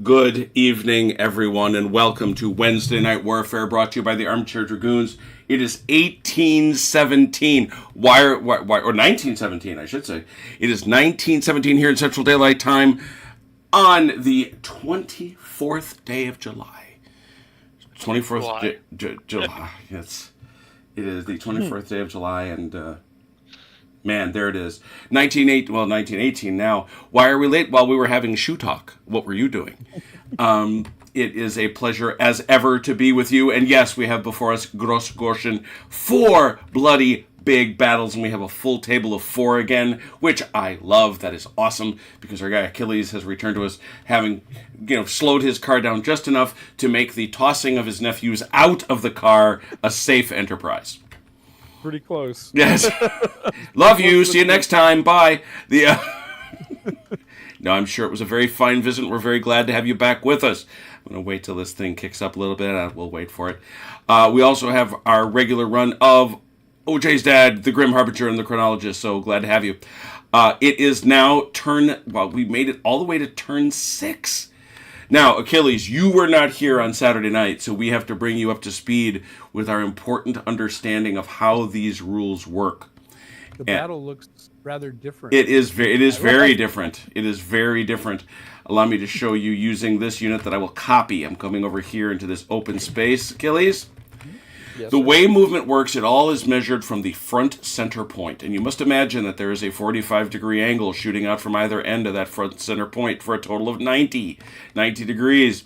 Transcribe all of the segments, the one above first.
Good evening, everyone, and welcome to Wednesday Night Warfare, brought to you by the Armchair Dragoons. It is 1817, or 1917, I should say. It is 1917 here in Central Daylight Time on the 24th day of July. 24th July. Yes, it is the 24th day of July, and man, there it is. 1918 now. Why are we late? Well, we were having shoe talk. What were you doing? It is a pleasure as ever to be with you. And yes, we have before us Gorschen, 4 bloody big battles, and we have a full table of 4 again, which I love. That is awesome, because our guy Achilles has returned to us, having slowed his car down just enough to make the tossing of his nephews out of the car a safe enterprise. Pretty close. Yes. Love you. See you next time. Bye. No, I'm sure it was a very fine visit. We're very glad to have you back with us. I'm going to wait till this thing kicks up a little bit. We'll wait for it. We also have our regular run of OJ's dad, the Grim Harbinger, and the Chronologist. So glad to have you. It is now we made it all the way to turn 6. Now, Achilles, you were not here on Saturday night, so we have to bring you up to speed with our important understanding of how these rules work. The battle looks rather different. It is very different. It is very different. Allow me to show you using this unit that I will copy. I'm coming over here into this open space, Achilles. Yes, the way movement works, it all is measured from the front center point. And you must imagine that there is a 45-degree angle shooting out from either end of that front center point for a total of 90 degrees.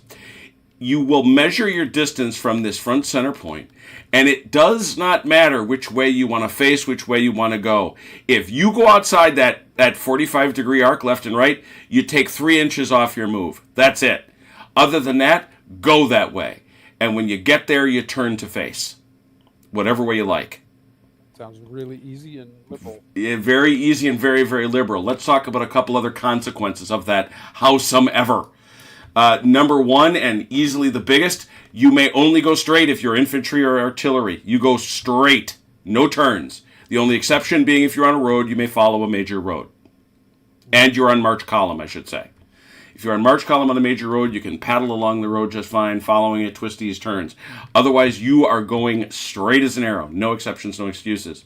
You will measure your distance from this front center point, and it does not matter which way you want to face, which way you want to go. If you go outside that 45-degree arc left and right, you take 3 inches off your move. That's it. Other than that, go that way. And when you get there, you turn to face. Whatever way you like. Sounds really easy and liberal. Yeah, very easy and very, very liberal. Let's talk about a couple other consequences of that, howsomever. Number 1, and easily the biggest, you may only go straight if you're infantry or artillery. You go straight, no turns. The only exception being if you're on a road, you may follow a major road. And you're on march column, I should say. If you're on march column on a major road, you can paddle along the road just fine, following it, twisties, turns. Otherwise, you are going straight as an arrow. No exceptions, no excuses.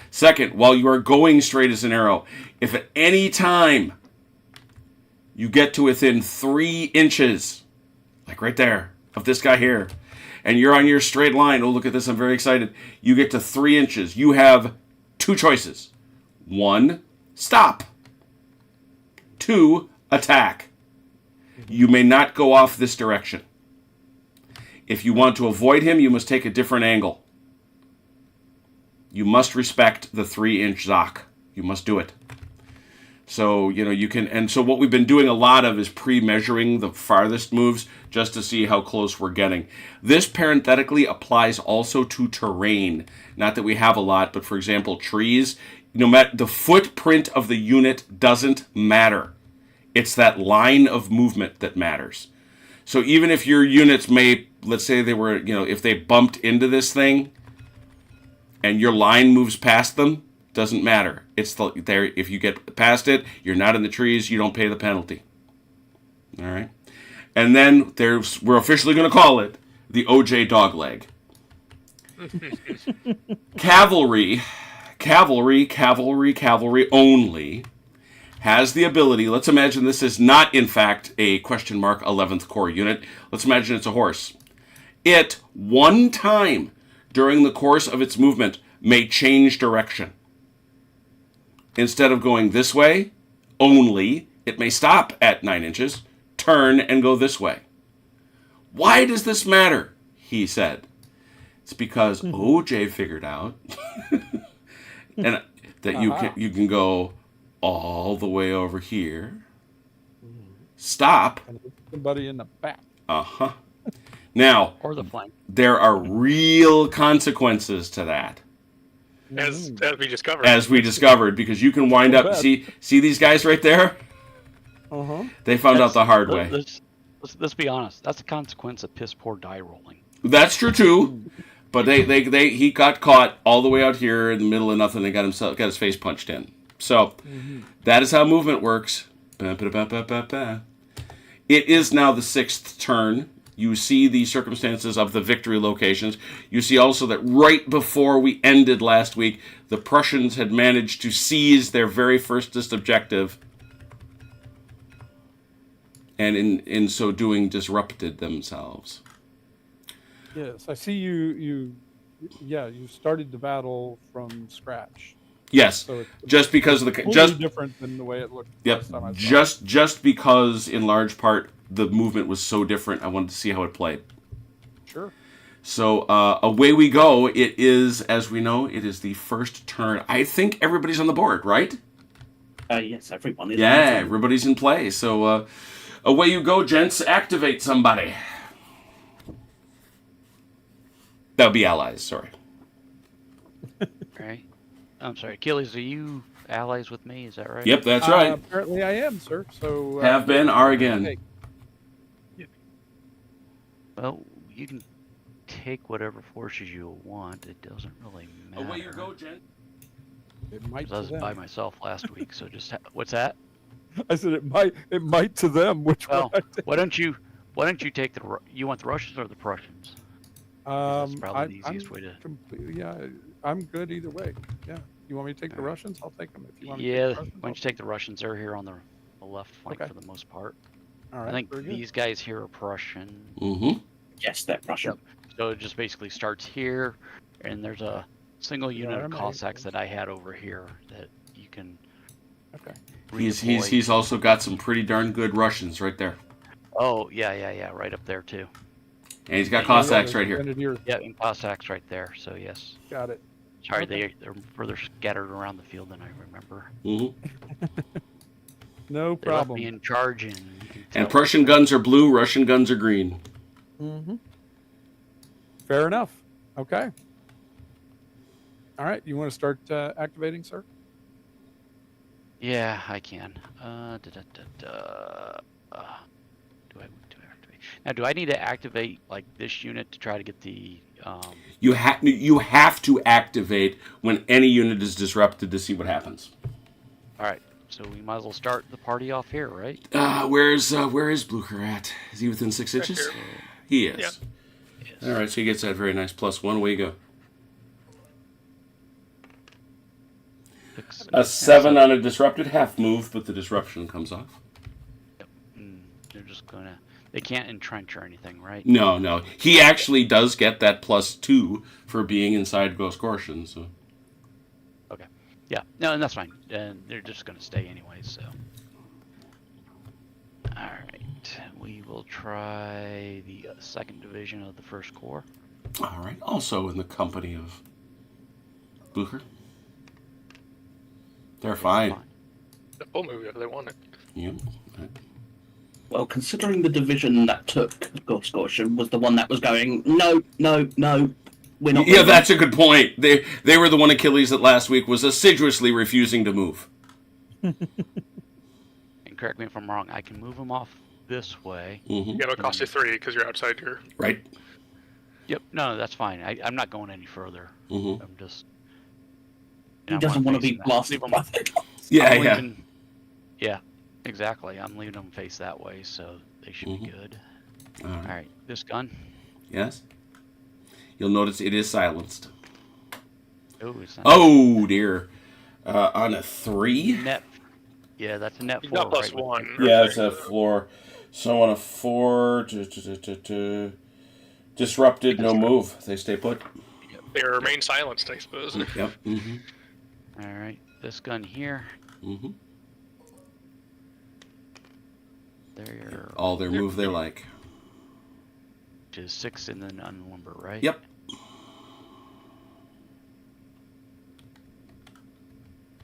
Second, while you are going straight as an arrow, if at any time you get to within 3 inches, like right there, of this guy here, and you're on your straight line, oh, look at this, I'm very excited, you get to 3 inches, you have 2 choices. 1, stop. 2, attack. You may not go off this direction. If you want to avoid him, you must take a different angle. You must respect the 3-inch Zoc. You must do it. So, you can, and so what we've been doing a lot of is pre-measuring the farthest moves just to see how close we're getting. This parenthetically applies also to terrain. Not that we have a lot, but for example, trees, no matter, the footprint of the unit doesn't matter. It's that line of movement that matters. So even if your units may, let's say they were, if they bumped into this thing and your line moves past them, doesn't matter. It's there. If you get past it, you're not in the trees, you don't pay the penalty. All right. And then we're officially going to call it the OJ dogleg. Cavalry only has the ability, let's imagine this is not, in fact, a question mark 11th Corps unit. Let's imagine it's a horse. It, one time during the course of its movement, may change direction. Instead of going this way only, it may stop at 9 inches, turn, and go this way. Why does this matter? He said. It's because OJ figured out and that you can go all the way over here. Stop. And somebody in the back. Now, or the flank. There are real consequences to that. As we discovered. As we discovered, because you can wind up. See these guys right there? They found out the hard way. Let's be honest. That's a consequence of piss poor die rolling. That's true too. But he got caught all the way out here in the middle of nothing and got his face punched in. So that is how movement works. It is now the 6th turn. You see the circumstances of the victory locations. You see also that right before we ended last week, the Prussians had managed to seize their very firstest objective, and in so doing disrupted themselves. Yes, I see you started the battle from scratch. Yes, So it's just because of the totally different than the way it looked last time I saw it. just because in large part the movement was so different, I wanted to see how it played. Sure. So away we go. It is, as we know, it is the first turn. I think everybody's on the board, right? Yes, everyone is. Yeah, everybody's in play. So away you go, gents. Activate somebody. That would be allies. Sorry. Right. I'm sorry, Achilles. Are you allies with me? Is that right? Yep, that's right. Apparently I am, sir. So Have been, are again. hey, Well, you can take whatever forces you want. It doesn't really matter. Away you go, gent. it might 'Cause I to was them. by myself last week, so just what's that? I said it might to them. Which Well, one? I take. why don't you take you want the Russians or the Prussians? That's probably the easiest way to. Completely, yeah, I'm good either way. Yeah, you want me to take the Russians? I'll take them. If you want me Yeah, to take the why Russians, don't you take the Russians? They're here on the left flank Okay. for the most part. All right, I think very good. these guys here are Prussian. Mm-hmm. Yes, they're Prussian. So it just basically starts here, and there's a single unit of Army, Cossacks that I had over here that you can. Okay. redeploy. He's also got some pretty darn good Russians right there, Oh yeah, right up there too. and he's got Cossacks right here. Grenadiers. Yeah, and Cossacks right there. So yes. Got it. Sorry, Okay. they're further scattered around the field than I remember. Mm-hmm. No They left problem. me in charge, and you can tell. And Prussian guns are blue, Russian guns are green. Mm-hmm. Fair enough. Okay. All right. You want to start activating, sir? Yeah, I can. Do I activate? Now, do I need to activate like this unit to try to get the? You have to activate when any unit is disrupted to see what happens. All right, so we might as well start the party off here, right? Where is Blucher at? Is he within 6 inches? here. He is. Yeah. Yes. All right, so he gets that very nice +1. Away you go. A 7 on a disrupted half move, but the disruption comes off. They're just gonna. They can't entrench or anything, right? No. He actually does get that +2 for being inside Gorschen. So Okay. Yeah. No, and that's fine. And they're just gonna stay anyway. So. All right. We will try the 2nd Division of the 1st Corps. all right. Also in the company of Blucher. They're fine. The full movie if they want it. Yeah. Well, considering the division that took Gorschen was the one that was going, no, we're not. Yeah, that's a good point. They were the one Achilles that last week was assiduously refusing to move. And correct me if I'm wrong. I can move them off this way. Mm-hmm. Yeah, it'll cost you 3 because you're outside your. Right. Yep. No, that's fine. I'm not going any further. Mm-hmm. I'm just. He doesn't want to be blasted by the Yeah. Yeah, exactly. I'm leaving them face that way, so they should be good. All All right. right, this gun. Yes. You'll notice it is silenced. Oh, it's not Oh dear. On a 3. net. Yeah, that's a net He's 4. not plus right? 1. Yeah, it's a floor. So on a 4, disrupted, no move. They stay put. They remain silenced, I suppose. Yep. Mm-hmm. All right, this gun here. Mm-hmm. There, All their move they like. which is 6 and then unlimber, right? Yep.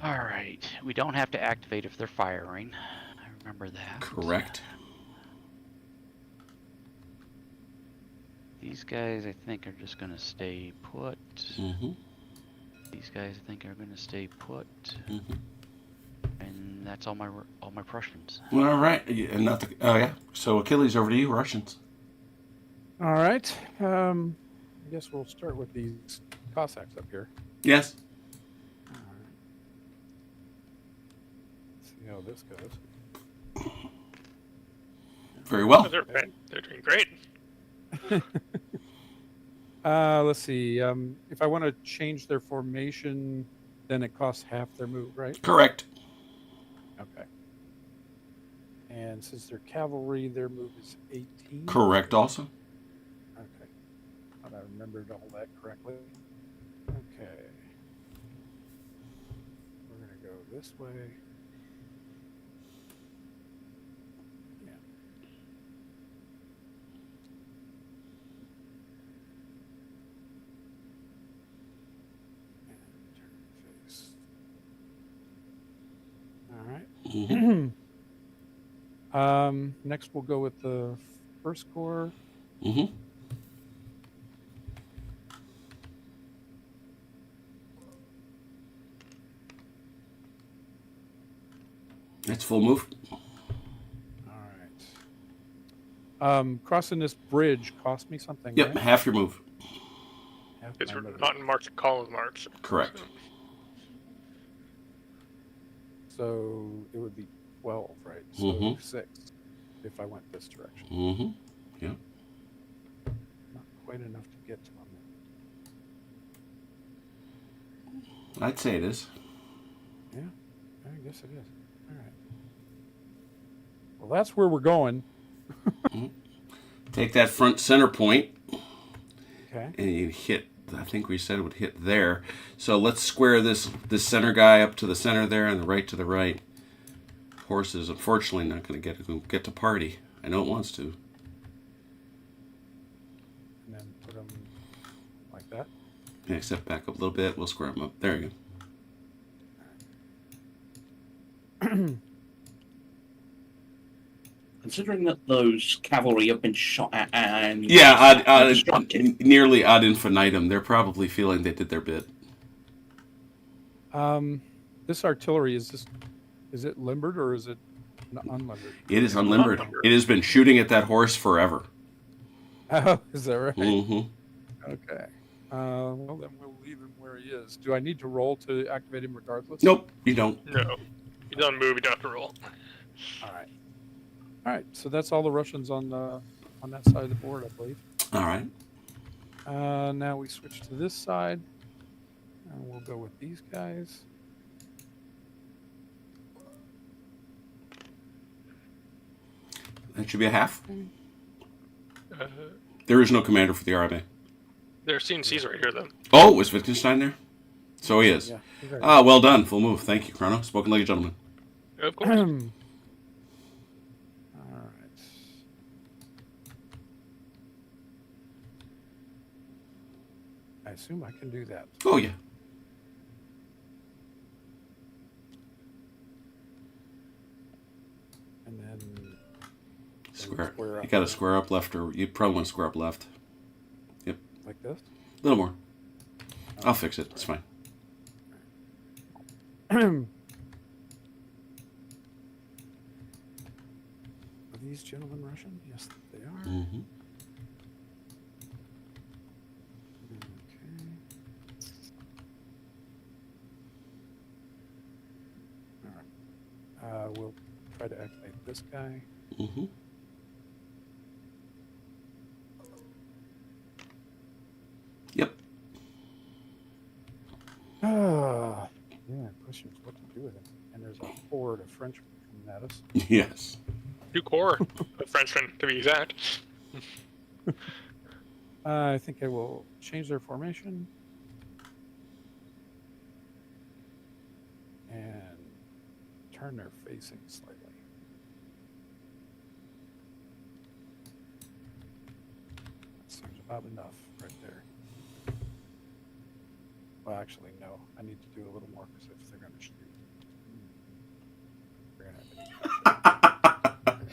All right, we don't have to activate if they're firing. I remember that. Correct. These guys, I think, are just gonna stay put. Mm-hmm. These guys, I think, are gonna stay put. Mm-hmm. And that's all my Prussians. All right. And not the. Oh yeah. So Achilles, over to you, Russians. All right. I guess we'll start with these Cossacks up here. Yes. All right. Let's see how this goes. Very well. They're doing great. Let's see. If I want to change their formation, then it costs half their move, right? Correct. Okay. And since they're cavalry, their move is 18. Correct also. Okay. Thought I remembered all that correctly. Okay. We're going to go this way. Yeah. And turn face. All right. Mm-hmm. Next we'll go with the first corps. Mm-hmm. That's full move. All right. Crossing this bridge cost me something. Yep, Right? half your move. Half It's my move. not in marked column marks. Correct. So it would be 12, right? So Mhm. 6 if I went this direction. Mm-hmm. Not quite enough to get to them. I'd say it is. Yeah, I guess it is. All right. Well, that's where we're going. Take that front center point, Okay. and you hit. I think we said it would hit there. So let's square this center guy up to the center there, and the right to the right. Horse is unfortunately not going to get to party. I know it wants to. And then put them like that. Yeah, step back up a little bit. We'll square them up. There you go. Considering that those cavalry have been shot at and Yeah, distracted. nearly ad infinitum. They're probably feeling they did their bit. This artillery is it limbered or is it unlimbered? It is unlimbered. It has been shooting at that horse forever. Oh, is that right? Mm-hmm. Okay. Well, then we'll leave him where he is. Do I need to roll to activate him regardless? Nope, you don't. No. You don't move, you don't have to roll. All right. All right. So that's all the Russians on that side of the board, I believe. All right. Now we switch to this side, and we'll go with these guys. That should be a half. Uh, There is no commander for the RMA. there's CNCs right here, then. Oh, is Wittgenstein there? So he is. Yeah. he's right. Ah, well done. Full move. Thank you, Chrono. Spoken like a gentleman. Of course. All right. I assume I can do that. Oh, yeah. And then Square. Square up. You got to square up left, or you probably want to square up left. like this. A little more. I'll fix it. It's fine. Are these gentlemen Russian? Yes, they are. Mm-hmm. Okay. All right. We'll try to activate this guy. Mm-hmm. Yep. Ah, yeah. Question is what to do with him. And there's a horde of Frenchmen coming at us. Yes. Two core of Frenchmen, to be exact. I think I will change their formation and turn their facing slightly. That seems about enough right there. Well, actually, no. I need to do a little more because if they're going to shoot, they're going to have to.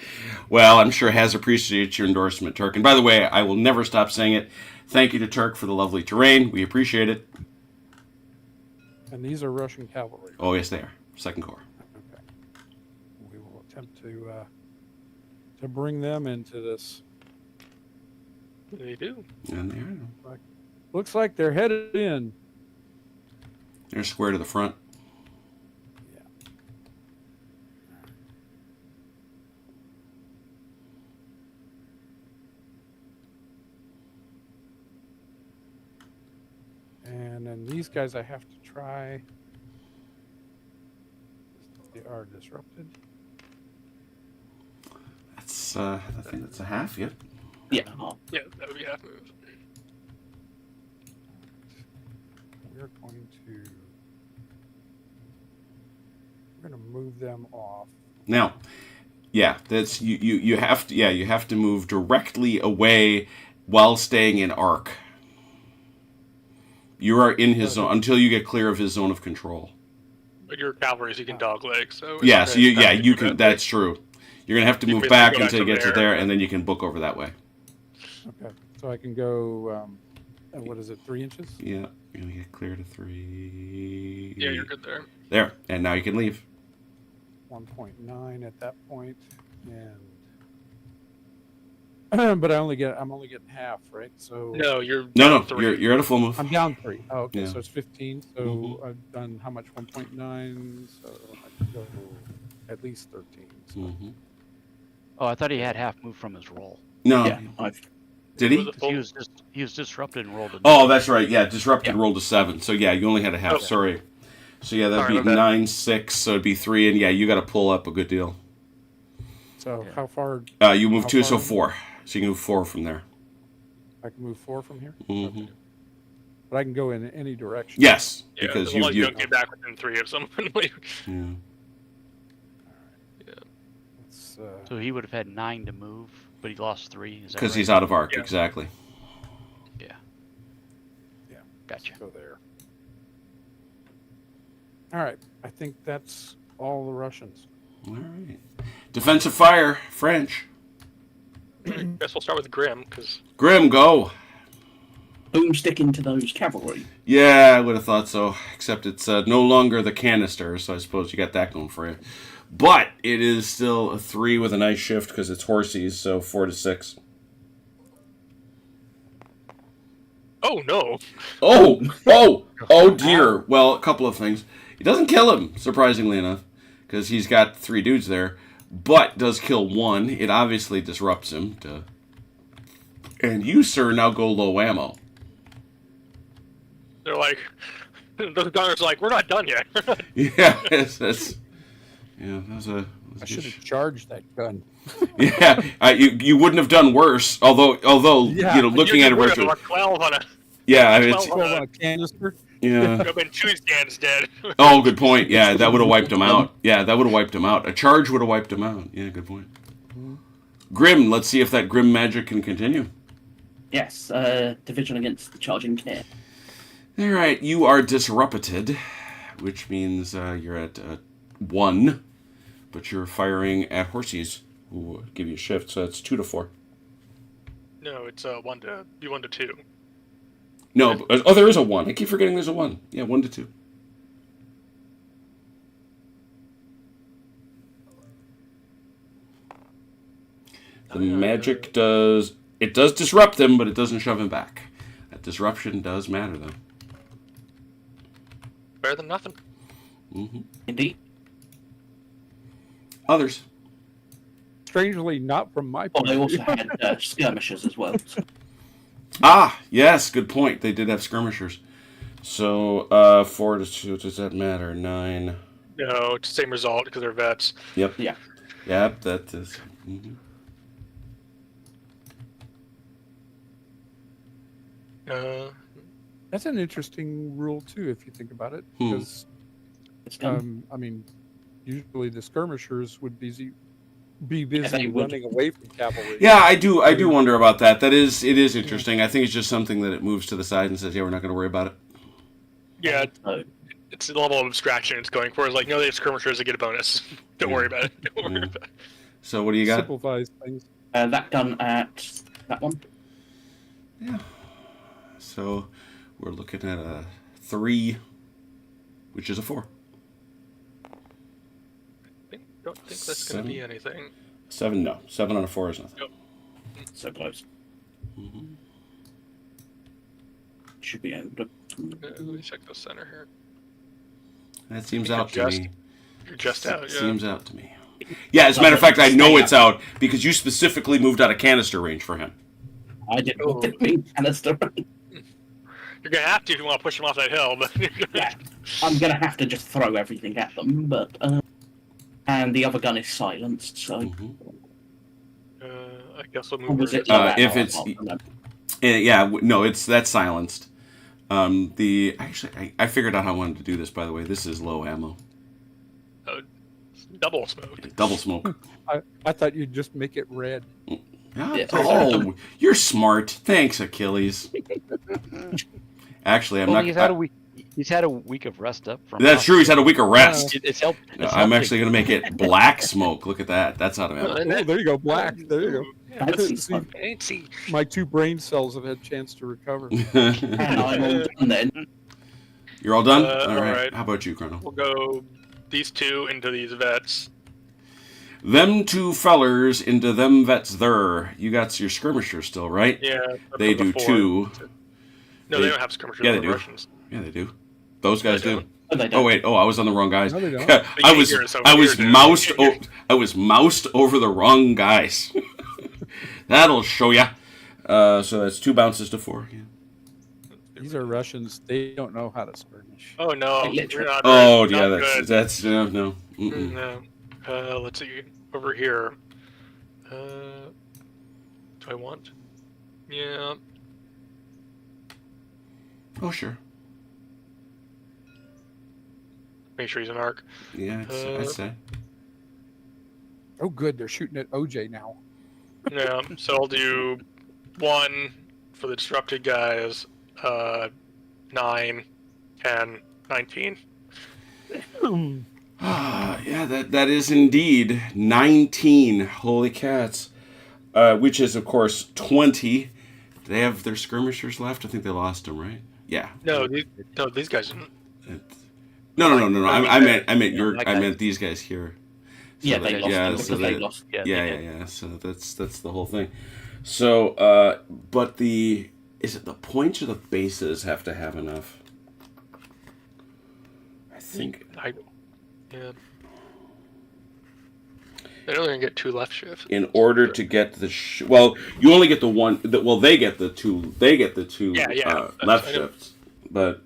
Well, I'm sure Haz appreciates your endorsement, Turk. And by the way, I will never stop saying it. Thank you to Turk for the lovely terrain. We appreciate it. And these are Russian cavalry. Oh, yes, they are. Second Corps. Okay. We will attempt to bring them into this. They do. And they are. Looks like they're headed in. They're square to the front. Yeah. then these guys I have to try. They are disrupted. That's I think that's a half. Yep. Yeah. Yeah, that would be half move. We're going to move them off. Now, yeah, that's you have to you have to move directly away while staying in arc. You are in his zone until you get clear of his zone of control. But your cavalry, so you can dogleg. So Yeah, so you can. That's true. You're gonna have to move back until you get to there, and and then you can book over that way. Okay, so I can go. What is it? 3 inches? Yeah, you're gonna get clear to 3. Yeah, you're good there. There, and now you can leave. 1.9 at that point, and but I'm only getting half, right? So No, you're No, down 3. you're at a full move. I'm down 3. Oh, okay, Yeah. so it's 15. So Mhm. I've done how much? 1.9. So I can go at least 13. So. Mhm. Oh, I thought he had half move from his roll. No, Yeah. I've did he? He was disrupted and rolled a Oh, that's right. Yeah, disrupted Yeah. rolled a 7. So yeah, you only had a half. Okay. Sorry. So yeah, that'd Sorry, be my bad. 9, 6. So it'd be 3, and yeah, you got to pull up a good deal. So Yeah. how far? You move How 2, so far? 4. So you can move 4 from there. I can move 4 from here, Hmm. but I can go in any direction. Yes, Yeah, because as long as you you don't get back within 3 of someone. yeah. It's, So he would have had 9 to move, but he lost 3. Is that Because right? he's out of arc, Yeah. exactly. Yeah. Yeah. Gotcha. go there. All right, I think that's all the Russians. All right. Defensive fire, French. Guess we'll start with Grim, because Grim, go. boomstick into those cavalry. Yeah, I would have thought so. Except it's no longer the canister, so I suppose you got that going for you. But it is still a 3 with a nice shift because it's horsies, so 4 to 6. oh no, Oh dear. Well, a couple of things. He doesn't kill him, surprisingly enough, because he's got 3 dudes there, but does kill 1. It obviously disrupts him. And you, sir, now go low ammo. they're like, the gunners are like, we're not done yet. Yeah, that's yeah. That was a. I should have charged that gun. Yeah, you wouldn't have done worse. Although Yeah, you know, looking at it, We're retro, like 12 on a. yeah, I mean, it's, 12 12 on a canister. yeah. I've been 2 stands dead. Oh, good point. Yeah, that would have wiped him out. Yeah, that would have wiped him out. A charge would have wiped him out. Yeah, good point. Grim, let's see if that grim magic can continue. Yes, division against the charging care. All right, you are disrupted, which means you're at 1, but you're firing at horsies, who will give you a shift, so that's 2 to 4. No, it's 1 to 2. No, there is a 1. I keep forgetting there's a 1. Yeah, 1 to 2. The magic does disrupt him, but it doesn't shove him back. That disruption does matter, though. Better than nothing. Mm-hmm. Indeed. Others. Strangely, not from my Well, point they of also view. had skirmishers as well. So. Ah, yes, good point. They did have skirmishers. So 4 to 2. Does that matter? 9. No, it's the same result because they're vets. Yep. Yeah. Yep. That is. Mm-hmm. That's an interesting rule too, if you think about it, Hmm. because It's done. I mean, usually the skirmishers would be they busy would. running away from cavalry. Yeah, I do wonder about that. It is interesting. I think it's just something that it moves to the side and says, "Yeah, we're not going to worry about it." Yeah, So, it's the level of abstraction it's going for. It's like, no, they have skirmishers, they get a bonus. Don't worry about it. Don't worry Yeah. about it. So what do you got? Simplifies things. that gun at that one. Yeah. So we're looking at a 3, which is a 4. Don't think that's going to be anything. 7, no. 7 on a 4 is nothing. So close. Mm-hmm. Should be able to. Let me check the center here. That seems You're out to just- me. You're just out, yeah. Seems out to me. Yeah, as a matter of fact, I know it's out because you specifically moved out of canister range for him. I didn't mean canister. You're gonna have to if you want to push them off that hill, but Yeah, I'm gonna have to just throw everything at them, but and the other gun is silenced, so. Mhm. I guess we'll Or move. was it over. low if ammo? it's- I can't remember. No, that's silenced. I figured out how I wanted to do this. By the way, this is low ammo, Double smoke. double smoke. I thought you'd just make it red. Yeah. Oh, you're smart. Thanks, Achilles. Actually, I'm Well, not. he's had a week. He's had a week of rest up from. That's us. true. He's had a week of rest. It's helped. No, It's I'm helping. actually going to make it black smoke. Look at that. That's out of ammo. And Oh, there you go, black. There you go. Yeah, That's that's See, fancy. my 2 brain cells have had a chance to recover. And I'm all done then. You're all done? all all right. right. How about you, Chrono? We'll go these two into these vets. Them two fellers into them vets there. You got your skirmishers still, right? Yeah. They from do before. too. No, they don't have skirmishers. Yeah, they they're do. Russians. Yeah, they do. Those guys They do. don't? Oh, they Oh don't. wait. Oh, I was on the wrong guys. No, they don't. I was Jaegers over I was here do. moused. I was moused over the wrong guys. That'll show ya. So that's 2 bounces to 4. Yeah. These are Russians. They don't know how to skirmish. Oh no, They literally- we're not. Oh not yeah, good. that's no. Mm-mm. No. Let's see over here. Do I want? Yeah. Oh sure. Make sure he's an arc. Yeah, I'd say. Oh, good. They're shooting at OJ now. Yeah. So I'll do 1 for the disrupted guys. 9, 10, 19. Yeah, that is indeed 19. Holy cats. Which is, of course, 20. Do they have their skirmishers left? I think they lost them, right? Yeah. No, these guys didn't. No. I meant your. my I guys. meant these guys here. So Yeah, that- they lost yeah, them so because they that- lost. Yeah. Yeah. So that's the whole thing. So, but is it the points or the bases have to have enough? I think. Yeah. They're only gonna get 2 left shifts. In order to get the well, you only get the one. Well, they get the 2. They get the 2 Yeah, left I know. shifts. But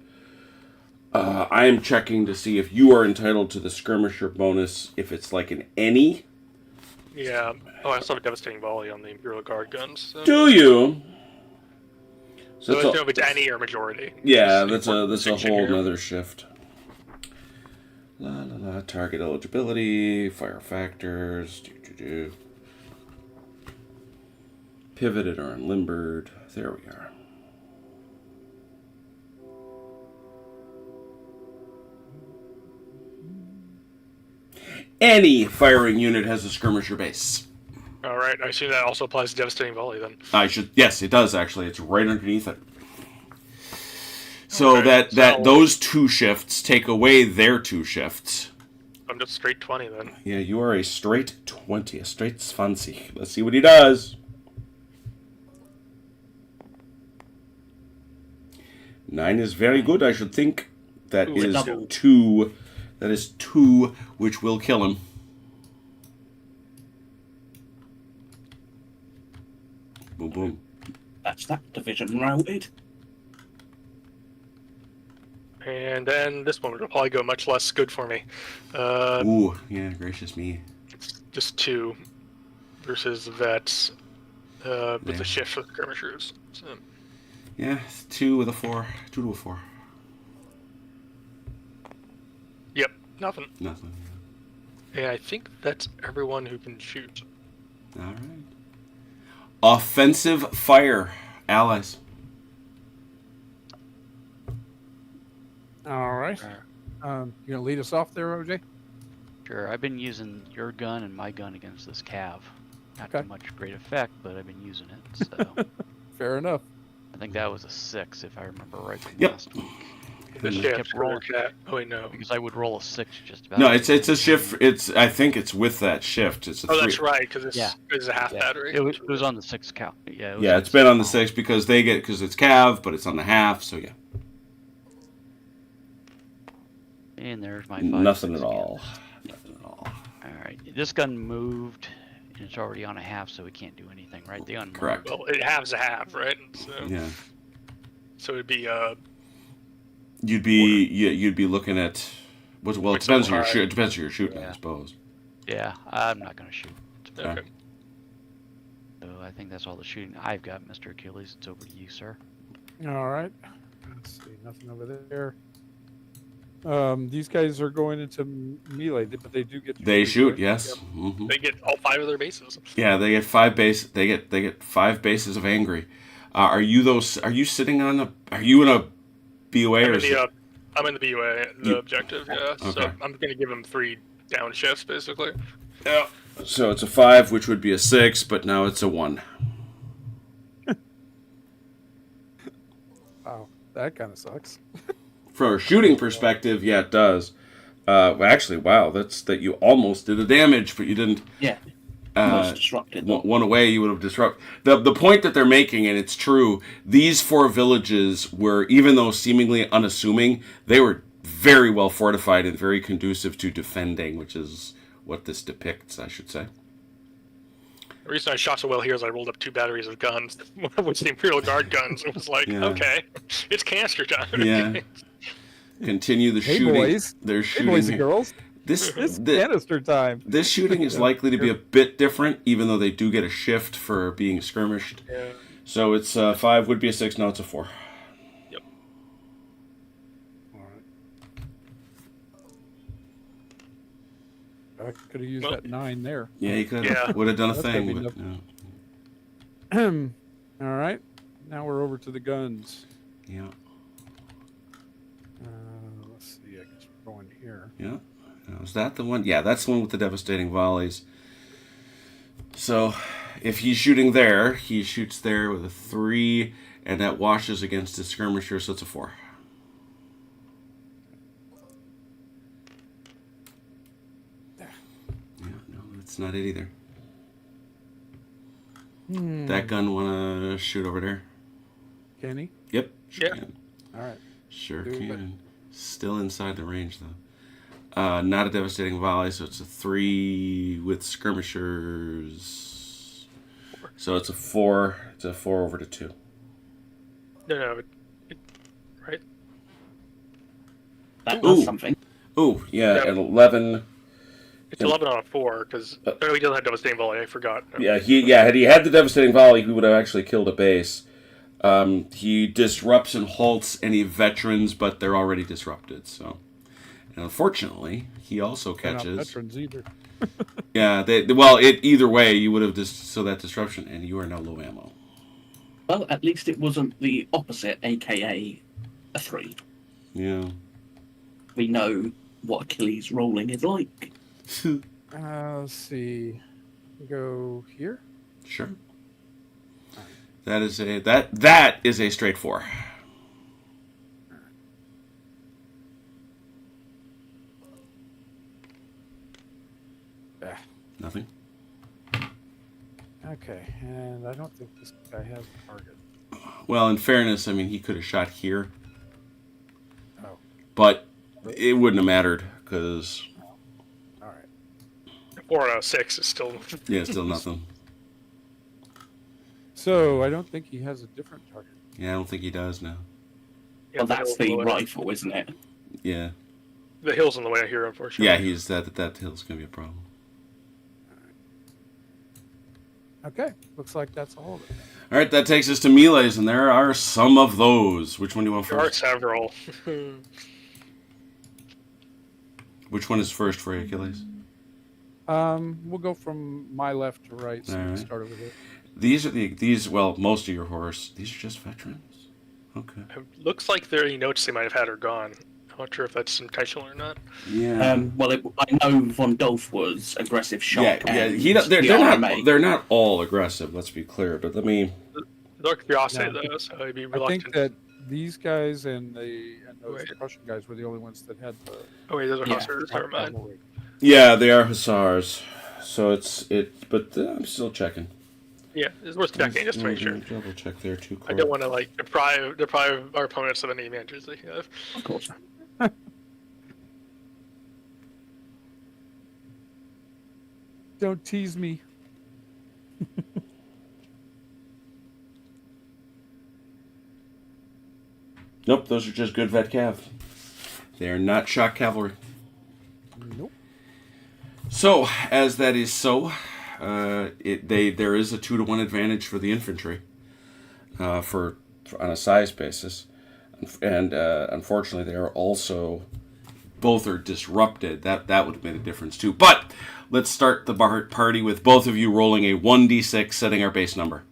I am checking to see if you are entitled to the skirmisher bonus. If it's like an any. Yeah. Oh, I also have a devastating volley on the Imperial Guard guns. So, Do you? so I that's don't a- know if it's any or majority. Yeah, Just that's a distinction whole here. nother shift. La la la. Target eligibility, fire factors. Pivoted or unlimbered. There we are. Any firing unit has a skirmisher base. All right. I assume that also applies to devastating volley then. Yes, it does actually. It's right underneath it. So Okay, that so- those 2 shifts take away their 2 shifts. I'm just straight 20 then. Yeah, you are a straight 20, a straight Swansea. Let's see what he does. 9 is very good, I should think. That Ooh, is double. 2. That is 2, which will kill him. Boom, boom. That's that division routed. And then this one would probably go much less good for me. Ooh, yeah, gracious me. Just 2 versus vets with Yeah. a shift for the skirmishers. So, Yeah, 2 with a 4. 2 to a 4. yep, nothing. Nothing. And I think that's everyone who can shoot. All right. Offensive fire, allies. All right. You gonna lead us off there, OJ? Sure. I've been using your gun and my gun against this cav. Not Okay. to much great effect, but I've been using it. So Fair enough. I think that was a 6, if I remember right from Yep. last week. The Just shift kept for their rolling. cat. Oh wait, no. Because I would roll a 6 just about. No, it's a shift. I think it's with that shift. It's a Oh, 3. that's right, because it's, Yeah. it's a half Yeah. battery. It was on the 6 count. Yeah. It was Yeah, on it's been on the count. 6 because it's Cav, but it's on the half. So yeah, And there's my 5. nothing 6 at again. all. Nothing at all. All right. This gun moved, and it's already on a half, so we can't do anything, right? The unmarked. Correct. Well, it halves a half, right? So, Yeah. So it'd be You'd be looking at. Well, it Like depends so who you're high. shooting. It depends who you're shooting, I Yeah. suppose. Yeah, I'm not gonna shoot. Okay. okay. So I think that's all the shooting I've got, Mr. Achilles. It's over to you, sir. All right. Let's see. Nothing over there. These guys are going into melee, but they do get to They shoot, right? yes. Hmm. They get all 5 of their bases. Yeah, they get 5 base. They get 5 bases of angry. Are you sitting on a? Are you in a BOA or? I'm in the BUA, the You- objective, yeah. So Okay. I'm going to give them 3 downshifts, basically. Yeah. So it's a 5, which would be a 6, but now it's a 1. Wow, that kind of sucks. From a shooting perspective, yeah, it does. Actually, wow, that you almost did a damage, but you didn't. Yeah. Uh, Almost disrupted. one away, you would have disrupted. The point that they're making, and it's true, these 4 villages were, even though seemingly unassuming, they were very well fortified and very conducive to defending, which is what this depicts, I should say. The reason I shot so well here is I rolled up 2 batteries of guns, which the Imperial Guard guns. It was like, Yeah. okay, it's canister time. Yeah. Continue the Hey, shooting. boys. They're Hey, shooting. boys and here. girls, This it's the- canister time. This shooting is likely to be a bit different, even though they do get a shift for being skirmished. Yeah. So it's 5 would be a 6, now it's a 4. All right. I could have used that 9 there. Yeah, you could Yeah. would have done a That's thing. gonna be But, All right. Now we're over to the guns. yeah, Let's see. I guess we're going here. yeah. Is that the one? Yeah, that's the one with the devastating volleys. So if he's shooting there, he shoots there with a 3, and that washes against his skirmisher, so it's a 4. Yeah, no, that's not it either. That gun wanna shoot over there? Can he? Yep. Sure Yeah. can. All right. Sure Do it. can. Still inside the range though. Not a devastating volley, so it's a 3 with skirmishers. So it's a 4. It's a 4 over to 2. No, right? That does Ooh. something. Ooh, yeah, Yeah. at 11. It's 11 on a 4, because no, he doesn't have devastating volley. I forgot. Had he had the devastating volley, he would have actually killed a base. He disrupts and halts any veterans, but they're already disrupted. So, and unfortunately, he also They're not catches. veterans either. Yeah, either way, you would have so that disruption, and you are now low ammo. Well, at least it wasn't the opposite, aka a 3. Yeah. We know what Achilles rolling is like. Let's see. Go here. Sure. That is a straight 4. Ah, Nothing. okay, and I don't think this guy has a target. Well, in fairness, I mean he could have shot here, Oh, but it wouldn't have mattered because all right. 4 out of 6 is still. yeah, still nothing. So I don't think he has a different target. Yeah, I don't think he does now. Yeah, Well, that's hill's the in way. rifle, isn't it? Yeah, The hill's in the way here, unfortunately. yeah, he's that hill's gonna be a problem. Okay, looks like that's all of it. All right, that takes us to melees, and there are some of those. Which one do you want There are first? several. Which one is first for you, Achilles? We'll go from my left to right. So All we right. start over here. These are well, most of your horse. These are just veterans. Okay. It looks like there any notes they might have had are gone. I'm not sure if that's intentional or not. Yeah. Well, I know Von Dolph was aggressive shock. yeah. and They're the not. RMA. They're not all aggressive. Let's be clear. But let me. Dark Curiosity, No. though, so I'd be I reluctant. think that these guys and those Wait. Russian guys were the only ones that had the Oh, wait, those are Yeah. hussars. Never mind. cavalry. Yeah, they are hussars. So it's. But I'm still checking. Yeah, it's worth checking just to make sure. Double check there too. I don't want to like deprive our opponents of any advantages they have. Of course. Don't tease me. Nope, those are just good vet cav. They are not shock cavalry. Nope. So, as that is so, there is a 2-to-1 advantage for the infantry, for on a size basis, and unfortunately they are also both are disrupted. That would have made a difference too. But let's start the party with both of you rolling a 1d6, setting our base number.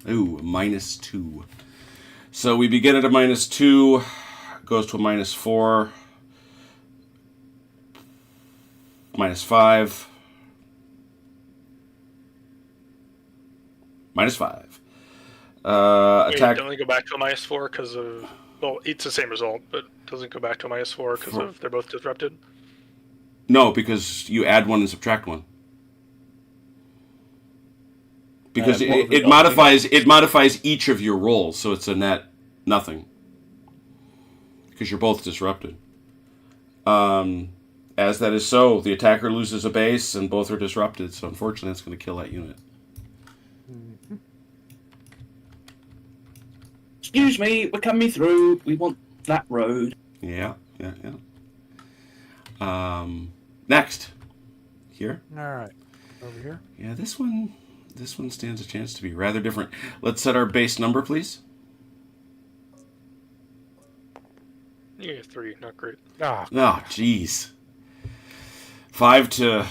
Ooh, -2. So we begin at a -2, goes to a -4, -5, -5. Wait, Attack. don't they go back to a -4 because of... Well, it's the same result, but doesn't go back to a -4 because of they're both disrupted? No, because you add 1 and subtract 1. Because it modifies each of your rolls, so it's a net nothing. Because you're both disrupted. As that is so, the attacker loses a base and both are disrupted, so unfortunately that's going to kill that unit. Mm-hmm. Excuse me, we're coming through. We want that road. Yeah. Next. Here. All right. Over here. Yeah, this one stands a chance to be rather different. Let's set our base number, please. Yeah, 3, not great. Ah, Oh, jeez. 5 to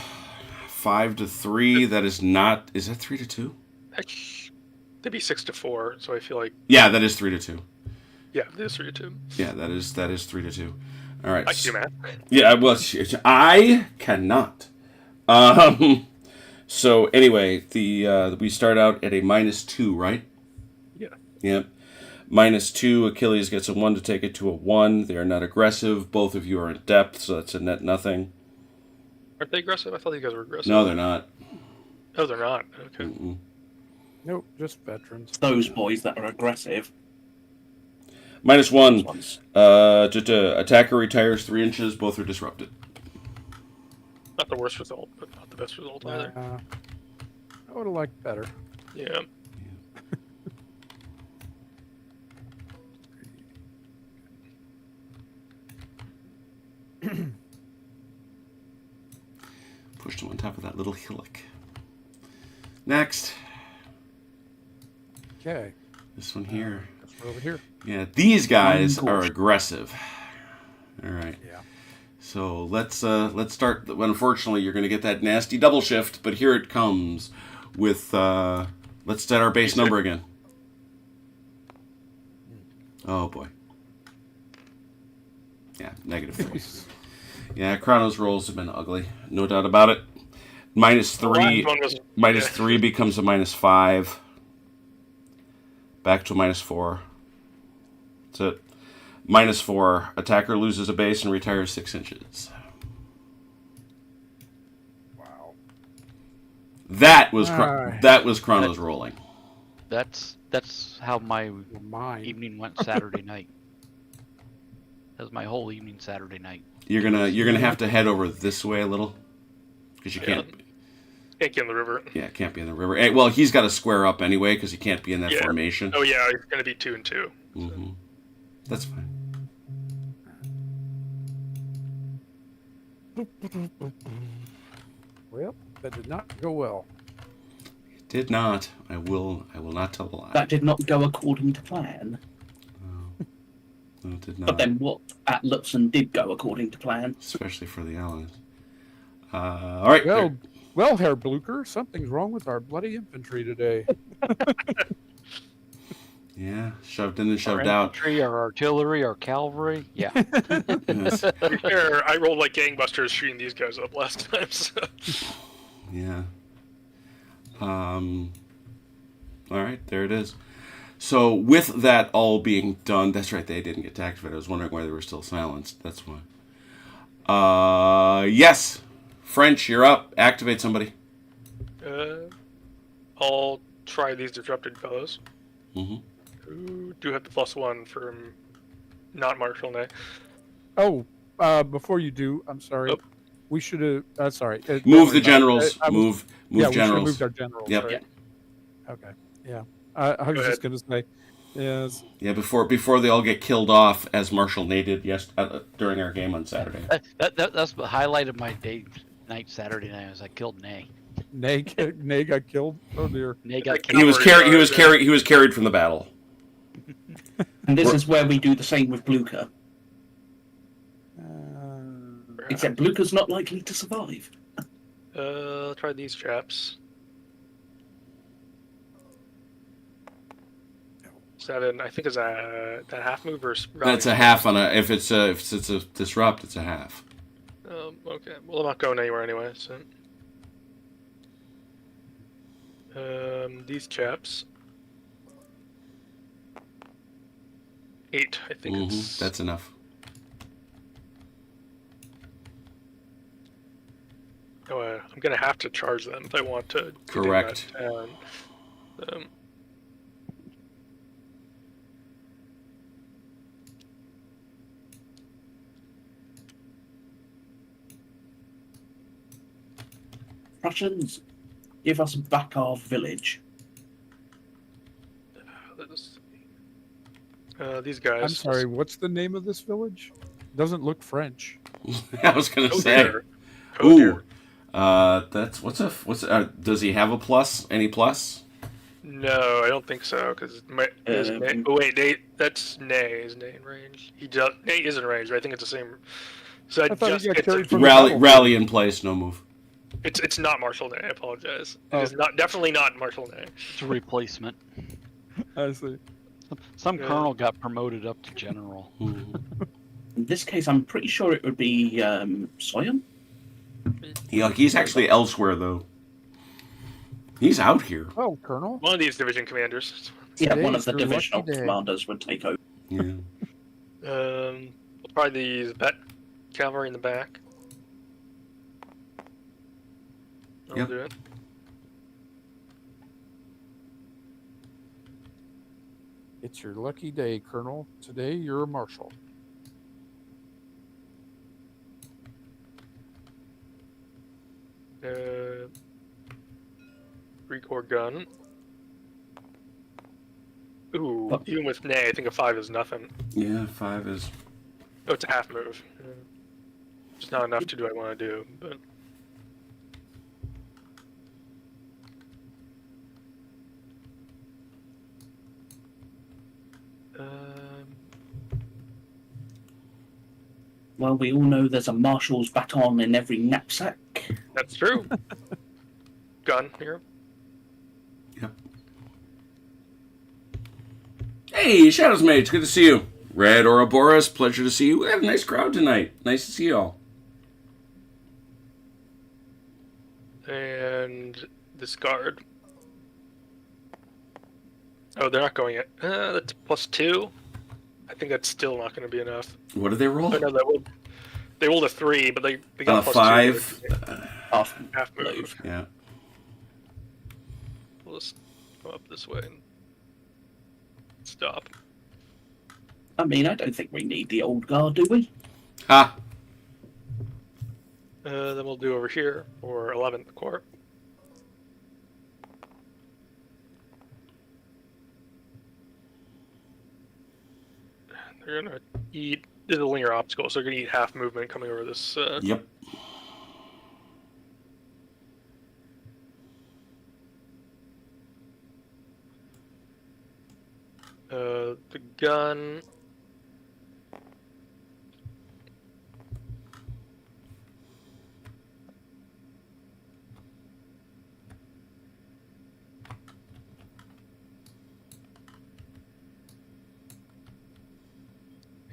3. That is not. Is that 3 to 2? They'd be 6 to 4, so I feel like... Yeah, that is 3 to 2. Yeah, it is 3 to 2. Yeah, that is 3 to 2. All right. I can do math. Yeah, well, I cannot. So anyway, we start out at a -2, right? Yeah. Yep. -2. Achilles gets a 1 to take it to a 1. They are not aggressive. Both of you are in depth, so that's a net nothing. Aren't they aggressive? I thought you guys were aggressive. No, they're not. Oh, they're not. Okay. Mm-mm. nope, just veterans. It's those boys that are aggressive. -1. Ones. Attacker retires 3 inches. Both are disrupted. Not the worst result, but not the best result either. I would have liked better. Yeah. Pushed him on top of that little hillock. Next. Okay. This one here. We're over here. Yeah, these guys are Gorschen. aggressive. All right. Yeah. So let's start. Well, unfortunately, you're going to get that nasty double shift, but here it comes with. Let's set our base number again. Oh boy. Yeah, -4. Yeah, Chrono's rolls have been ugly, no doubt about it. -3. -3 becomes a -5. Back to a -4. That's it. -4. Attacker loses a base and retires 6 inches. Wow. That was Alright. that was Chrono's rolling. That's how my Mine. evening went Saturday night. That was my whole evening Saturday night. You're gonna have to head over this way a little because you can't. Can't get in the river. Yeah, can't be in the river. Hey, well, he's got to square up anyway because he can't be in that Yeah. formation. Oh yeah, it's gonna be 2 and 2. Hmm. That's fine. Well, that did not go well. It did not. I will not tell a lie. That did not go according to plan. No, it did not. But then what at Lutzen did go according to plan. Especially for the Allies. All right. Well, Herr Blucher, something's wrong with our bloody infantry today. Yeah, shoved in and shoved Our out. infantry, our artillery, our cavalry. Yeah. Yes. To be fair, I rolled like gangbusters shooting these guys up last time. So. Yeah. All right, there it is. So with that all being done, that's right, they didn't get activated. I was wondering why they were still silenced. That's why. Yes, French, you're up. Activate somebody. I'll try these disrupted fellows. Mm-hmm. Who do have the +1 from not Marshal Ney. Oh, before you do, I'm sorry. Oh. We should have. Sorry. Move the generals. Move yeah, we should have generals. moved our generals. Yep. Right? Okay. Yeah. I was Go just going to say, yes. Yeah, before they all get killed off, as Marshall Ney did during our game on Saturday. That's the highlight of my night Saturday night. Was I killed Nay. Nay got killed. Oh dear. Nay got He killed. He was carried from the battle. And this is where we do the same with Blucher. Uh, Except Blucher's not likely to survive. I'll try these chaps. 7. I think is that half move or rally? That's a half on a. If it's a disrupt, it's a half. Okay. Well, I'm not going anywhere anyway. So. These chaps. 8. I think it's. That's enough. Oh, I'm gonna have to charge them if I want to. Correct. Prussians, give us back our village. These guys. I'm sorry, what's the name of this village? Doesn't look French. I was gonna Oh, say. dear. Oh, dear. That's does he have a plus? Any plus? No, I don't think so. Because oh wait, Nate. That's Nay. Is Nay in range? Nay is in range. But I think it's the same. So I thought he got it's, carried from the Rally battlefield. in place, no move. it's not Marshall Nay. I apologize. Oh. It is definitely not Marshall Nay. It's a replacement. I see. Some Yeah. colonel got promoted up to general. In this case, I'm pretty sure it would be Soyon. Yeah, he's actually elsewhere though. He's out here. Oh, Colonel. One of these division commanders. Yeah, one Today's of the your lucky divisional day. commanders would take over. Yeah. We'll try these cavalry in the back. I'll Yep. do it. It's your lucky day, Colonel. Today you're a marshal. Three-core gun. Ooh, What? even with Nay, I think a 5 is nothing. Yeah, 5 is. Oh, it's a half move. It's not enough to do what I want to do, but. Well, we all know there's a marshal's baton in every knapsack. That's true. Gun here. Yep. Hey, Shadows Mage, good to see you. Red Ouroboros, pleasure to see you. We had a nice crowd tonight. Nice to see you all. And discard. Oh, they're not going yet. That's +2. I think that's still not going to be enough. What did they roll? Oh, no, they rolled a 3, but they On got a +2. 5. Half move. Yeah. We'll just go up this way and stop. I mean, I don't think we need the old guard, do we? Ha! Then we'll do over here for 11th Corps. They're gonna eat. This is a linear obstacle, so they're gonna eat half movement coming over this. Yep. The gun.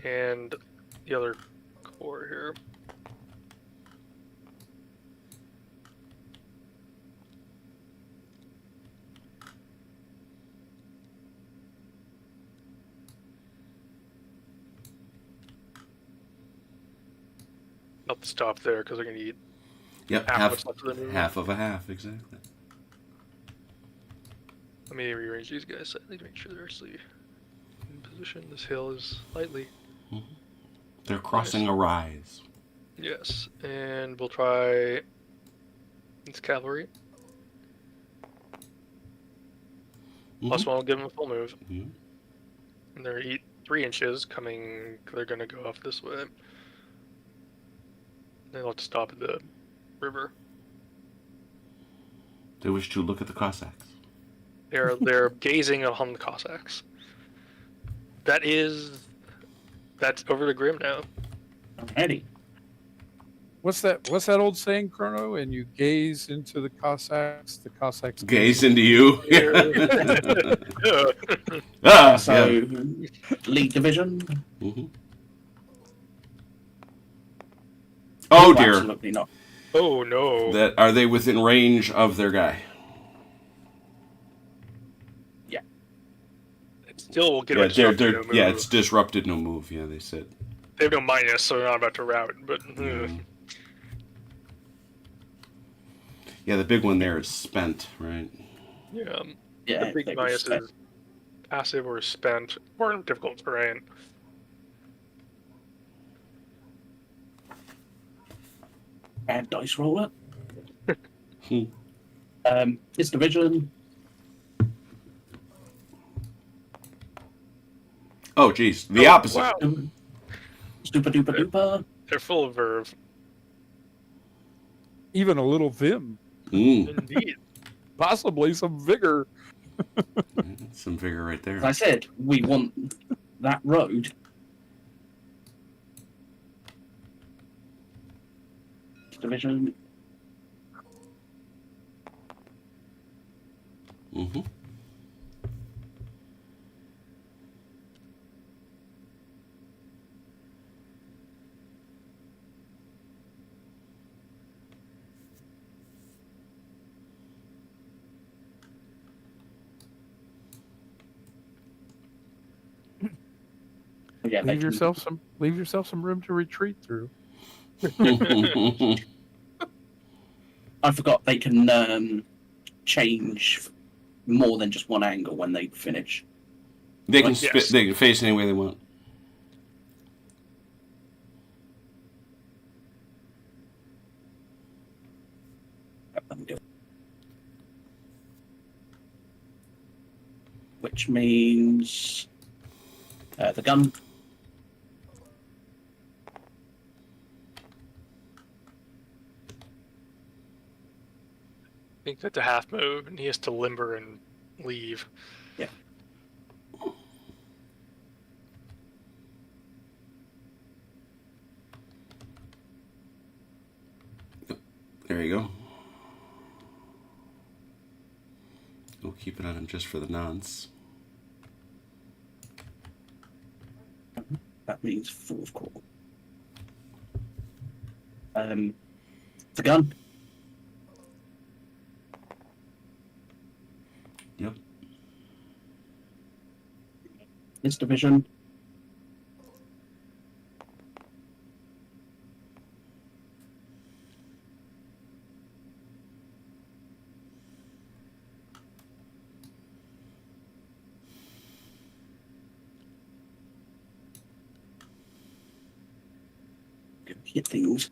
And the other core here. Not to stop there because they're going to eat Yep. half Half, what's left of the movement. half of a half, exactly. Let me rearrange these guys slightly to make sure they're actually in position. This hill is slightly. They're crossing a rise. Yes, and we'll try this cavalry. Plus one will give them a full move. Mhm. And they're 3 inches coming. They're going to go off this way. They'll have to stop at the river. They wish to look at the Cossacks. They're gazing on the Cossacks. That's over to Grim now. Alrighty. What's that old saying, Chrono? And you gaze into the Cossacks Gaze into you. Yeah. So, Yeah. lead division. Mhm. Oh dear. Absolutely not. Oh no. Are they within range of their guy? It still will get Yeah, a disrupted no move. it's disrupted, no move. Yeah, they said. They have no minus, so they're not about to rout. But Yeah, the big one there is spent, right? yeah, Yeah, the big they minus spent. is passive or spent or in difficult terrain. And dice roller. Hmm. His division. Oh, geez, the opposite. Wow, Super duper duper. they're full of verve. even a little vim, Mm. Indeed. possibly some vigor. Some vigor right there. As I said, we want that road. Division. Mm-hmm. Yeah, they Leave can- yourself some room to retreat through. I forgot they can change more than just one angle when they finish. They can Yes. they can face any way they want. Which means the gun. I think that's a half move, and he has to limber and leave. Yeah. There you go. We'll keep it on him just for the nonce. That means fourth call. The gun. Yep. This division. Hit things.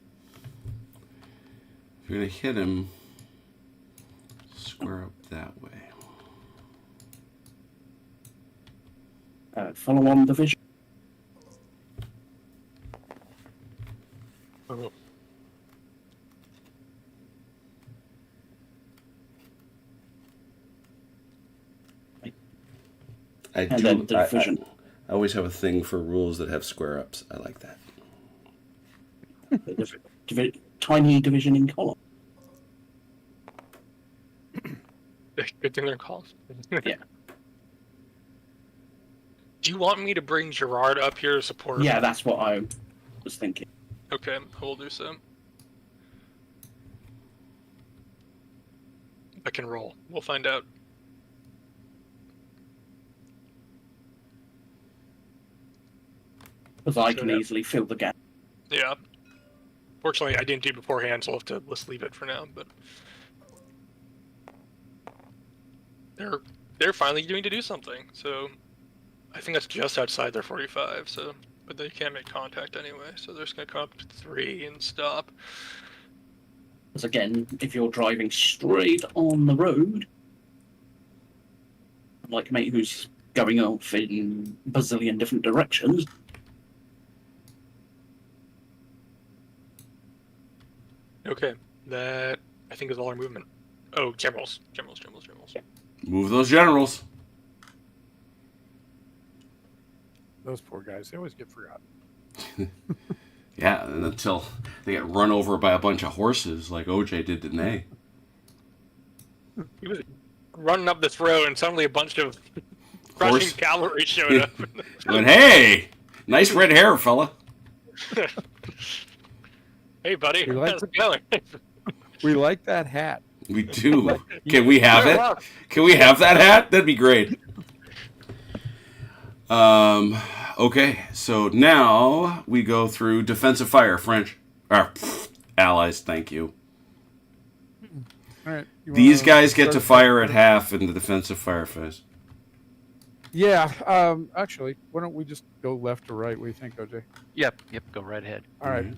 If you're gonna hit him, square up that way. Follow on division. Oh. I And then division. I always have a thing for rules that have square ups. I like that. Tiny division in column. Good thing they're called. Yeah. Do you want me to bring Gerard up here to support? Yeah, that's what I was thinking. Okay, I will do so. I can roll. We'll find out. Because I So, can yeah. easily fill the gap. Yeah. Fortunately, I didn't do it beforehand, so I'll have to let's leave it for now. But they're finally doing to do something. So I think that's just outside their 45. So, but they can't make contact anyway. So they're just gonna come up to 3 and stop. Because again, if you're driving straight on the road, like mate who's going off in a bazillion different directions. Okay, that I think is all our movement. Oh, generals. Move those generals. Those poor guys, they always get forgotten. Yeah, and until they get run over by a bunch of horses like OJ did to Nay. He was running up this road, and suddenly a bunch of Russian Horse. cavalry showed up. Went, hey, nice red hair, fella. Hey, buddy, We like how's it going? We like that hat. We do. Can we have it? Can we have that hat? That'd be great. Okay, so now we go through defensive fire, French. Allies, thank you. All right. These guys get to fire at half in the defensive fire phase. Yeah. Actually, why don't we just go left to right? What do you think, OJ? Yep. Go right ahead. All right.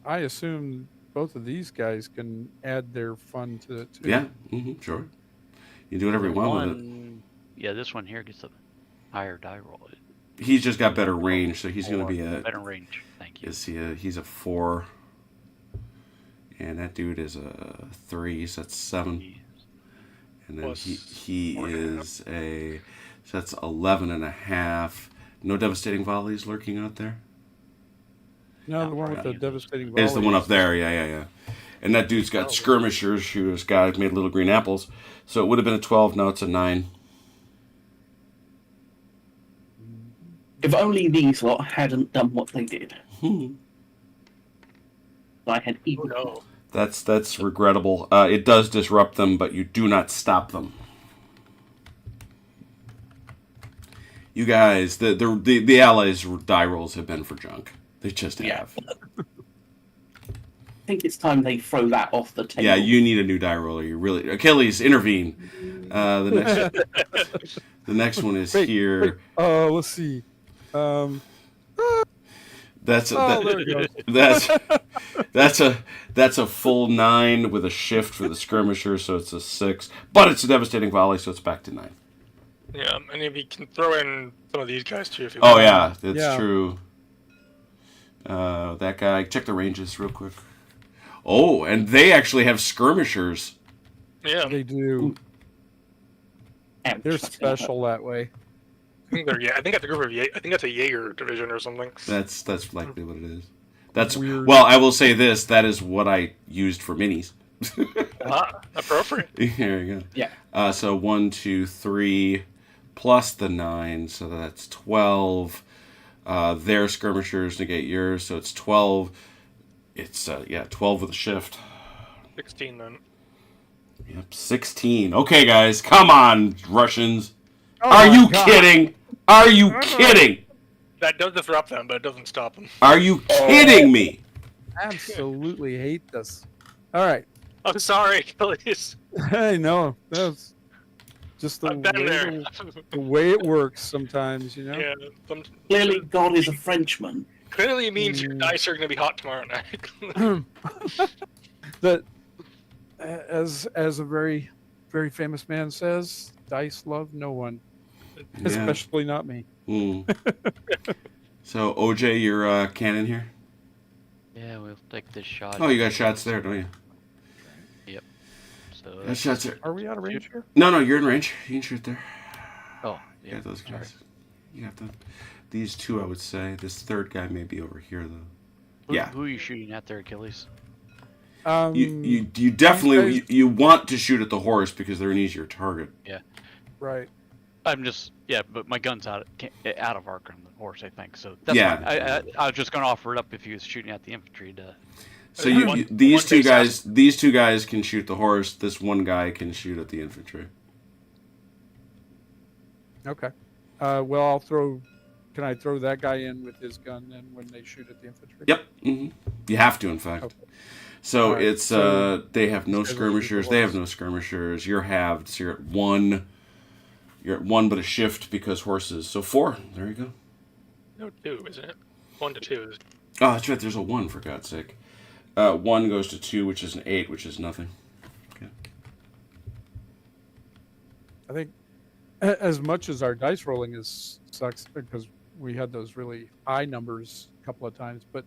I assume both of these guys can add their fun to it too. Yeah, sure. You do whatever you want with it. Yeah, this one here gets a higher die roll. He's just got better range, so he's going to be a better range. Thank you. he's a 4, and that dude is a 3, so that's 7, and then Plus he 4.5. is a so that's 11.5. No devastating volleys lurking out there. No, the one with the devastating Is the one volleys. up there? Yeah. And that dude's got skirmishers who's got made little green apples, so it would have been a 12. Now it's a 9. If only these lot hadn't done what they did. I had even. No. That's regrettable. It does disrupt them, but you do not stop them. You guys, the allies' die rolls have been for junk. They just have. I think it's time they throw that off the table. Yeah, you need a new die roller. You really Achilles, intervene. The next one is here. Let's see. That's there it goes. that's a full 9 with a shift for the skirmisher, so it's a 6. But it's a devastating volley, so it's back to 9. Yeah, and if you can throw in some of these guys too, if you Oh want. yeah, that's Yeah. true. That guy. Check the ranges real quick. Oh, and they actually have skirmishers. Yeah, They do. Ouch, They're that's gonna hurt. special that way. I think they're I think that's a group of I think that's a Jaeger division or something. That's likely what it is. That's Weird. well, I will say this. That is what I used for minis. Appropriate. There you go. Yeah. So 1, 2, 3, plus the 9, so that's 12. Their skirmishers negate yours, so it's 12. It's 12 with a shift. 16 then. Yep, 16. Okay, guys, come on, Russians. Oh Are my you God. kidding? Are you kidding? That does disrupt them, but it doesn't stop them. Are you kidding me? Absolutely hate this. All right. I'm sorry, Achilles. I know. That's just I've been there. the way it works sometimes, you know? Yeah. Clearly, God is a Frenchman. Clearly means your dice are going to be hot tomorrow night. That, as a very, very famous man says, dice love no one, Yeah. especially not me. So, OJ, your cannon here? Yeah, we'll take this shot. Oh, you got shots there, don't you? So Got shots there. Are we out of range here? No, you're in range. You can shoot there. oh, Yeah, yeah. those sorry. guys. You got them. These two, I would say. This third guy may be over here, though. Who, Yeah. Who are you shooting at there, Achilles? You definitely these guys- you want to shoot at the horse because they're an easier target. Right. I'm just but my gun's out of arc on the horse, I think. So that's Yeah. fine. I was just going to offer it up if he was shooting at the infantry to. So one these two base guys, these two guys can shoot the horse. This one guy can shoot at the infantry. Okay. Well, I'll throw. Can I throw that guy in with his gun then when they shoot at the infantry? Yep. You have to, in fact. Okay. So Alright, it's so they have no these guys will shoot the skirmishers. They have horse. no skirmishers. You're halved. So you're at 1. You're at 1, but a shift because horses. So 4. There you go. No, 2, isn't it? 1 to 2 is. Oh, that's right. There's a 1 for God's sake. 1 goes to 2, which is an 8, which is nothing. Okay. I think as much as our dice rolling sucks because we had those really high numbers a couple of times, but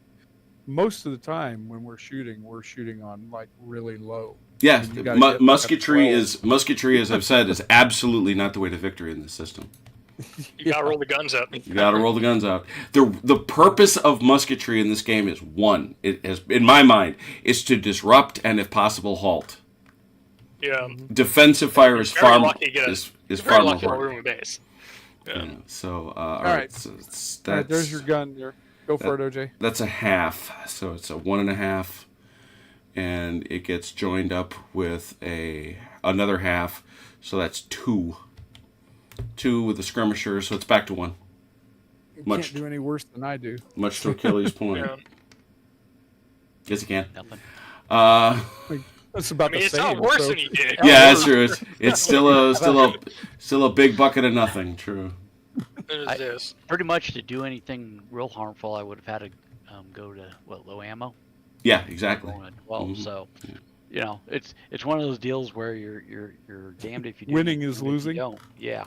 most of the time when we're shooting on like really low. Yeah, You gotta get like a musketry 12. musketry, as I've said, is absolutely not the way to victory in this system. You gotta roll the guns up. You got to roll the guns out. The purpose of musketry in this game is one. It has, in my mind, is to disrupt and, if possible, halt. Yeah. Defensive fire is Very far lucky to get is Very far more lucky to hard. room base. Yeah. Yeah, so All right. So All right, there's your gun there. Go for it, OJ. That's a half, so it's a 1.5, and it gets joined up with another half, so that's 2. 2 with the skirmisher, so it's back to 1. You Much- can't do any worse than I do. Much to Achilles' point. Yeah. Yes, you can. Nothing. That's about I mean, the it's same. not worse so- than you did. Yeah, that's true. It's still a big bucket of nothing. True. There's I- this. Pretty much to do anything real harmful, I would have had to go to low ammo. Yeah, exactly. Going at 12, Mhm. so you know it's one of those deals where you're damned if you do. Winning damned is if you losing. don't. Yeah.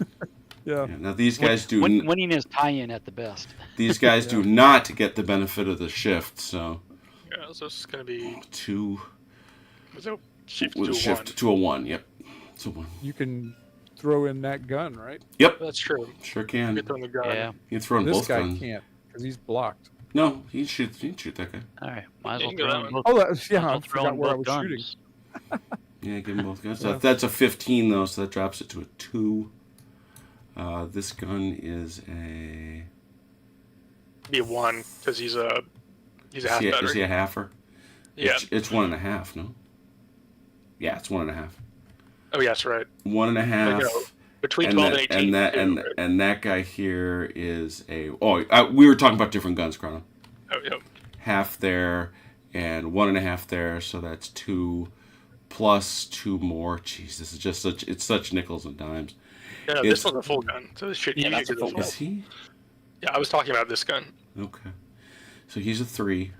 Yeah. Yeah, now these guys do. Winning is tie-in at the best. These guys do not get the benefit of the shift. So Yeah, so it's gonna be 2 was it shift with to a shift to a 1. Yep, it's a 1. You can throw in that gun, right? Yep, That's true. sure You can. get on the gun. Yeah. You can throw in This both guy guns. can't because he's blocked. No, he can shoot that guy. All right. Might as Yeah, well you can go throw that in one. both. Oh, might as yeah, I well throw forgot in where I both was shooting. guns. Yeah, give him both guns. Yeah. That's a 15 though, so that drops it to a 2. This gun is a. Be a 1 because he's a half Is battery. he a halfer? Yeah. It's 1.5. No. Yeah, it's 1.5. Oh yes, right. 1.5. Like, between And 12 that, and 18. and that too, right? and that guy here is a. Oh, we were talking about different guns, Chrono. Oh, yeah. Half there and 1.5 there, so that's 2 plus 2 more. Jeez, this is just such nickels and dimes. Yeah, It's- this one's a full gun, so this should Yeah, you that's should a do full this Is he? Yeah, I was talking about this gun. Okay. So he's a 3.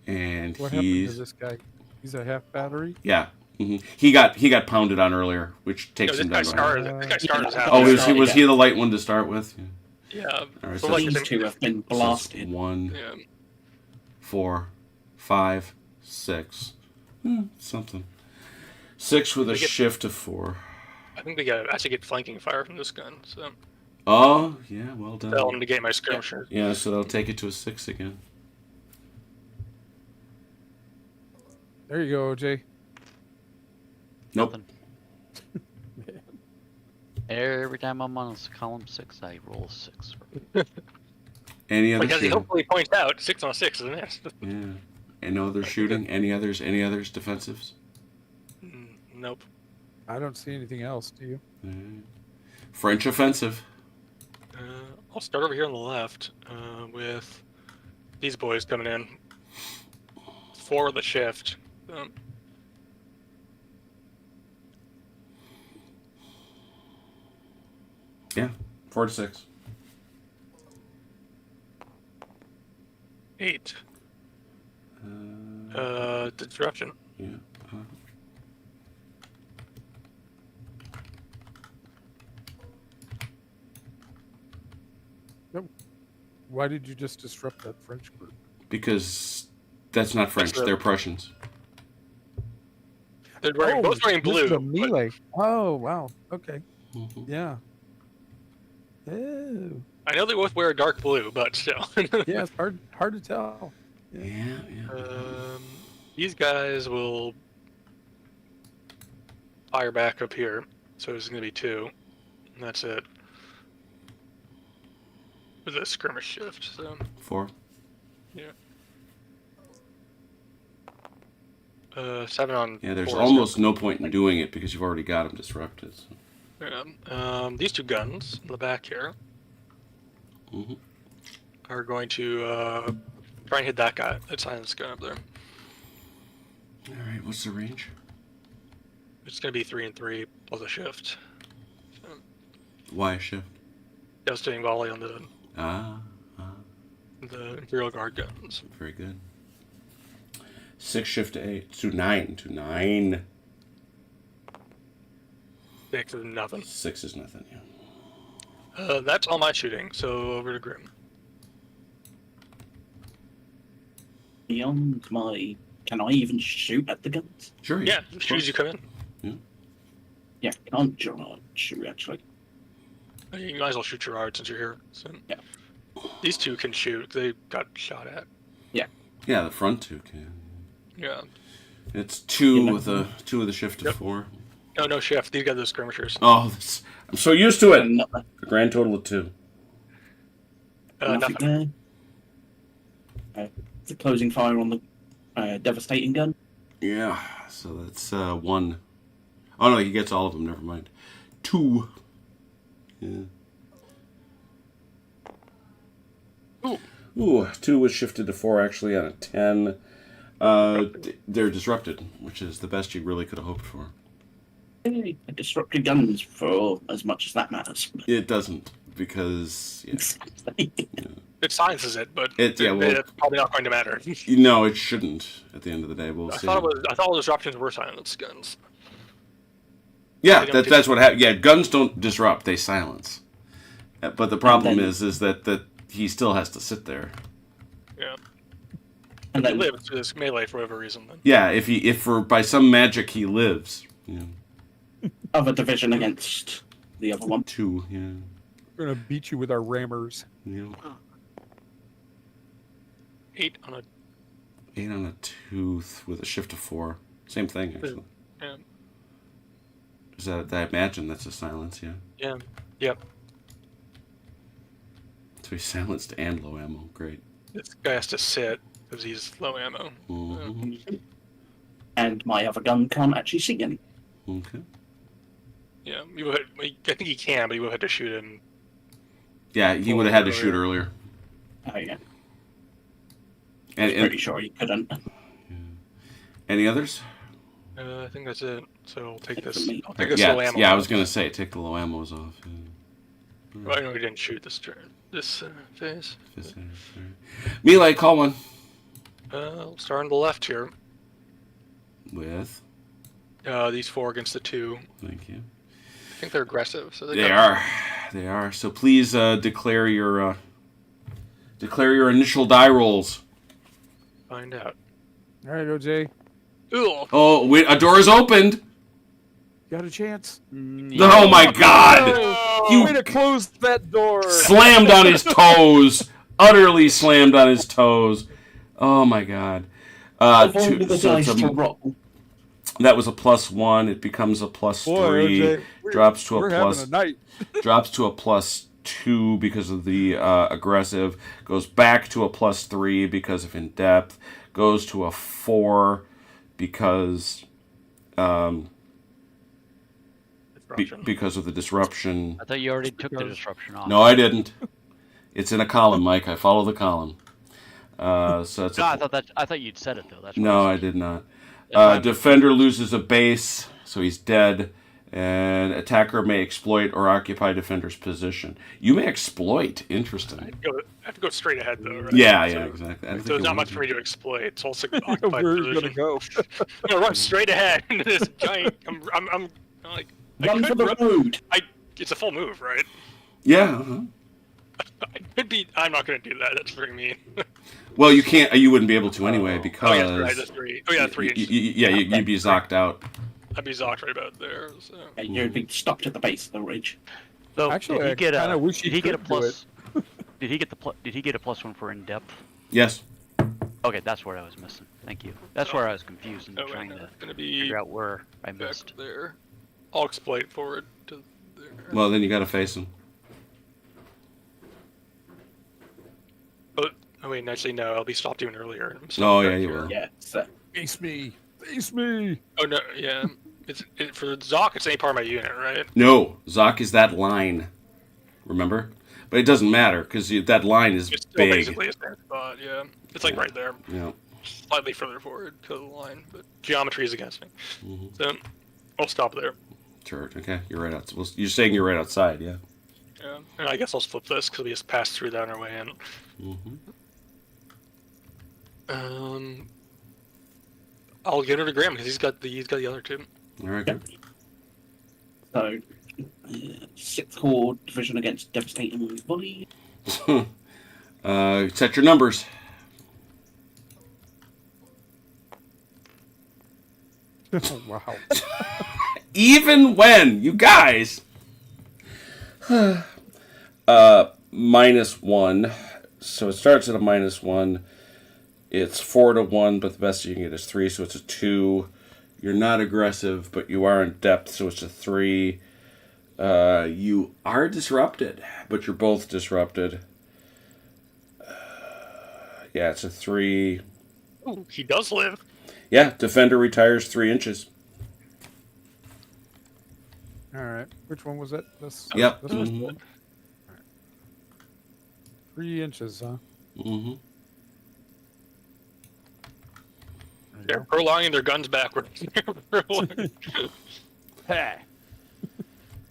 And What happened to he's this guy? He's a half battery. yeah. He got pounded on earlier, which No, takes this him guy down. To half. started. This guy started as half. Oh, battery. was he the light one to start with? Yeah. Yeah. All right, So so like These the- two have been So it's blasted. 1, Yeah. 4, 5, 6. Something. 6 with a They get- shift of 4. I think they got actually get flanking fire from this gun, so Oh, yeah, well done. tell them to get my skirmisher. Yeah, so that'll take it to a 6 again. There you go, OJ. Nope. Nothing. Every time I'm on column 6, I roll a 6. Any other Like as he shooting? hopefully points out, 6 on 6 is an S. Yeah. And no other shooting? Any others? Any others defensives? Nope. I don't see anything else. Do you? French offensive. I'll start over here on the left with these boys coming in. 4 with a shift. Yeah. 4 to 6. 8. Disruption. Yeah. Why did you just disrupt that French group? Because that's not French. That's They're Prussians. They're wearing, both wearing this blue. is a but- melee. Oh wow. Okay. Mhm. Yeah. Oh. I know they both wear dark blue, but still. Yeah, it's hard to tell. Yeah, yeah. These guys will fire back up here, so there's going to be 2, and that's it. With a skirmish shift, so 4. 7 on. Yeah, there's 4, almost no point in doing it because you've already got them disrupted. So. Yeah. These 2 guns in the back here Mhm. are going to try and hit that guy. That silence gun up there. All right, what's the range? It's going to be 3 and 3 plus a shift. Why a shift? Devastating volley on the Imperial Guard guns. Very good. 6 shift to 8 to 9 to 9. 6 is nothing. 6 is nothing, yeah. That's all my shooting, so over to Grim. Beyond my... Can I even shoot at the guns? Sure. Yeah, shoot as you come in. Yeah, can't shoot, actually. You might as well shoot Gerard since you're here. So. Yeah. These two can shoot. They got shot at. Yeah, the front 2 can. Yeah. It's 2 Yeah. with a shift of 4. No shift. These guys are skirmishers. Oh, I'm so used to it. Nothing, A grand total of 2. nothing Nothing. there. The closing fire on the devastating gun. Yeah, so that's 1. Oh no, he gets all of them. Never mind. 2. Yeah. Ooh, 2 was shifted to 4 actually on a 10. They're disrupted, which is the best you really could have hoped for. Disrupted guns for as much as that matters. It doesn't, because It silences it, but it's probably not going to matter. no, it shouldn't. At the end of the day, we'll I see. thought all disruptions were silenced guns. Yeah, that's what happens. Yeah, guns don't disrupt; they silence. But the problem is that he still has to sit there. Yeah. And He then lives through this melee for whatever reason. Then. Yeah, if for by some magic he lives. Yeah. other division against the other one. 2. Yeah. We're gonna beat you with our rammers. Yeah. 8 on a. 8 on a 2 with a shift of 4. Same thing actually. Yeah. Is that I imagine that's a silence? Yeah. Yeah. Yep. So he's silenced and low ammo. Great. This guy has to sit because he's low ammo. Mm-hmm. And my other gun can't actually see any. Okay. Yeah. I think he can, but he would have had to shoot him. Yeah, he would have had to shoot earlier. Oh yeah, And, pretty sure he couldn't. any others? I think that's it. So I'll take this. me. I'll take this Yeah, low ammo. yeah. I was gonna say take the low ammos off. Well, I know he didn't shoot this turn. This phase. Melee, call one. We'll start on the left here. With. These 4 against the 2. Thank you. I think they're aggressive. So They are. They are. So please declare your initial die rolls. Find out. All right, OJ, Ooh. Oh, wait, a door is opened. got a chance. Oh my God! You way to close that door. Slammed on his toes. Utterly slammed on his toes. Oh my God. Avoid the so dice it's to roll. that was a +1. It becomes a +3. Boy, OJ, drops to we're a having plus. a night. Drops to a +2 because of the aggressive. Goes back to a +3 because of in depth. Goes to a 4 because because of the disruption. I thought you already took the disruption off. No, I didn't. It's in a column, Mike. I follow the column. So it's No, I thought you'd said it though. That's no, I did not. Defender loses a base, so he's dead. And attacker may exploit or occupy defender's position. You may exploit. Interesting. I have to go straight ahead though, right? Yeah, So- yeah, exactly. I don't So think there's it not would much for be. me to exploit. It's also occupied Where's it position. gonna go? I'm gonna run straight ahead into this giant. I'm like. I Run could for the road. It's a full move, right? Yeah. Uh-huh. I could be. I'm not gonna do that. That's very mean. Well, you can't. You wouldn't be able to anyway because. Oh yeah, right. That's 3. Oh yeah, 3 inches. You'd be zocked out. I'd be zocked right about there. So. And you'd be stopped at the base of the ridge. So Actually, did he I get kinda wish did he he get a could do plus? Did he get the Did he get a +1 for in depth? Yes. Okay, that's where I was missing. Thank you. That's where I was confused and Oh, trying and to it's gonna be figure out where I back missed. there. I'll exploit forward to there. Well, then you got to face him. Oh wait, actually no. I'll be stopped even earlier. Oh yeah, you will. Yeah, so Face me. Face me. Oh no, yeah. For Zoc, it's any part of my unit, right? No, Zoc is that line. Remember? But it doesn't matter because that line is It's still big. basically a stand spot, yeah. It's like right there, Yeah. slightly further forward to the line, but geometry is against me. Mhm. So I'll stop there. Sure. Okay. You're right outside. Well, you're saying you're right outside. Yeah. Yeah, and I guess I'll flip this because we just passed through that on our way in. I'll get her to Graham because he's got the other two. All right. Good. So, 6th Corps Division against Devastating Volley. Set your numbers. Wow. Even when, you guys. -1. So it starts at a -1. It's 4 to 1, but the best you can get is 3, so it's a 2. You're not aggressive, but you are in depth, so it's a 3. You are disrupted, but you're both disrupted. Yeah, it's a 3. Ooh, he does live. Yeah, defender retires 3 inches. All right. Which one was it? This. Yep. This was Mhm. 3 inches, huh? Mm-hmm. There you They're go. prolonging their guns backwards. Hey.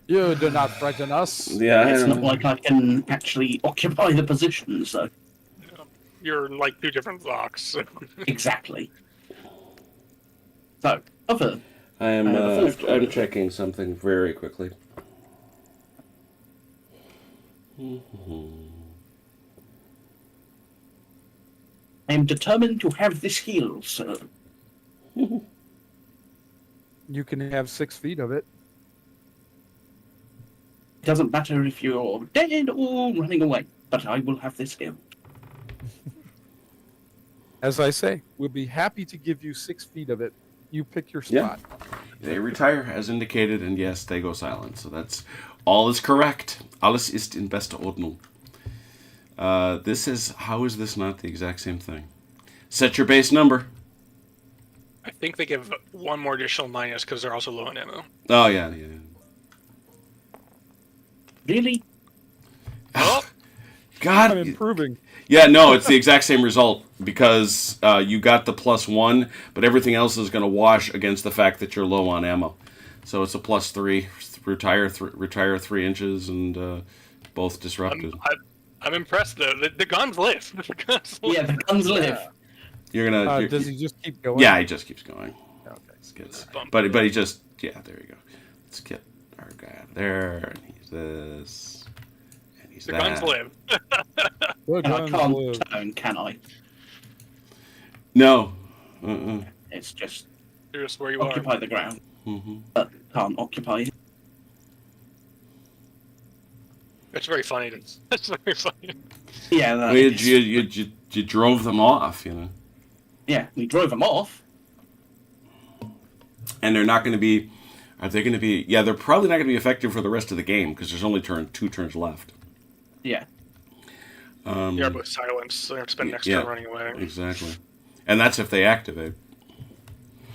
You do not frighten us. Yeah, It's I not know. like I can actually occupy the position, so You're in like 2 different blocks. exactly. So, other I'm checking something very quickly. I am determined to have this healed, sir. You can have 6 feet of it. It doesn't matter if you're dead or running away, but I will have this healed. As I say, we'll be happy to give you 6 feet of it. You pick your Yeah. spot. They retire as indicated, and yes, they go silent. So that's all is correct. Alles ist in bester Ordnung. How is this not the exact same thing? Set your base number. I think they give 1 more additional minus because they're also low on ammo. Oh yeah. Really? Oh, I'm God. improving. Yeah, no, it's the exact same result because you got the +1, but everything else is going to wash against the fact that you're low on ammo. So it's a +3. Retire 3 inches, and both disrupted. I'm impressed though. The guns live. The guns live. Yeah, the guns live. You're gonna. Does he just keep going? Yeah, he just keeps going. Okay. But he just there you go. Let's get our guy out of there, and he's this, and he's The that. guns live. The And I guns can't live. turn, can I? No. It's just You're just where you occupy are. the ground, Mm-hmm. but can't occupy it. It's very funny. It's very funny. Yeah, Well, you drove them off, yeah, we drove them off. and they're not going to be. Are they going to be? Yeah, they're probably not going to be effective for the rest of the game because there's only 2 turns left. Yeah. You're both silence, so you have to spend next Yeah. turn running away. Exactly, and that's if they activate.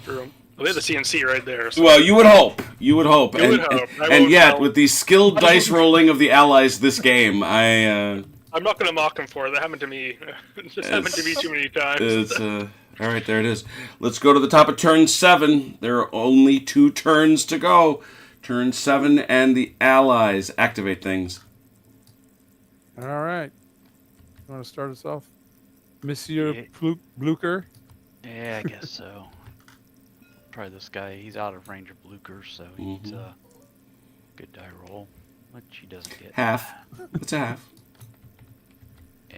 True. Well, they have the CNC right there. So. Well, you would hope. You would hope. You would hope. I And won't yet, tell. with the skilled dice rolling of the allies this game, I'm not going to mock them for it. That happened to me. It just happened to me too many times. it's all right. There it is. Let's go to the top of turn 7. There are only 2 turns to go. Turn 7, and the allies activate things. All right. You want to start us off? Monsieur Yeah. Blucher? Yeah, I guess so. Try this guy. He's out of range of Blucher, so he needs a good die roll, which he doesn't get. Half. It's a half. Yeah,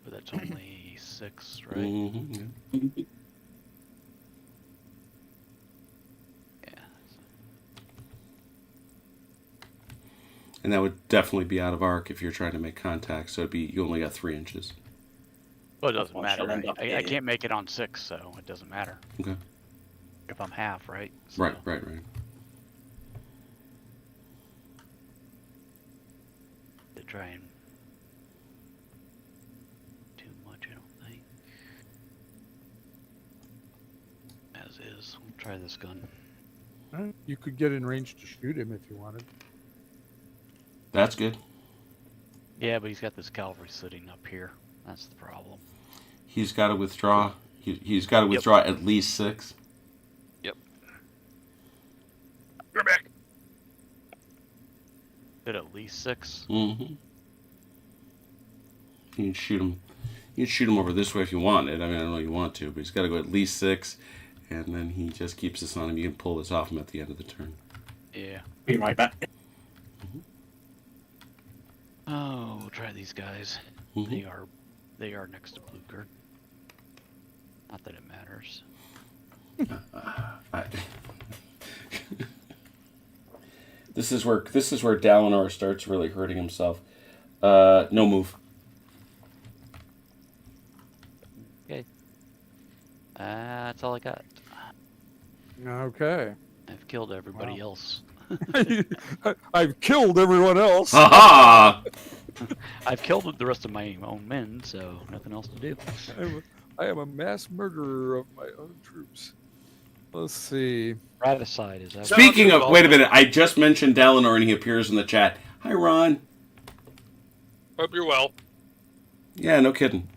but that's only 6, right? Mm-hmm. Yeah. And that would definitely be out of arc if you're trying to make contact. So you only got 3 inches. Well, it doesn't Well, matter. she'll end up I here. can't make it on 6, so it doesn't matter. Okay. If I'm half, right? So Right. to try and too much, I don't think. As is. We'll try this gun. All right. You could get in range to shoot him if you wanted. That's good. Yeah, but he's got this cavalry sitting up here. That's the problem. He's got to withdraw. He's got to withdraw at least 6. You're back. Did at least 6. Mm-hmm. You can shoot him. You can shoot him over this way if you want it. I mean, I don't know if you want to, but he's got to go at least 6, and then he just keeps this on him. You can pull this off him at the end of the turn. Yeah. Be right back. Oh, we'll try these guys. Mhm. They are next to Blucher. Not that it matters. This is where Dalinor starts really hurting himself. No move. Okay. That's all I got. Okay. I've killed everybody else. I've killed everyone else. Ha ha! I've killed the rest of my own men, so nothing else to do. I am a mass murderer of my own troops. Let's see. Raticide is that. Speaking of, wait a minute. I just mentioned Dalinor, and he appears in the chat. Hi, Ron. Hope you're well. Yeah, no kidding.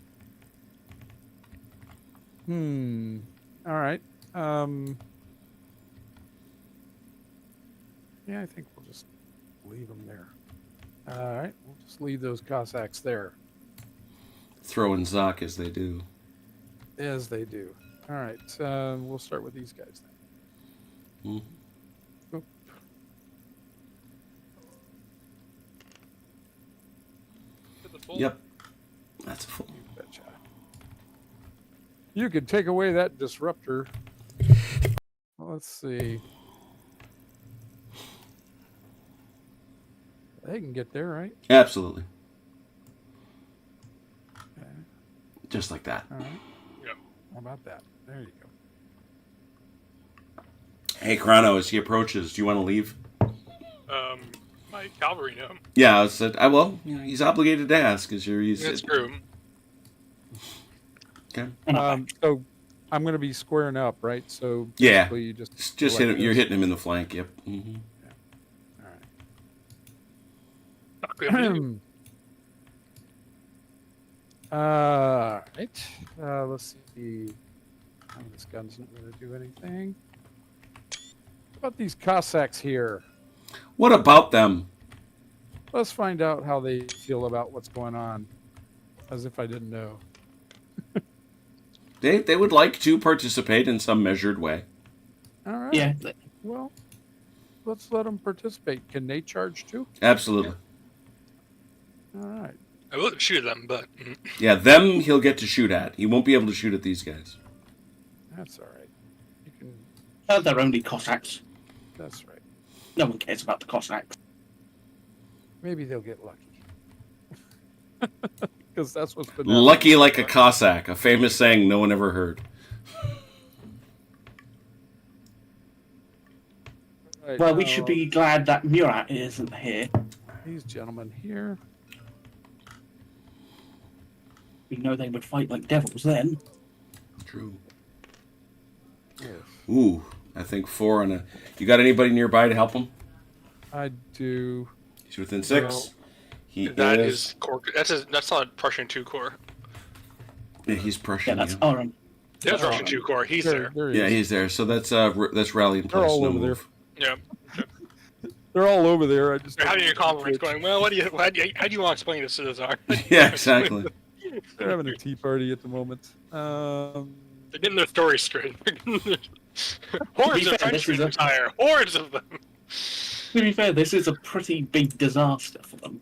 All right. Yeah, I think we'll just leave them there. All right, we'll just leave those Cossacks there, Throwing Zoc as they do. as they do. All right, we'll start with these guys then. Mhm. Oop. Yep. That's a full. You betcha. You could take away that disruptor. Let's see. They can get there, right? Absolutely. Okay. Just like that. All right. Yep. How about that? There you go. Hey, Chrono, as he approaches, do you want to leave? My cavalry know. Yeah, I said, well, you know, he's obligated to ask. He's That's true. Okay. So I'm going to be squaring up, right? So Yeah. basically you just Just hit him. like You're this. hitting him in the flank. Yep. Mm-hmm. Not good for you. Right. Let's see. This gun's not going to do anything. What about these Cossacks here? What about them? Let's find out how they feel about what's going on. As if I didn't know. They would like to participate in some measured way. All right. Yeah. Well, let's let them participate. Can they charge too? Absolutely. All right. I will shoot at them, but Yeah, them he'll get to shoot at. He won't be able to shoot at these guys. That's all right. You can. They're only Cossacks. That's right. No one cares about the Cossacks. Maybe they'll get lucky. Because that's what's been Lucky like a Cossack, a famous saying no one ever heard. Right, Well, we should be glad that Murat isn't here. These gentlemen here. We know they would fight like devils then. True. Yes. Ooh, I think 4 on a... You got anybody nearby to help him? I do. He's within 6. Well, He that is... is core. That's not Prussian 2 Corps. Yeah, he's Yeah, Prussian. that's Yeah, Oren. There's Russian 2 Corps. He's there. There he yeah is. he's there. So that's rally in They're place. all No over there. move. Yeah. They're all over there. I just They're having a conference going, well, how do you want to explain this to the Tsar? Yeah, exactly. They're having a tea party at the moment. They're getting their story straight. Hordes fair, of Frenchmen this is a- retire. Hordes of them. To be fair, this is a pretty big disaster for them.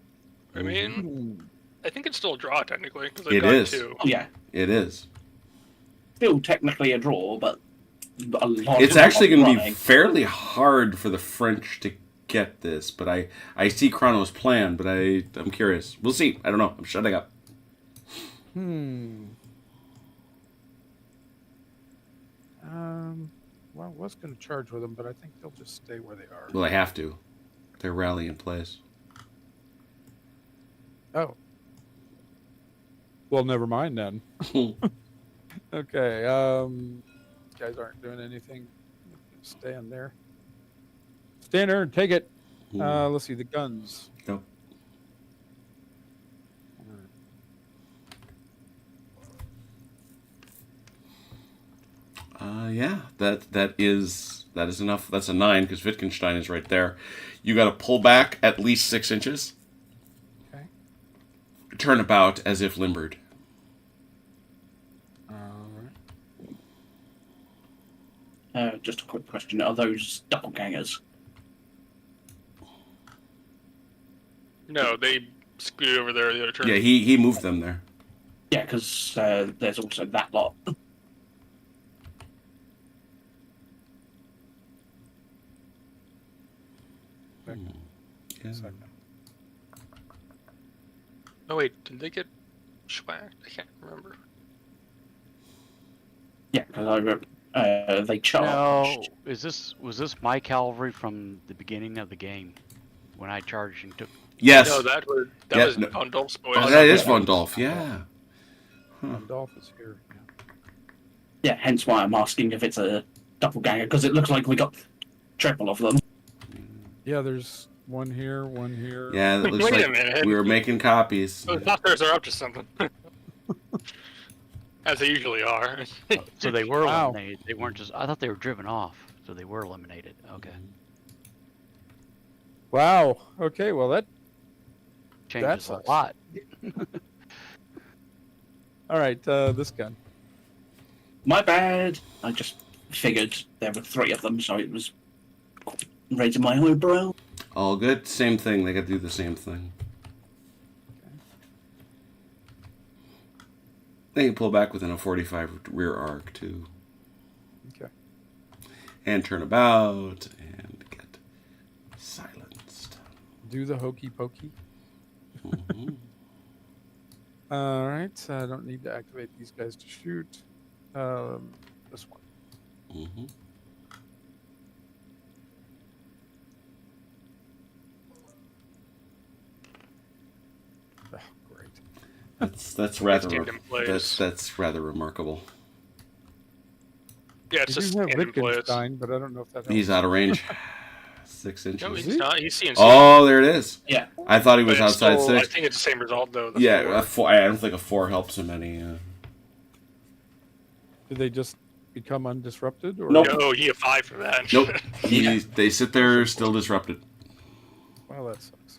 I mean, hmm, I think it's still a draw technically. 'Cause It they've got is. 2. Oh, yeah. It is. Still technically a draw, but a lot It's of actually going to be running. fairly hard for the French to get this, but I see Chrono's plan, but I'm curious. We'll see. I don't know. I'm shutting up. Well, I was going to charge with them, but I think they'll just stay where they are. Well, I have to. They're rally in place. Oh. Well, never mind then. Okay. Guys aren't doing anything. Stand there. Stand there and take it. Let's see the guns. Nope. Yeah, that is enough. That's a 9 because Wittgenstein is right there. You got to pull back at least 6 inches. Okay. Turn about as if limbered. All right. Just a quick question. Are those doppelgangers? No, they scooted over there the other turn. Yeah, he moved them there. Yeah, because there's also that lot. Yeah. Second. Oh wait, did they get schwacked? I can't remember. Yeah, because they No, charged. was this my cavalry from the beginning of the game when I charged and took? Yes. No, that was no. Von Dolph's boys. Oh, that is Von Dolph. Yeah. Dolph is here. Yeah. Yeah, hence why I'm asking if it's a doppelganger, because it looks like we got triple of them. Yeah, there's one here, one here. Yeah, that looks Wait a like minute. we were making copies. The Fosterers are up to something. As they usually are. So they were Wow. eliminated. They weren't just. I thought they were driven off. So they were eliminated. Okay, Wow. Okay. Well, that. changes a sucks. lot. All right. This gun. My bad. I just figured there were 3 of them, so it was raising my eyebrow. All good. Same thing. They got to do the same thing. They can pull back within a 45 rear arc too, Okay. and turn about and get silenced. Do the hokey pokey. Mhm. All right. I don't need to activate these guys to shoot. This one. Mhm. Oh, great. That's rather Stand in place. that's rather remarkable. Yeah, We it's just do have stand in place. Wittgenstein, but I don't know if that helps. He's out of range. 6 No, inches. he's not. He's CNC. Oh, there it is. Yeah. I thought he was But it's outside still, I 6. think it's the same result though. the Yeah, four. I don't think a 4 helps him any. Did they just become undisrupted? Or? Nope. No, he a 5 for that. Nope. Yeah. They sit there still disrupted. Well, that sucks.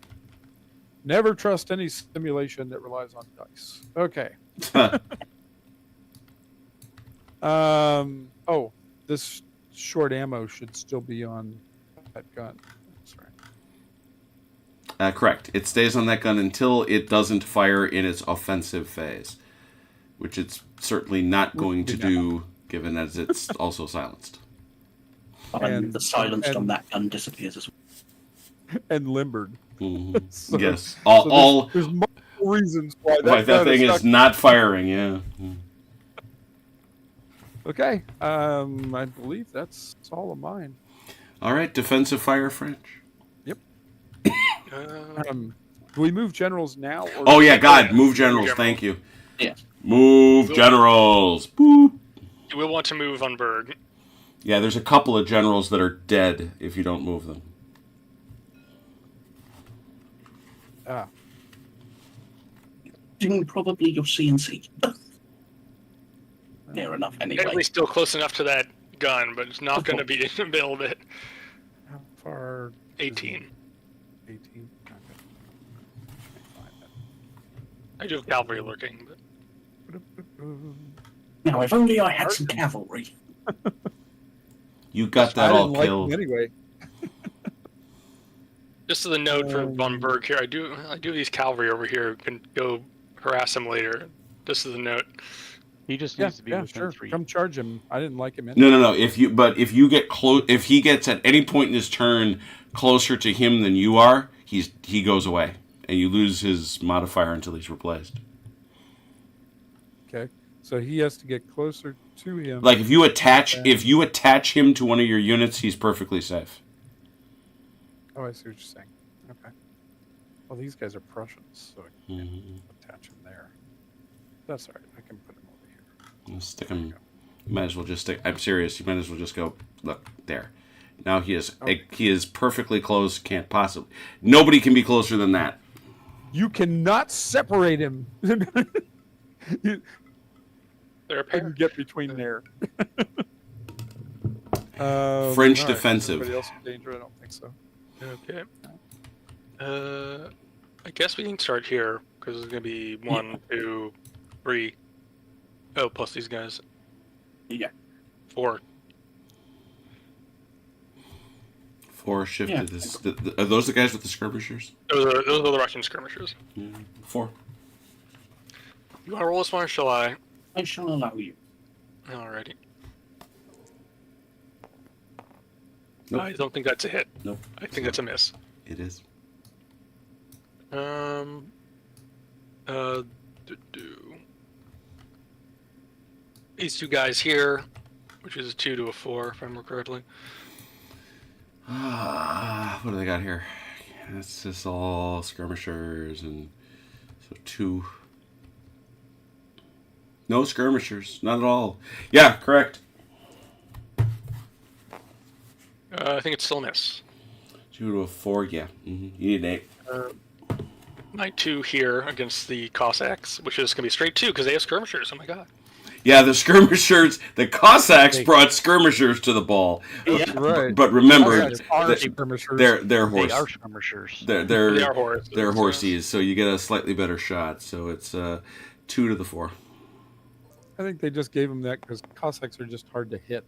Never trust any simulation that relies on dice. Okay. Oh, this short ammo should still be on that gun. That's right. Correct. It stays on that gun until it doesn't fire in its offensive phase, which it's certainly not going to do, given as it's also silenced. And And- the silence and- on that gun disappears as well. And limbered. Mhm. So- Yes. so All there's multiple reasons why that, why that gun thing is stuck. not firing. Yeah. Okay. I believe that's all of mine. All right. Defensive fire, French. Do we move generals now? Or Oh yeah, God, move generals. Thank you. Yeah. Move generals. Boop. You will want to move on Berg. Yeah, there's a couple of generals that are dead if you don't move them. Ah, Probably your CNC. Near enough, anyway. Technically still close enough to that gun, but it's not going to be to build it. how far? 18. 18. Okay. I do have cavalry lurking, but Now, if only I had some cavalry. You got I that all didn't like killed. them anyway. just as a note for von Berg here, I do have these cavalry over here who can go harass him later. Just as a note. He just Yeah, needs to be yeah, within sure. 3. Come charge him. I didn't like him anyway. No. If you get close, if he gets at any point in his turn closer to him than you are, he goes away, and you lose his modifier until he's replaced. Okay. So he has to get closer to him. Like if you attach him to one of your units, he's perfectly safe. Oh, I see what you're saying. Okay. Well, these guys are Prussians, so I can't attach him there. That's all right. I can put him over here. Just stick him. You might as well just stick. I'm serious. You might as well just go. Look there. Now he is perfectly close. Can't possibly. Nobody can be closer than that. You cannot separate him. You They're a can pair. get between there. French all right. Is defensive. anybody else in danger? I don't think so. Okay. I guess we can start here because it's gonna be 1, 2, 3. Oh, plus these guys. Yeah. 4. 4 shift Yeah. to this. Are those the guys with the skirmishers? Those are the Russian skirmishers. 4. You want to roll this one, or shall I? I shall allow you. Alrighty. Nope. I don't think that's a hit. Nope. I think that's a miss. It is. These two guys here, which is a 2 to a 4, if I remember correctly. What do they got here? It's just all skirmishers and so 2. No skirmishers, not at all. Yeah, correct. I think it's still a miss. 2 to a 4, yeah. You need an 8. My 2 here against the Cossacks, which is going to be straight 2 because they have skirmishers. Oh my god. Yeah, the skirmishers, the Cossacks brought skirmishers to the ball. Yeah. Right. But remember, Cossacks are that skirmishers. they're They horse. are skirmishers. They're They are horses. they're horsies, so you get a slightly better shot. So it's 2 to the 4. I think they just gave him that because Cossacks are just hard to hit.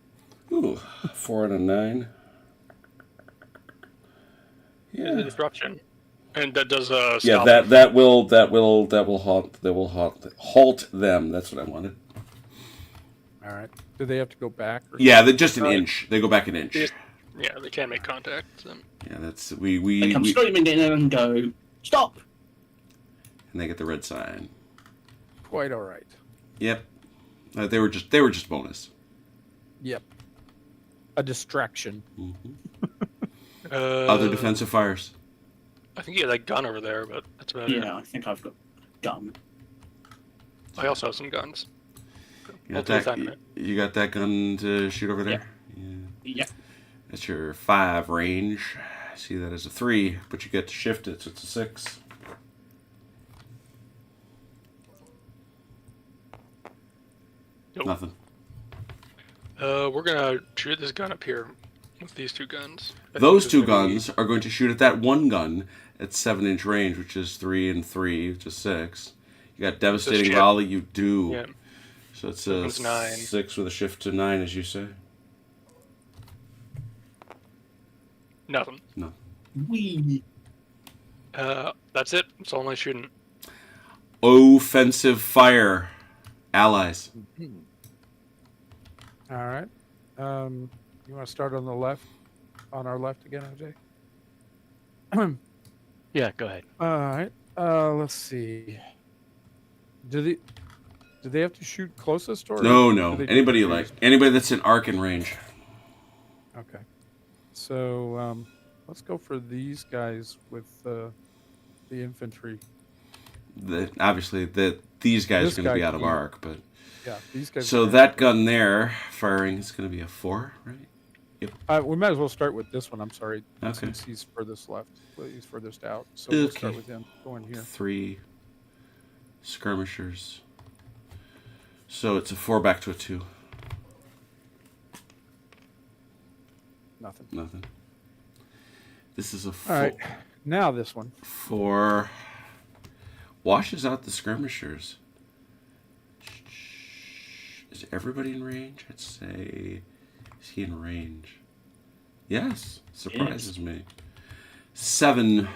Ooh, 4 and a 9. It's a Yeah, disruption, and that does yeah. scalp. That will halt them. That's what I wanted. All right. Do they have to go back? Or Yeah, just an inch. They go back an inch. Yeah, they can't make contact. So. Yeah, that's They we come screaming in and go, stop! and they get the red sign. Quite all right. Yep. They were just bonus. Yep. A distraction. Other defensive fires. I think he had that gun over there, but that's about it. Yeah, I think I've got gun. I also have some guns. You I'll got do that? that in a minute. You got that gun to shoot over there? Yeah. Yeah. That's your 5 range. I see that as a 3, but you get to shift it, so it's a 6. Nope. Nothing. We're gonna shoot this gun up here with these 2 guns. I think Those there's 2 gonna be- guns are going to shoot at that one gun at 7-inch range, which is 3 and 3, which is 6. You got devastating shift. volley. You do. Yeah. So it's That a one's 9. 6 with a shift to 9, as you say. Nothing. No. Wee. That's it. That's all I'm shooting. Offensive fire. Allies. All right. You want to start on the left, on our left again, OJ? Yeah, go ahead. All right. Let's see. Do they have to shoot closest or No. do they Anybody you choose? like. Anybody that's in arc and range. Okay. So let's go for these guys with the infantry. Obviously, these guys This are going to guy be out of can- arc, but Yeah, these guys. so are- that gun there firing is going to be a 4, right? we might as well start with this one. I'm sorry, Okay. since he's furthest left. Well, he's furthest out. So we'll start Okay. with him going here. 3 skirmishers. So it's a 4 back to a 2. Nothing. Nothing. This is a All right. Now this one. 4 washes out the skirmishers. Is everybody in range? I'd say, is he in range? Yes. Surprises me. 7.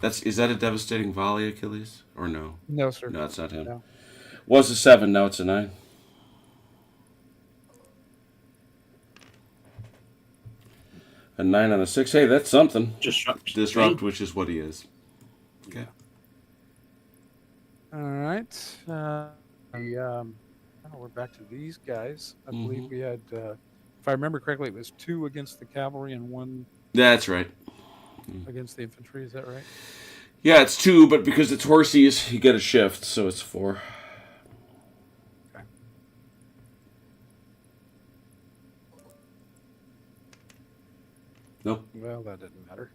Is that a devastating volley, Achilles? Or no? No, sir. No, it's not him. No. Was a 7, now it's a 9. A 9 on a 6. Hey, that's something. Disrupt, which is what he is. Okay. All right. Now we're back to these guys. I believe we had, if I remember correctly, it was 2 against the cavalry and 1 That's right. against the infantry. Is that right? Yeah, it's 2, but because it's horsies, you get a shift, so it's 4. Okay. Nope. Well, that didn't matter.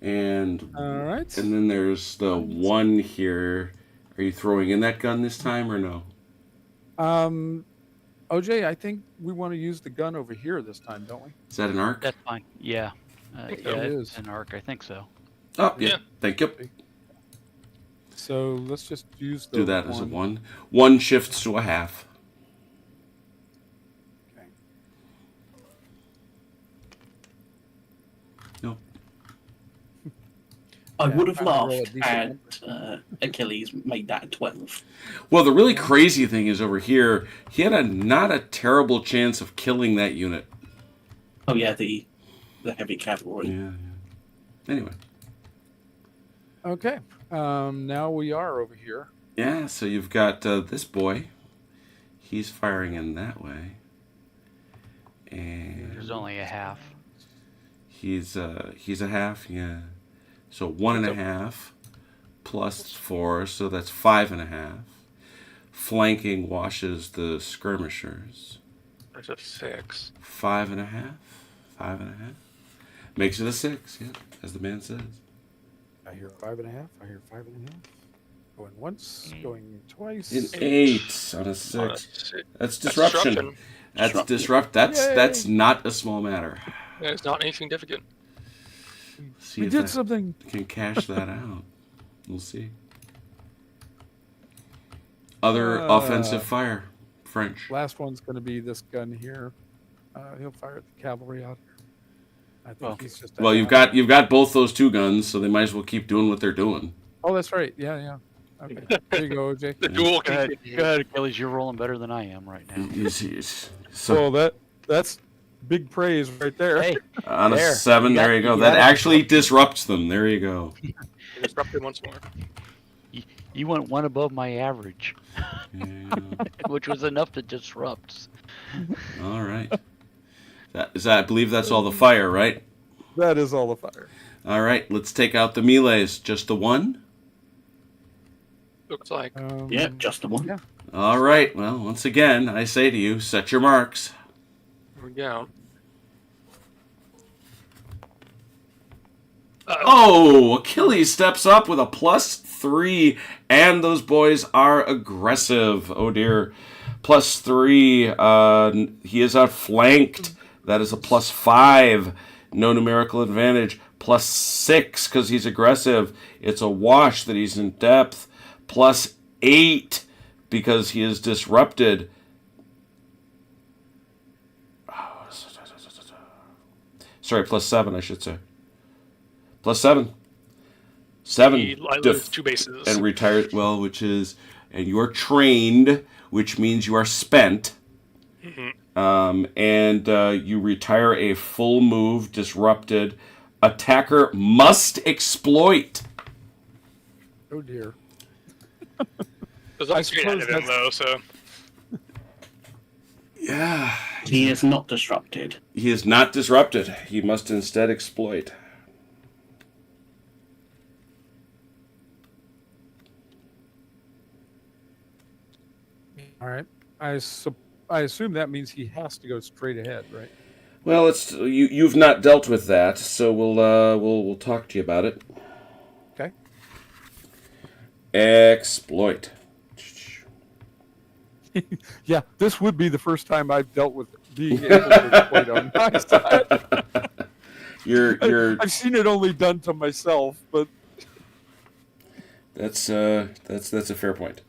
And All right. and then there's the 1 here. Are you throwing in that gun this time or no? OJ, I think we want to use the gun over here this time, don't we? Is that an arc? That's fine. Yeah. think Yeah, it it's is. an arc. I think so. Oh, yeah. Yeah. Thank you. So let's just use the Do that as a 1. 1 shifts to a half. Okay. Nope. I would have I roll a laughed decent had number. Achilles made that 12. Well, the really crazy thing is over here, he had not a terrible chance of killing that unit. Oh yeah, the heavy cavalry. Yeah. Anyway. Okay. Now we are over here. Yeah, so you've got this boy. He's firing in that way. And There's only a half. he's a half, yeah. So 1.5 plus 4, so that's 5.5. Flanking washes the skirmishers. There's a 6. 5.5. 5.5. Makes it a 6, yeah, as the man says. I hear 5.5. I hear 5.5. Going once, going twice. An 8 on a 6. That's disruption. Disruption. That's not a small matter. Yeah, it's not anything significant. See We if did that something. can cash that out. We'll see. Other offensive fire. French. Last one's going to be this gun here. He'll fire at the cavalry out here. I think Well, he's just. Well, you've got both those two guns, so they might as well keep doing what they're doing. Oh, that's right. Yeah. Okay. There you go, OJ. The duel Go ahead, continues. go ahead, Achilles. You're rolling better than I am right now. So Well, that's big praise right there. Hey, on a there. 7, You got- there you go. you That got it. actually disrupts them. There you go. Disrupt it once more. you went one above my average, Yeah. which was enough to disrupt. All right. I believe that's all the fire, right? That is all the fire. All right. Let's take out the melees. Just the one? Looks like. Yeah, just the one. Yeah. All right. Well, once again, I say to you, set your marks. Here we go. Oh, Achilles steps up with a +3, and those boys are aggressive. Oh dear. +3. He is outflanked. That is a +5. No numerical advantage. +6 because he's aggressive. It's a wash that he's in depth. +8 because he is disrupted. Sorry, +7, I should say. +7. 7. I lose 2 bases. And retired, well, and you're trained, which means you are spent. And you retire a full move, disrupted. Attacker must exploit. Oh dear. There's I only 3 ahead suppose of him, though, so. Yeah. He is not disrupted. He is not disrupted. He must instead exploit. All right. I assume that means he has to go straight ahead, right? Well, you've not dealt with that, so we'll talk to you about it. Okay. Exploit. Yeah, this would be the first time I've dealt with being able to exploit on my side. You're I've seen it only done to myself, but that's a fair point.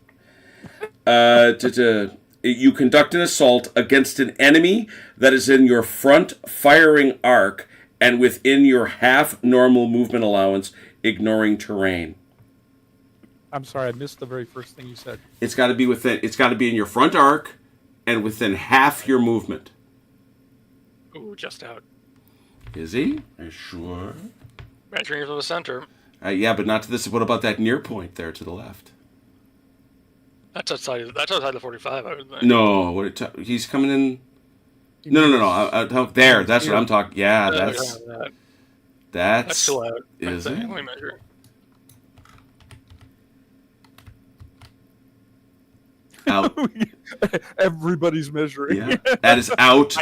You conduct an assault against an enemy that is in your front firing arc and within your half normal movement allowance, ignoring terrain. I'm sorry, I missed the very first thing you said. It's got to be in your front arc and within half your movement. Ooh, just out. Is he? Are you sure? Measuring from the center. Yeah, but not to this. What about that near point there to the left? That's outside the 45, I would think. No, he's coming in. No. There, that's what I'm talking. Yeah, that's That's still out. Is it? Let me measure. Out. Everybody's measuring. Yeah, that is out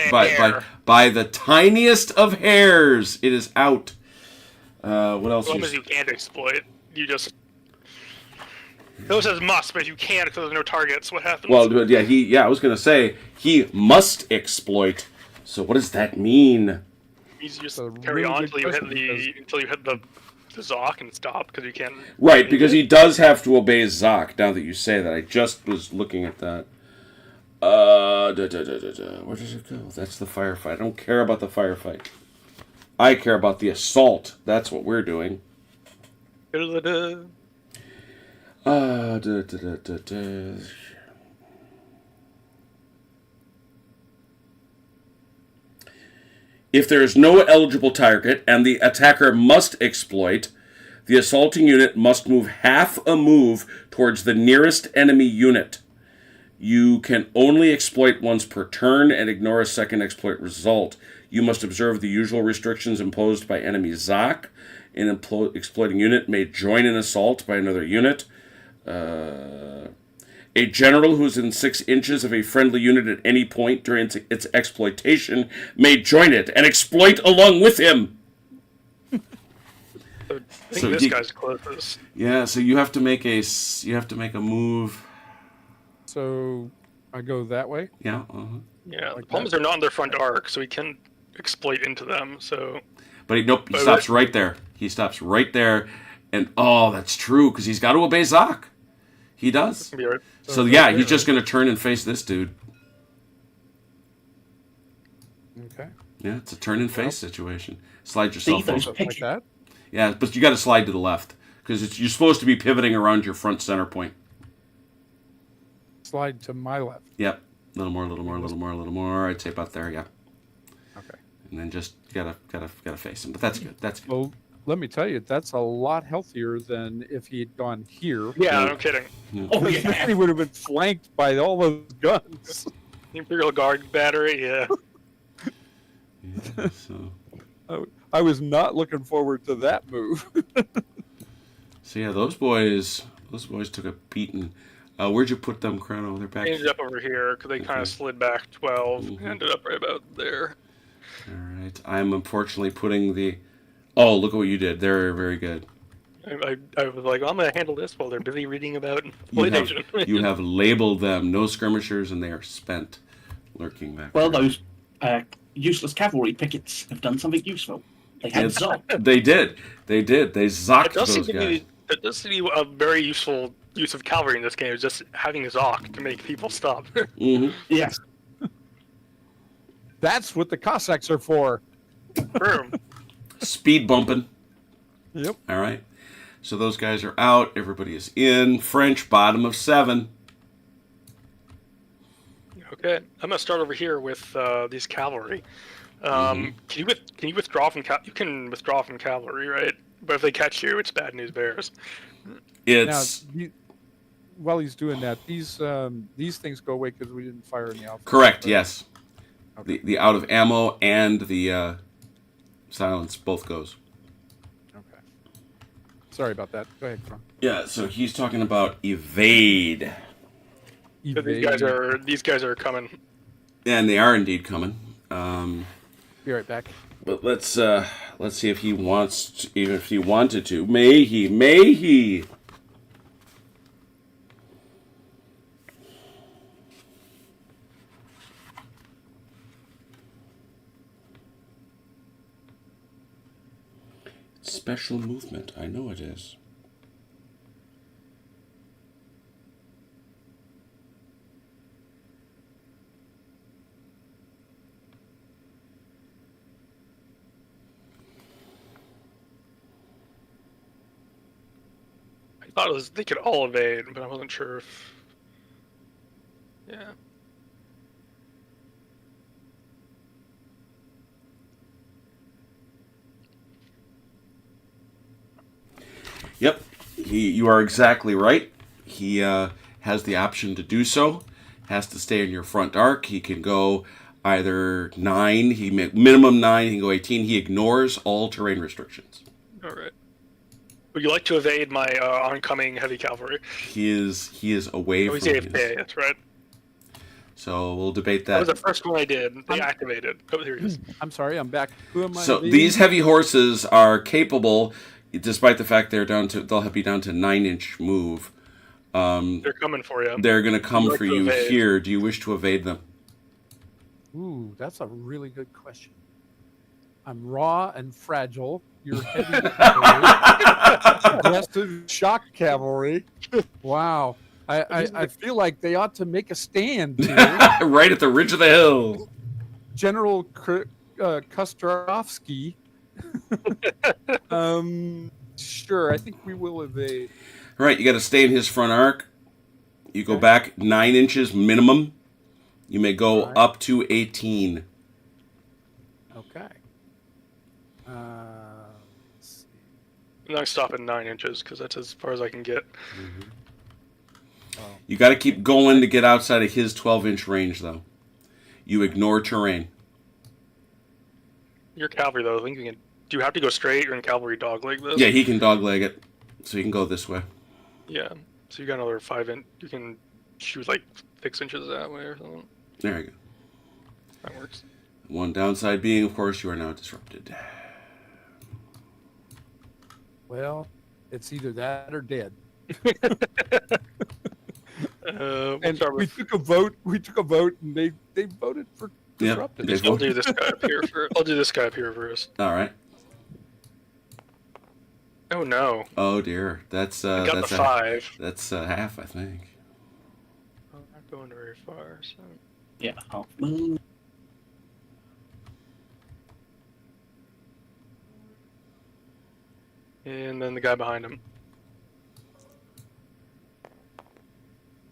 by the tiniest of hairs. It is out. What else? As long as you can't exploit, you just. It says must, but if you can't because there's no targets, what happens? Well, yeah, I was gonna say he must exploit. So what does that mean? You just a carry really on good until you hit the Zoc and stop because you can't. Right, because he does have to obey Zoc. Now that you say that, I just was looking at that. Where does it go? That's the firefight. I don't care about the firefight. I care about the assault. That's what we're doing. Da-da-da. Da, da, da, da, da. If there is no eligible target and the attacker must exploit, the assaulting unit must move half a move towards the nearest enemy unit. You can only exploit once per turn and ignore a second exploit result. You must observe the usual restrictions imposed by enemy ZOC. An exploiting unit may join an assault by another unit. A general who is in 6 inches of a friendly unit at any point during its exploitation may join it and exploit along with him. I think this guy's closest. Yeah, so you have to make a move. So I go that way. Yeah. Yeah, the Like problem is they're not on their front arc, so he can exploit into them. So, But he stops right there. He stops right there, and that's true because he's got to obey ZOC. He does. be right. So yeah, he's just going to turn and face this dude. Okay. Yeah, it's a turn and face situation. Slide yourself those over. Like that. Yeah, but you got to slide to the left because you're supposed to be pivoting around your front center point. Slide to my left. Yep, a little more. I'd say about there. Yeah, Okay. and then just gotta face him. But that's good. That's good. Well, let me tell you, that's a lot healthier than if he'd gone here. Yeah, no kidding. Oh, Because yeah. then he would have been flanked by all those guns. Imperial Guard battery, yeah. Yeah, so I was not looking forward to that move. yeah, those boys took a beating. Where'd you put them, Chrono? They're back. They ended up over here because they kind of slid back 12. Mhm. Ended up right about there. All right, I'm unfortunately putting the. Oh, look at what you did. They're very good. I was like, I'm going to handle this while they're busy reading about You have, exploitation. you have labeled them no skirmishers, and they are spent, lurking back. Well, there. those useless cavalry pickets have done something useful. They had Yes. ZOC. They did. They zocked It does seem those to guys. be it does seem to be a very useful use of cavalry in this game, is just having ZOC to make people stop. Mm-hmm. Yes. That's what the Cossacks are for. Boom. Speed bumping. Yep. All right. So those guys are out. Everybody is in. French, bottom of 7. Okay, I'm gonna start over here with these cavalry. Mm-hmm. Can you withdraw from you can withdraw from cavalry, right? But if they catch you, it's bad news bears. It's Now, while he's doing that, these things go away because we didn't fire in the alpha. correct. Right? Yes. Okay. The out of ammo and the silence both goes. Okay. Sorry about that. Go ahead, Kron. Yeah. So he's talking about evade. So these guys are coming. And they are indeed coming. Be right back. But let's see if he wants to, even if he wanted to. May he. Special movement. I know it is. I thought it was they could all evade, but I wasn't sure if. Yeah. Yep, you are exactly right. He has the option to do so. Has to stay in your front arc. He can go either 9. He minimum 9. He can go 18. He ignores all terrain restrictions. All right. Would you like to evade my oncoming heavy cavalry? He is away Oh, he's from AFK. his. That's right. So we'll debate That was that. the first one I did. They activated. Oh, here he is. I'm sorry, I'm back. Who am I? So leading? these heavy horses are capable, despite the fact they'll be down to 9-inch move. They're coming for you. They're going to come Like for to you evade. here. Do you wish to evade them? Ooh, that's a really good question. I'm raw and fragile. You're heavy cavalry. Aggressive shock cavalry. Wow. I feel like they ought to make a stand here. Right at the ridge of the hill. General Kostarovsky Sure. I think we will evade. All right, you got to stay in his front arc. You go Okay. back 9 inches minimum. You may go Right. up to 18. Okay. Let's see. And I stop at 9 inches because that's as far as I can get. Oh, You got to keep going to get outside of his 12-inch range, though. You ignore terrain. Your cavalry, though, I think you can. Do you have to go straight or in cavalry dogleg this? Yeah, he can dogleg it, so you can go this way. Yeah. So you got another 5 inch. You can shoot like 6 inches that way or something. There you go. That works. One downside being, of course, you are now disrupted. well, it's either that or dead. We'll And start we with. took a vote. We took a vote, and they voted for Yep, disrupted. they I'll vote. do this guy up here first. I'll do this guy up here first. All right. Oh no! Oh dear, that's I got that's the 5. that's half, I think. I'm not going very far. So. Yeah, half moon. And then the guy behind him.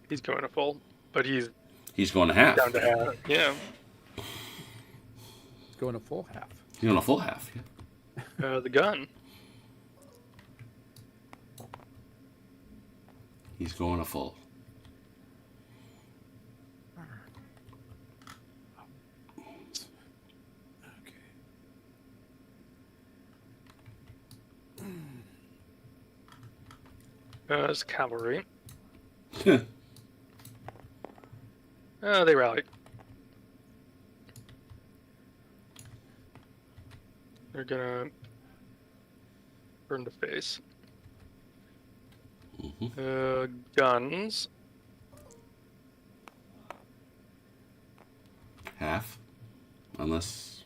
He's going to full, but he's He's going to half. down to half. Yeah. It's going a full half. He's going a full half. Yeah. The gun. He's going a full. It's cavalry. They rally. They're gonna burn the face. Guns. Half, unless.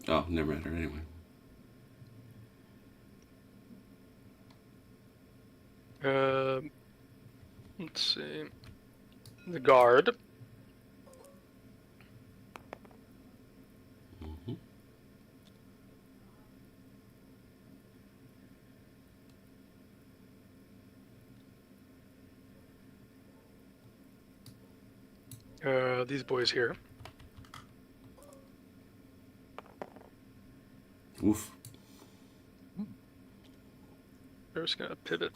Oh, never matter anyway. Let's see. The guard. These boys here. Oof. They're just gonna pivot.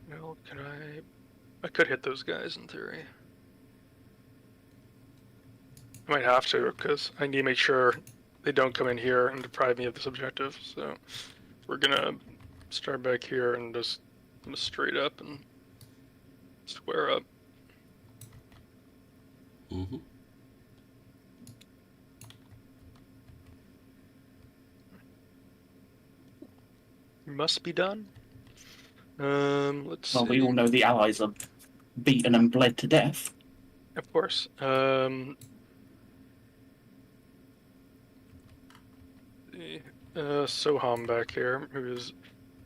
Well, can I could hit those guys in theory. I might have to because I need to make sure they don't come in here and deprive me of this objective. So we're gonna start back here and just straight up and square up. Mm-hmm. Must be done. Let's Well, see. we all know the Allies are beaten and bled to death. Of course. Soham back here, who's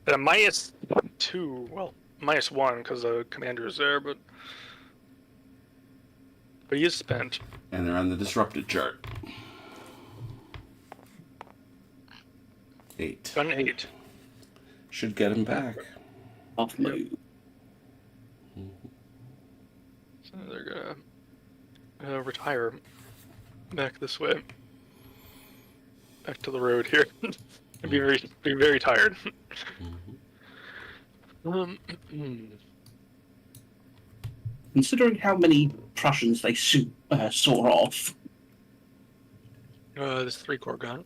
at a -2. Well, -1 because the commander is there, but he is spent. And they're on the disrupted chart. 8. Gun 8. Should get him back. Half move. So they're gonna retire back this way, back to the road here, and be very tired. Considering how many Prussians they saw off, This 3-core gun.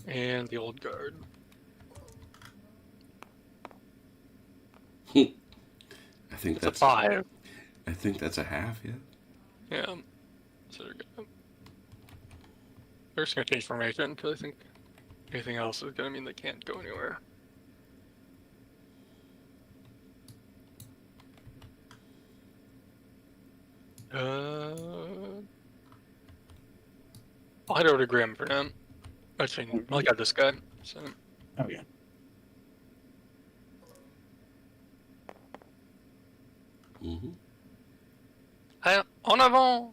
And the old guard. I think It's that's a 5. I think that's a half. Yeah. Yeah. So they're just gonna change formation because I think anything else is gonna mean they can't go anywhere. I'll head over to Grim for now. Actually, I got this guy. So. Oh yeah. Mm-hmm. En avant!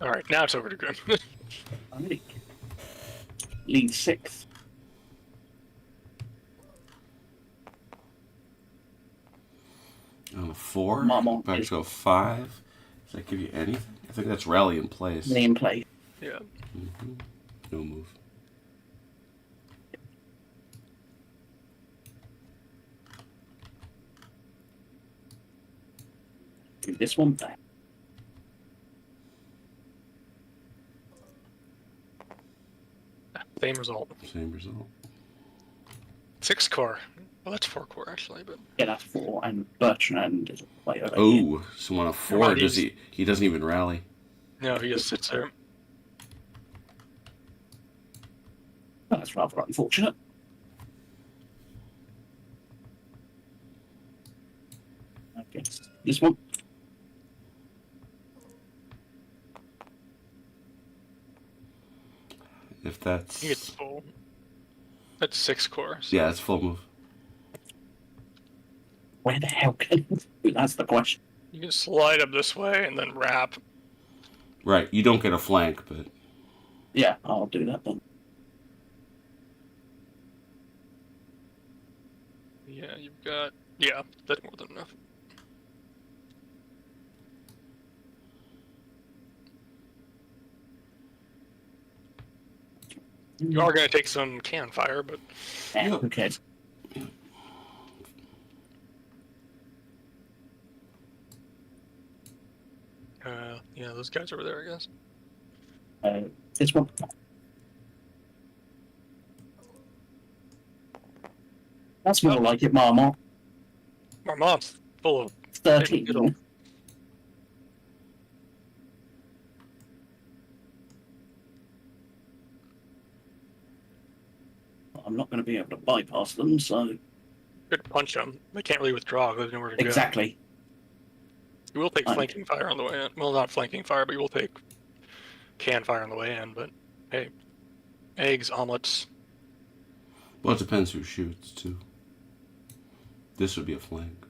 Alright, now it's over to Grim. Alright. Lead 6th. On a 4. Marmont Back is- to a 5. Does that give you anything? I think that's rally in place. Lay in place. Yeah. Mm-hmm. No move. Do this one back. Same result. Same result. 6 core. Well, that's 4 core actually, but Yeah, that's 4. And Bertrand is way over here. Oh, so on a 4, mind, does he's- he doesn't even rally. no, he just sits there. Oh, that's rather unfortunate. Okay, this one. If that's He gets full. That's 6 core. So. yeah, that's full move. Where the hell can that's the question. You can slide up this way and then wrap. Right, you don't get a flank, but Yeah, I'll do that then. Yeah, you've got. Yeah, that's more than enough. You are going to take some cannon fire, but Yeah, Yeah. who cares? yeah, those guys over there, I guess. This one. That's more like it, Marmont. Marmont's full of 13. It'll- I'm not going to be able to bypass them, so good punch them. They can't really withdraw. There's nowhere to go. exactly. You will take Fine. flanking fire on the way in. Well, not flanking fire, but you will take can fire on the way in. But hey, eggs, omelets. well, it depends who shoots too. This would be a flank.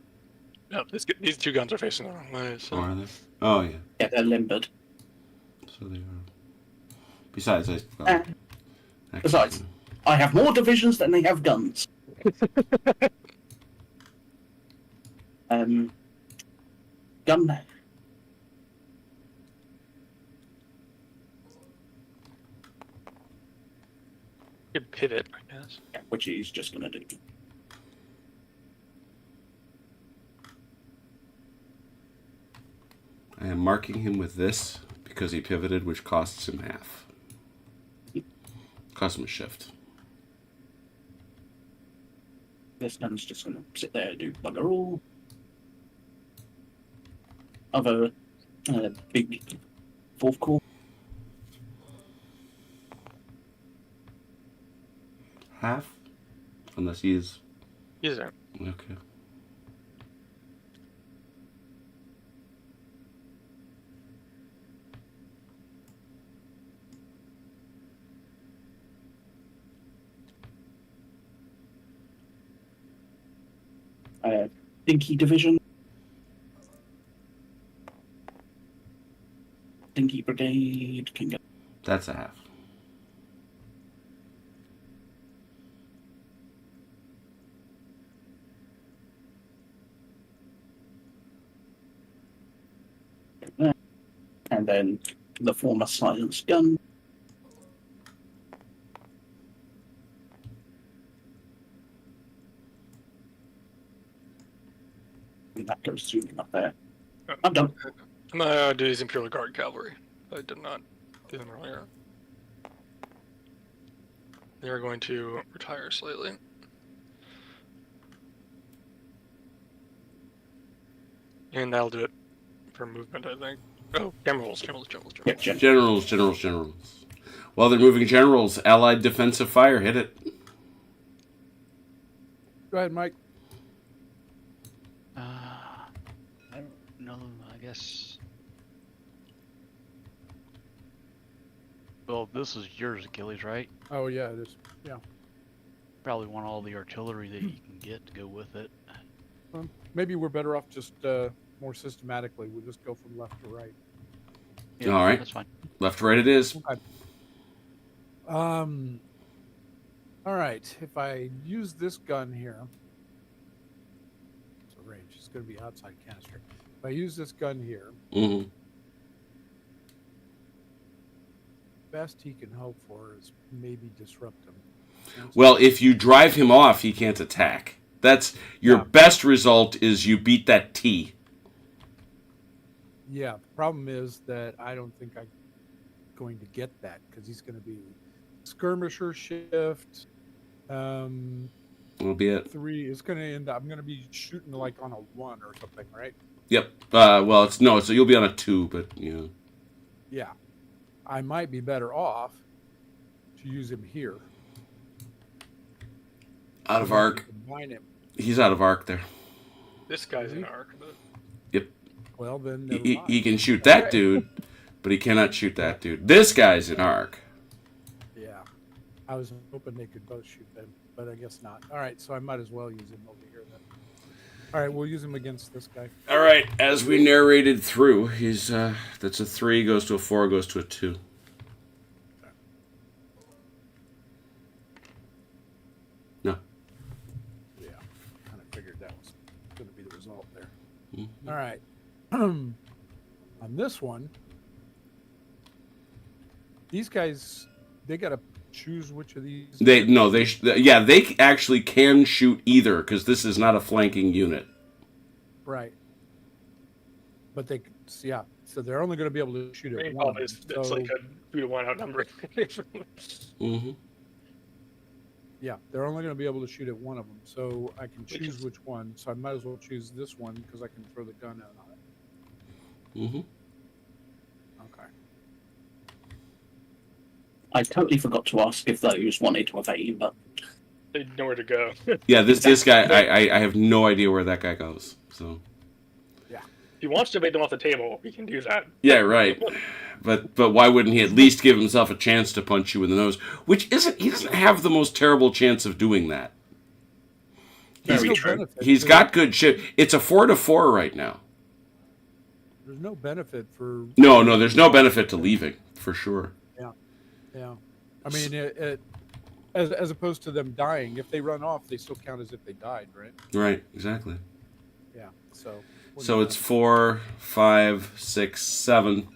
No, these 2 guns are facing the wrong way. So. Or are they? Oh yeah, Yeah, they're limbered. so they are. Besides, Uh, besides- I have more divisions than they have guns. Gun. Good pivot, I guess. Yeah, which he's just going to do. I am marking him with this because he pivoted, which costs him half. Costs him a shift. This gun's just going to sit there and do bugger all. Other big 4th core. Half? Unless he is. He's there. Okay. Dinky division. Dinky brigade can go. That's a half. There. And then the former silence gun. And that goes zooming up there. I'm done. I'm gonna do these Imperial Guard cavalry. I did not do them earlier. They're going to retire slightly. And that'll do it for movement, I think. Oh, generals. Yeah, Jen. Generals. Well, they're moving generals. Allied defensive fire. Hit it. Go ahead, Mike. I don't know. I guess. Well, this is yours, Achilles, right? Oh yeah, it is. Yeah. Probably want all the artillery that you can get to go with it. Maybe we're better off just more systematically. We'll just go from left to right. Yeah, All right. that's fine. Left to right it is. Okay. All right. If I use this gun here, so range. It's going to be outside canister. If I use this gun here, Hmm. best he can hope for is maybe disrupt him. Well, if you drive him off, he can't attack. That's your Yeah. best result is you beat that T. Yeah. The problem is that I don't think I'm going to get that because he's going to be skirmisher shift. That'll be it. 3 is going to end up. I'm going to be shooting like on a 1 or something, right? Yep. Well, it's no. So you'll be on a 2, but you know. Yeah. I might be better off to use him here. Out of arc. Combine him. He's out of arc there. This guy's an arc, but Well, then never He mind. can shoot that Okay. dude, but he cannot shoot that dude. This guy's in arc. Yeah. I was hoping they could both shoot them, but I guess not. All right, so I might as well use him over here then. All right, we'll use him against this guy. All right. As we narrated through, he's that's a 3, goes to a 4, goes to a 2. No. Yeah. Kind of figured that was going to be the result there. Mhm. All right. On this one, these guys, they got to choose which of these. They actually can shoot either because this is not a flanking unit. Right. But they, yeah. So they're only going to be able to shoot at main one. problem is it's So, like a 2-to-1 outnumbering. Mm-hmm. yeah, they're only going to be able to shoot at one of them. So I can Which choose is- which one. So I might as well choose this one because I can throw the gun out on it. Mm-hmm. Okay. I totally forgot to ask if those wanted to evade, but They know where to go. Yeah, this guy, I have no idea where that guy goes. So If he wants to make them off the table, he can do that. yeah, right. But why wouldn't he at least give himself a chance to punch you in the nose? He doesn't have the most terrible chance of doing that. There's Very no true. benefit He's to- got good shit. It's a 4-to-4 right now. There's no benefit for. No, there's no benefit to leaving for sure. Yeah. I mean, as opposed to them dying, if they run off, they still count as if they died, right? Right, exactly. Yeah. So. So it's 4, 5, 6, 7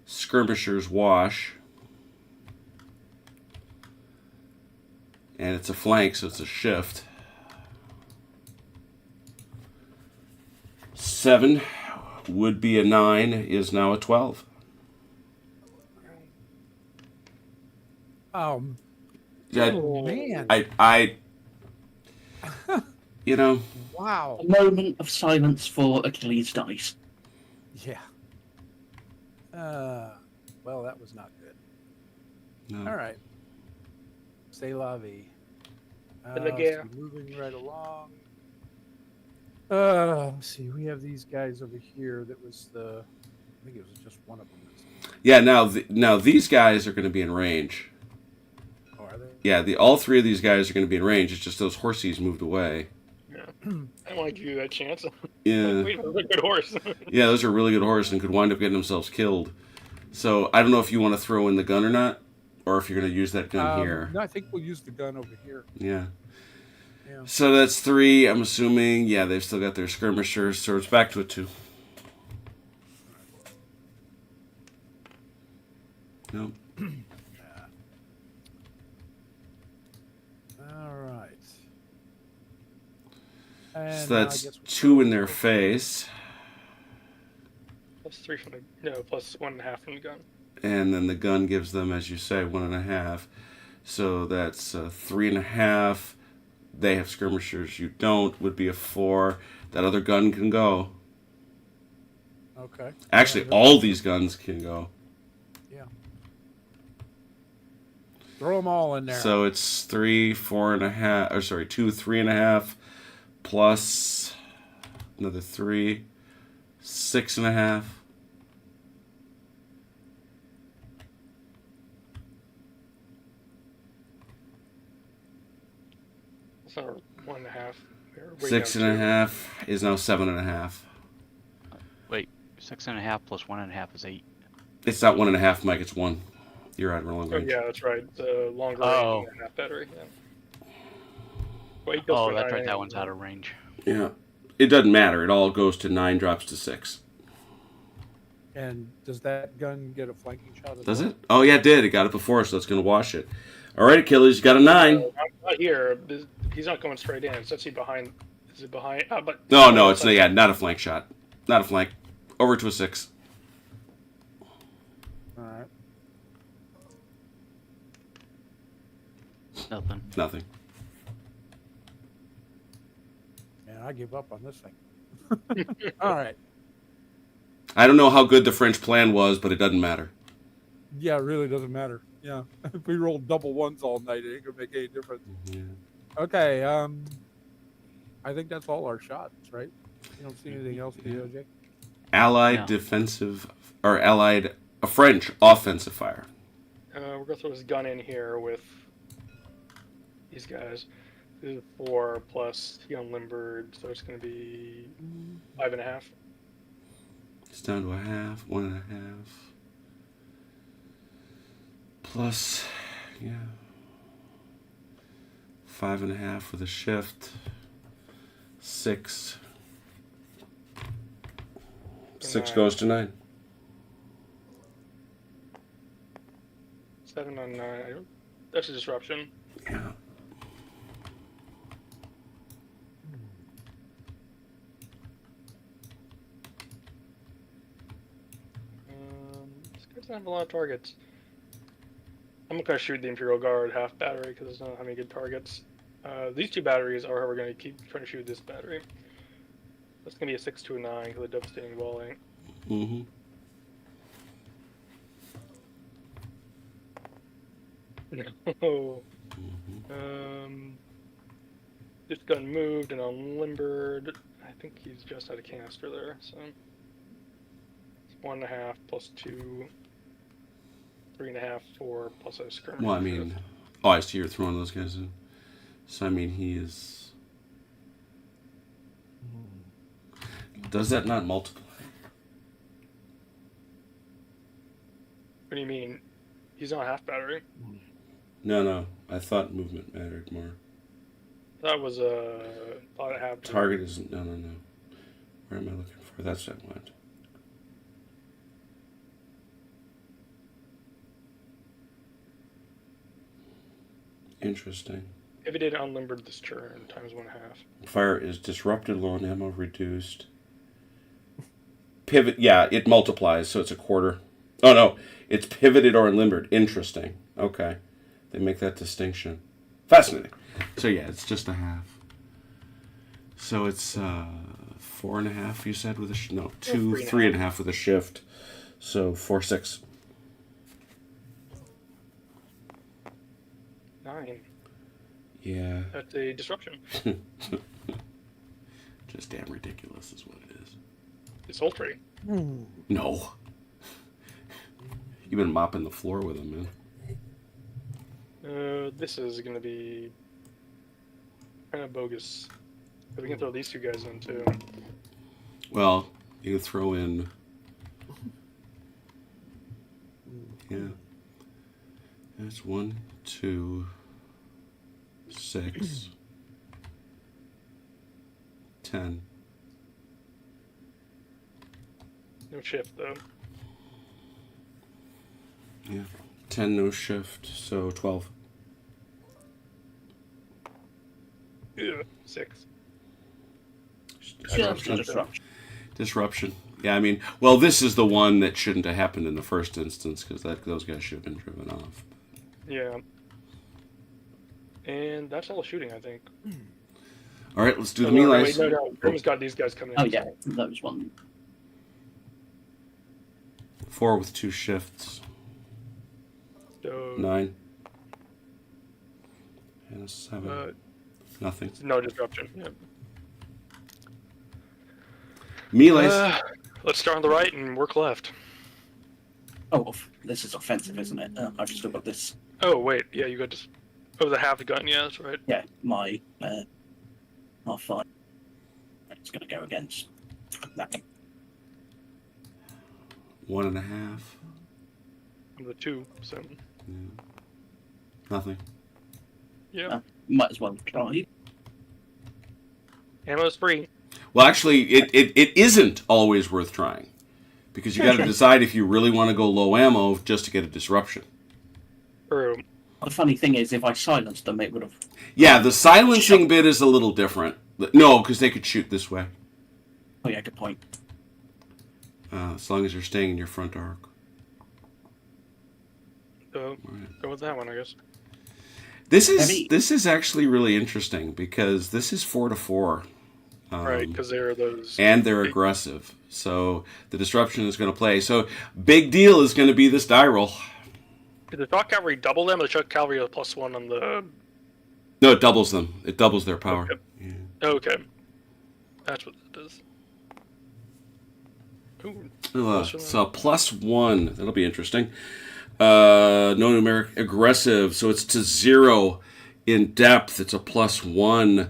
skirmishers wash. And it's a flank, so it's a shift. 7 would be a 9, is now a 12. Yeah, Oh man! I you know, Wow. a moment of silence for Achilles' dice. Yeah. Well, that was not good. no. All right. C'est la vie. In the gear. So moving right along. Let's see. We have these guys over here. That was I think it was just one of them. Yeah, now these guys are going to be in range. Oh, are they? Yeah, all 3 of these guys are going to be in range. It's just those horsies moved away. Yeah. I don't want to give you that chance. Yeah. Wait, that's a good horse. Yeah, those are really good horses and could wind up getting themselves killed. So I don't know if you want to throw in the gun or not, or if you're going to use that gun here. No, I think we'll use the gun over here. Yeah. Yeah. So that's 3, I'm assuming. Yeah, they've still got their skirmishers, so it's back to a 2. No. All right. And So now I that's guess we 2 in their face. +3 from the +1.5 from the gun. And then the gun gives them, as you say, 1.5. So that's 3.5. They have skirmishers. You don't. Would be a 4. That other gun can go. Okay. Actually, all these guns can go. Yeah. Throw them all in there. So it's 3, 4.5, or sorry, 2, 3.5, plus another 3, 6.5. It's not 1.5. 6.5 is now 7.5. Wait, 6.5 plus 1.5 is 8. It's not 1.5, Mike. It's 1. You're at long Oh, range. yeah, that's right. The longer Oh. range and a half battery. Yeah. Well, he goes for That's 9 right. That anyway. one's out of range. Yeah. It doesn't matter. It all goes to 9, drops to 6. And does that gun get a flanking shot? Does it? Oh, yeah, it did. It got it before, so it's going to wash it. All right, Achilles, you got a 9. Not here. He's not going straight in. It's actually behind. Is it behind? But No, it's not a flank shot. Not a flank. Over to a 6. All right. Nothing. Nothing. Man, I give up on this thing. All right. I don't know how good the French plan was, but it doesn't matter. Yeah, it really doesn't matter. Yeah. If we roll double ones all night, it ain't going to make any difference. Yeah. Okay. I think that's all our shots, right? You don't see anything else, do you, OJ? Allied No. defensive, or allied, a French offensive fire. We're gonna throw this gun in here with these guys. This is 4 plus he unlimbered, so it's gonna be 5.5. It's down to a half, 1.5. Plus, yeah. 5.5 with a shift. 6. 6 9. goes to 9. 7 on 9. That's a disruption. Yeah. This guy doesn't have a lot of targets. I'm gonna shoot the Imperial Guard half battery because it's not having good targets. These 2 batteries are how we're gonna keep trying to shoot this battery. That's gonna be a 6 to a 9 because of devastating volley. Mm-hmm. No. This gun moved and unlimbered. I think he's just out of canister there, so it's 1.5 plus 2, 3.5, 4 plus a skirmish. Well, I mean, oh, I see you're throwing those guys in. So, I mean, he is. Does that not multiply? What do you mean? He's not half battery. No. I thought movement mattered more. That was thought it happened. Target isn't. No. Where am I looking for? That's what I want. Interesting. If it did unlimbered this turn, times 1.5. Fire is disrupted, low on ammo, reduced. Pivot, yeah, it multiplies, so it's a quarter. Oh no, it's pivoted or unlimbered. Interesting. Okay. They make that distinction. Fascinating. So yeah, it's just a half. So it's 4.5, you said, with a no, 2, 3.5 with a shift. So 4, 6. 9. Yeah. That's a disruption. Just damn ridiculous is what it is. It's ultra. No. You've been mopping the floor with him, man. This is gonna be kind of bogus. But we can throw these 2 guys in too. Well, you can throw in. Yeah. That's 1, 2, 6, 10. No shift though. Yeah. 10, no shift, so 12. Ew, 6. Just a disruption. Disruption. Yeah, I mean, well, this is the one that shouldn't have happened in the first instance because those guys should have been driven off. Yeah. And that's all shooting, I think. All right, let's do the Oh, melee. wait, no. Grim's got these guys coming in. Oh yeah, those ones. 4 with 2 shifts. So 9. And a 7. Nothing. No disruption. Yeah. Melees. Let's start on the right and work left. Oh, this is offensive, isn't it? I've still got this. Oh wait, yeah, you got just. Oh, the half gun. Yeah, that's right. Yeah, my R5. It's going to go against that. 1.5. I'm the 2, so Yeah. Nothing. yeah. Might as well try. Ammo's free. Well, actually, it isn't always worth trying. Because you got to decide if you really want to go low ammo just to get a disruption. Or The funny thing is, if I silenced them, it would have. Yeah, the silencing bit is a little different. No, because they could shoot this way. Oh yeah, good point. As long as you're staying in your front arc. go with that one, I guess. This is actually really interesting because this is 4-4. Right, because they're those. And they're aggressive. So the disruption is going to play. So big deal is going to be this die roll. Did the shock cavalry double them, or the shock cavalry a +1 on the? No, it doubles them. It doubles their power. Okay. Yeah. Okay. That's what that does. Ooh, So +1. That'll be interesting. No numeric aggressive. So it's to 0 in depth. It's a +1.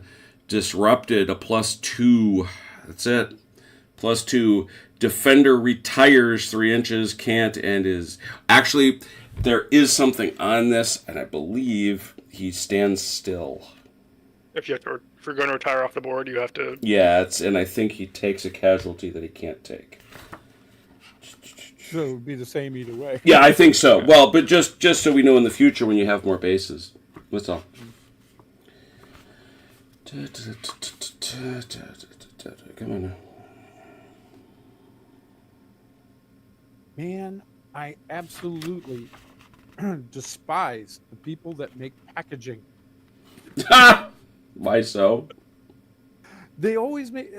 Disrupted, a +2. That's it. +2. Defender retires 3 inches, can't, and is... Actually, there is something on this, and I believe he stands still. if you're going to retire off the board, you have to. Yeah, and I think he takes a casualty that he can't take. So it would be the same either way. Yeah, I think so. Well, but just so we know in the future when you have more bases. That's all. Come on now. Man, I absolutely despise the people that make packaging. Why so? They always make.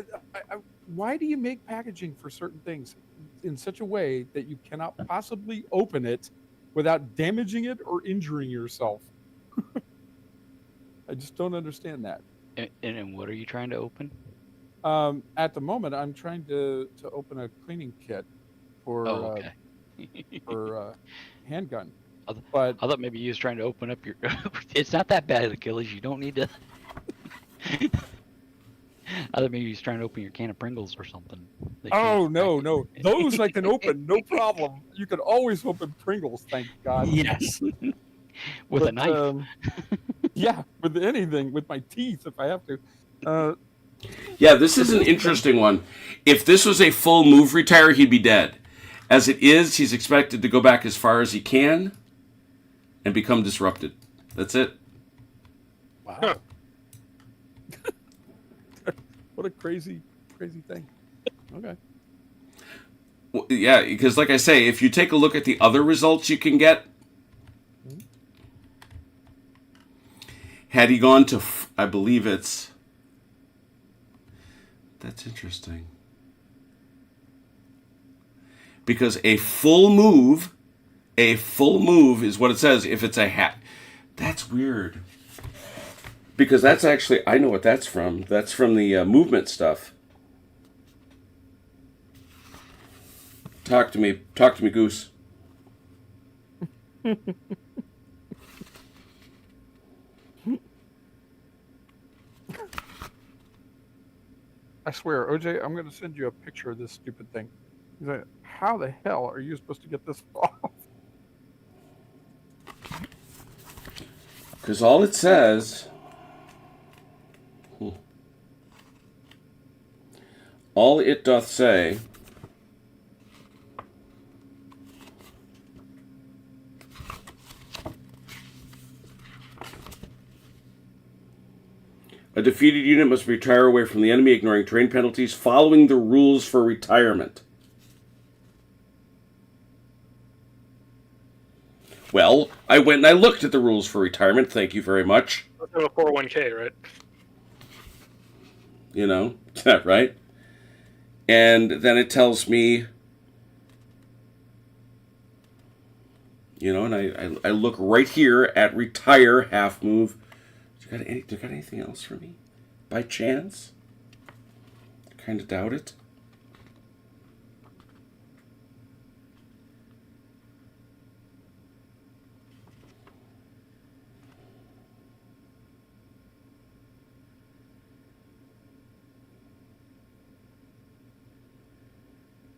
Why do you make packaging for certain things in such a way that you cannot possibly open it without damaging it or injuring yourself? I just don't understand that. And what are you trying to open? At the moment, I'm trying to open a cleaning kit for okay. for handgun. I But thought maybe you was trying to open up your. It's not that bad, Achilles. You don't need to. I thought maybe he's trying to open your can of Pringles or something. oh no, those I can open, no problem. You can always open Pringles, thank God. Yes. With a knife. Yeah, with anything, with my teeth if I have to. Yeah, this is an interesting one. If this was a full move retire, he'd be dead. As it is, he's expected to go back as far as he can and become disrupted. That's it. Wow. Huh. What a crazy thing. Okay. Well, yeah, because like I say, if you take a look at the other results you can get, had he gone to, I believe it's, that's interesting. Because a full move is what it says if it's a hat. That's weird. Because that's actually, I know what that's from. That's from the movement stuff. Talk to me, Goose. I swear, OJ, I'm going to send you a picture of this stupid thing. He's like, how the hell are you supposed to get this off? Because all it says... All it doth say... A defeated unit must retire away from the enemy, ignoring terrain penalties, following the rules for retirement. Well, I went and I looked at the rules for retirement. Thank you very much. Let's have a 401k, right? You know, right? And then it tells me, you know, and I look right here at retire, half move, Do you got anything else for me? By chance? I kind of doubt it.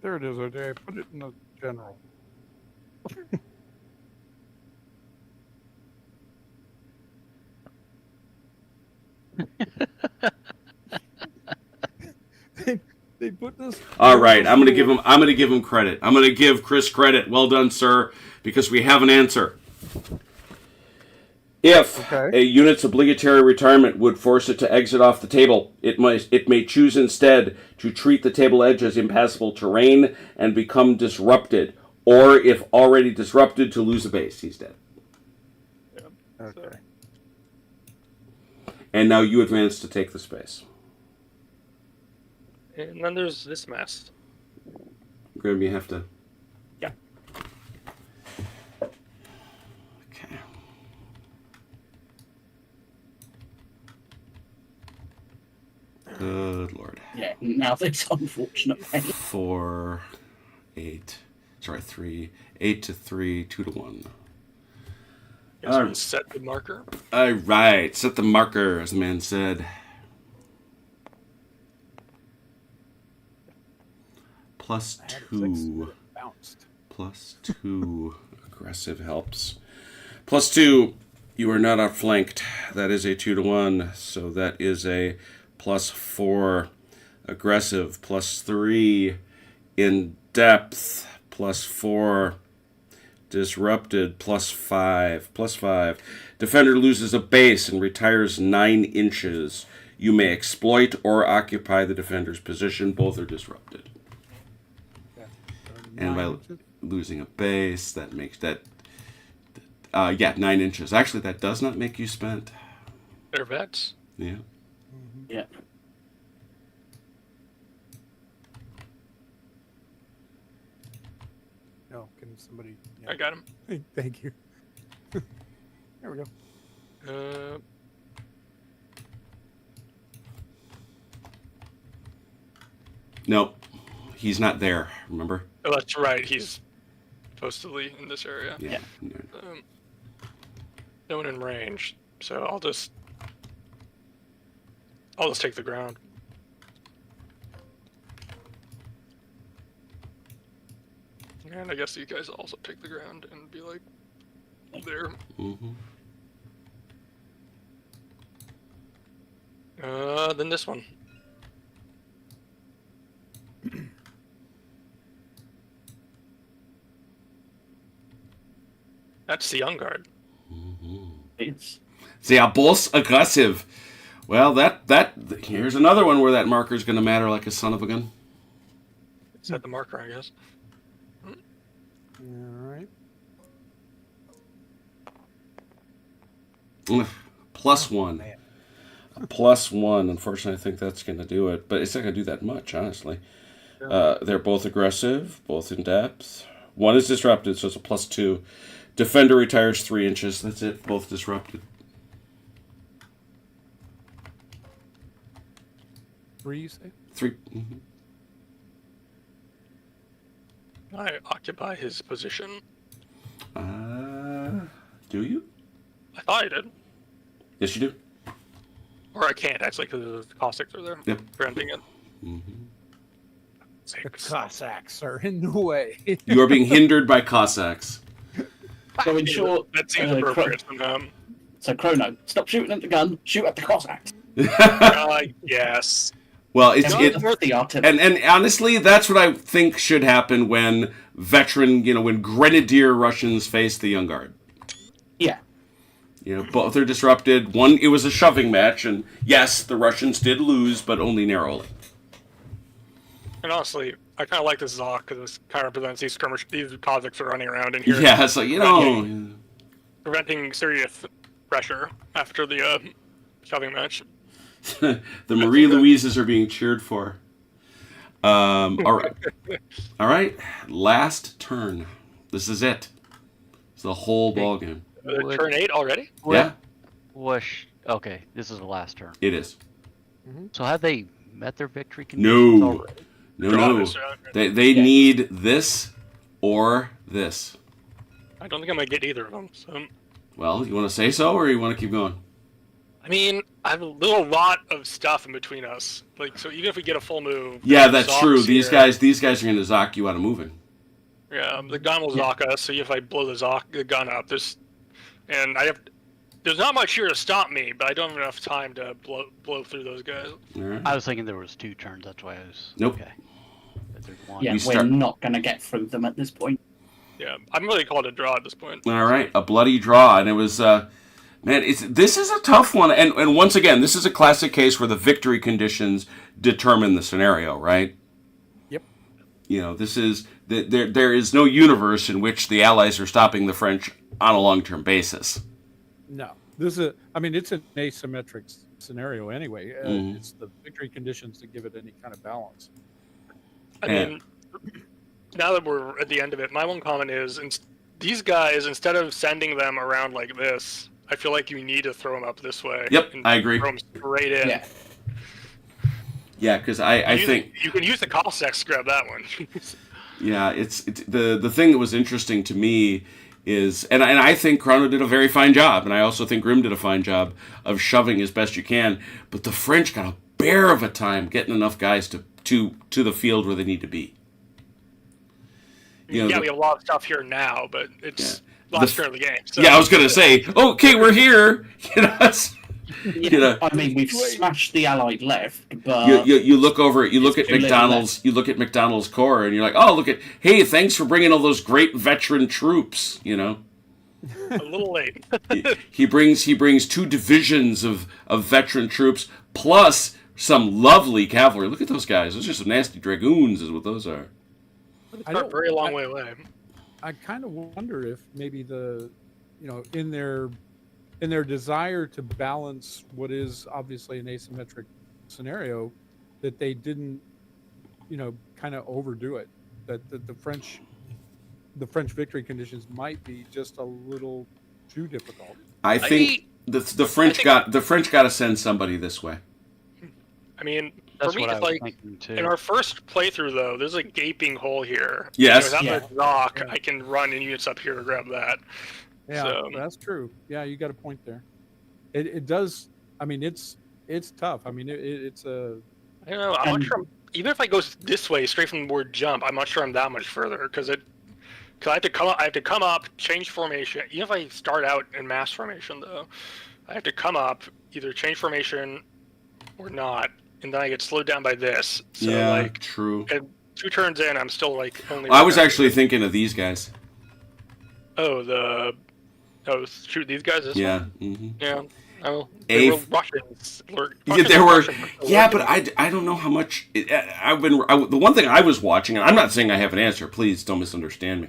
There it is, OJ. I put it in the general. They put this. All right, I'm gonna give him credit. I'm gonna give Chris credit. Well done, sir, because we have an answer. If a unit's obligatory retirement would force it to exit off the table, it may choose instead to treat the table edge as impassable terrain and become disrupted, or if already disrupted, to lose a base. He's dead. Okay. And now you advance to take the space. And then there's this mess. Grim, you have to. Yeah. Okay. Good Lord. Yeah, now this unfortunate thing. 4, 8. Sorry, 3. 8 to 3, 2 to 1. Yes, we set the marker. All right, set the marker, as the man said. +2. Bounced. +2. Aggressive helps. +2. You are not outflanked. That is a 2 to 1. So that is a +4. Aggressive. +3. In depth. +4. Disrupted. +5. +5. Defender loses a base and retires 9 inches. You may exploit or occupy the defender's position. Both are disrupted. And by losing a base, that makes that... 9 inches. Actually, that does not make you spent. They're vets. Yeah. Yeah. No, can somebody... I got him. Hey, thank you. There we go. No, he's not there, remember? Oh, that's right. He's supposedly in this area. Yeah. No one in range, so I'll just take the ground. And I guess you guys also take the ground and be like there. Mm-hmm. Then this one. That's the young guard. It's They are both aggressive. Well, that here's another one where that marker is going to matter like a son of a gun. Set the marker, I guess. All right. +1. Man. A +1. Unfortunately, I think that's going to do it, but it's not going to do that much, honestly. They're both aggressive, both in depth. One is disrupted, so it's a +2. Defender retires 3 inches. That's it. Both disrupted. 3, you say? 3. Mm-hmm. I occupy his position. Do you? I thought I did. Yes, you do. Or I can't, actually, because the Cossacks are there. Yep. Preventing it. Mm-hmm. The Cossacks are in the way. You are being hindered by Cossacks. so in short. That seems appropriate somehow. So Chrono, stop shooting at the gun. Shoot at the Cossacks. Yes. Well, it's the artillery. and honestly, that's what I think should happen when when Grenadier Russians face the Young Guard. Yeah. Both are disrupted. One, it was a shoving match, and yes, the Russians did lose, but only narrowly. And honestly, I kind of like this Zoc because this kind of represents these skirmish. These Cossacks are running around in here. Yeah, it's like, preventing serious pressure after the shoving match. the Marie Louises are being cheered for. All right. All right. Last turn. This is it. It's the whole ball game. Turn 8 already? Yeah. Whoosh. Okay, this is the last turn. It is. So have they met their victory conditions No. already? No. this round. They Yeah. need this or this. I don't think I'm gonna get either of them. So, Well, you want to say so, or you want to keep going? I mean, I have a lot of stuff in between us. Like, so even if we get a full move, Yeah, there's that's true. Zocs These here. guys are going to zock you out of moving. Yeah, the gun will zock us. So if I blow the gun up, there's not much here to stop me, but I don't have enough time to blow through those guys. All right. I was thinking there was 2 turns. That's why I was. Nope. Okay. But there's one. Yeah, You we're start- not going to get through them at this point. Yeah, I'm really called a draw at this point. All right, a bloody draw, and it was, man. This is a tough one, and once again, this is a classic case where the victory conditions determine the scenario, right? Yep. You know, this is there is no universe in which the Allies are stopping the French on a long-term basis. No, this is. I mean, it's an asymmetric scenario anyway. It's the victory conditions that give it any kind of balance. I Yeah. mean, now that we're at the end of it, my one comment is, these guys, instead of sending them around like this, I feel like you need to throw them up this way. Yep, and I agree. Throw them straight in. Yeah. Yeah, because I think you can use the Cossacks to grab that one. yeah, it's the thing that was interesting to me is, and I think Chrono did a very fine job, and I also think Grimm did a fine job of shoving as best you can, but the French got a bear of a time getting enough guys to the field where they need to be. You know, yeah, we have a lot of stuff here now, but it's last turn of the game. So. Yeah, I was gonna say, okay, we're here. You know, you know, I mean, we've smashed the Allied left, but you look over, you look at too little McDonald's, you look at McDonald's Corps, and you're like, oh, look at, hey, thanks for bringing all those great veteran troops. You know, a little late. he brings 2 divisions of veteran troops plus some lovely cavalry. Look at those guys; those are some nasty dragoons, is what those are. I They're a don't- very long I- way away. I kind of wonder if maybe in their desire to balance what is obviously an asymmetric scenario, that they didn't, kind of overdo it. That the French victory conditions might be just a little too difficult. I think the French got to send somebody this way. I mean, That's for me, what I it's was like thinking too. in our first playthrough, though, there's a gaping hole here. Yes. Without Yeah. the dock, I can run in units up here to grab that. Yeah, So- that's true. Yeah, you got a point there. It does. I mean, it's tough. I mean, it's a. I don't know. I'm not And- sure. Even if I go this way, straight from the word jump, I'm not sure I'm that much further because I have to come up. I have to come up, change formation. Even if I start out in mass formation, though, I have to come up, either change formation or not, and then I get slowed down by this. So like true. at 2 turns in, I'm still like only. I was actually thinking of these guys. Shoot these guys. This Yeah. one? Hmm. Yeah. Oh, A- they were Russians. There were, yeah, but I don't know how much. The one thing I was watching, and I'm not saying I have an answer. Please don't misunderstand me.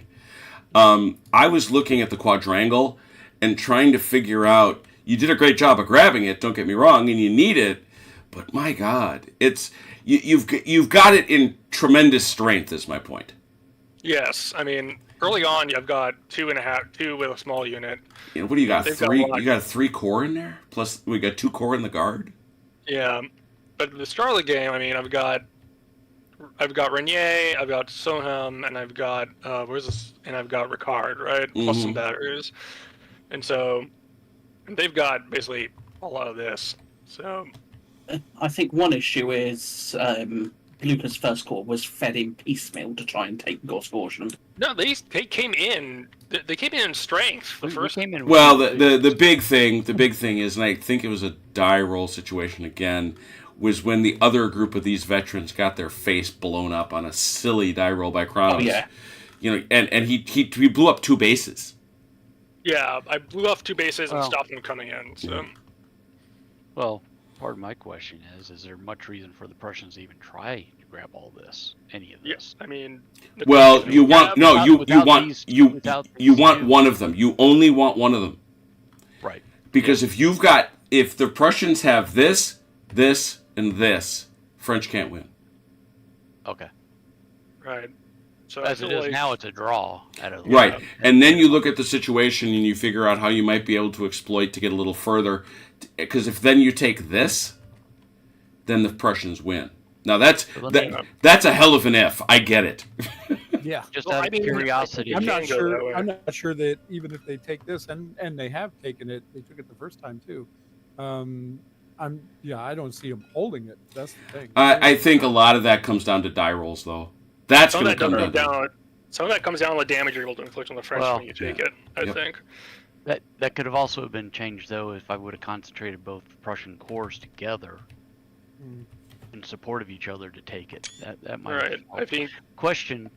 I was looking at the quadrangle and trying to figure out. You did a great job of grabbing it. Don't get me wrong, and you need it, but my God, you've got it in tremendous strength. Is my point. Yes, I mean early on I've got 2 with a small unit. You know, what do you got? They've got 3. a lot. You got 3 core in there. Plus, we got 2 core in the guard. Yeah, but at the start of the game, I mean I've got Renier, I've got Soham, and I've got and I've got Ricard, right? Plus some batteries, and so they've got basically a lot of this. So I think one issue is Lucas' first corps was fed in piecemeal to try and take Gorschen. no, they came in. They came in strength. The We first. came in Well, with- the big thing is, and I think it was a die roll situation again, was when the other group of these veterans got their face blown up on a silly die roll by Kronos. Oh, yeah. You know, and he blew up 2 bases. Yeah, I blew off 2 bases and Wow. stopped them coming in. So Well, part of my question is there much reason for the Prussians to even try to grab all this, any of yeah, this? I mean. the Well, question you we want have- no, you without want these- you without you these want two. one of them. You only want one of them Right. because if the Prussians have this, and this, French can't win. Okay. Right. So I As it feel is like now, it's a draw. Right. And then you look at the situation and you figure out how you might be able to exploit to get a little further. Because if then you take this, then the Prussians win. Now that's So let me- that's a hell of an if. I get it. Yeah. Just Well, out I of mean, curiosity, I'm not can go that sure. way. I'm not sure that even if they take this, and they have taken it, they took it the first time too. I don't see them holding it. That's the thing. I think a lot of that comes down to die rolls, though. That's some going of to that come does down. come down. Some of that comes down to the damage you're able to inflict on the French Well, when you take yeah. it. I Yep. think. that could have also been changed though if I would have concentrated both Prussian corps together Mm. in support of each other to take it. That might. Right. have I helped. think. Question: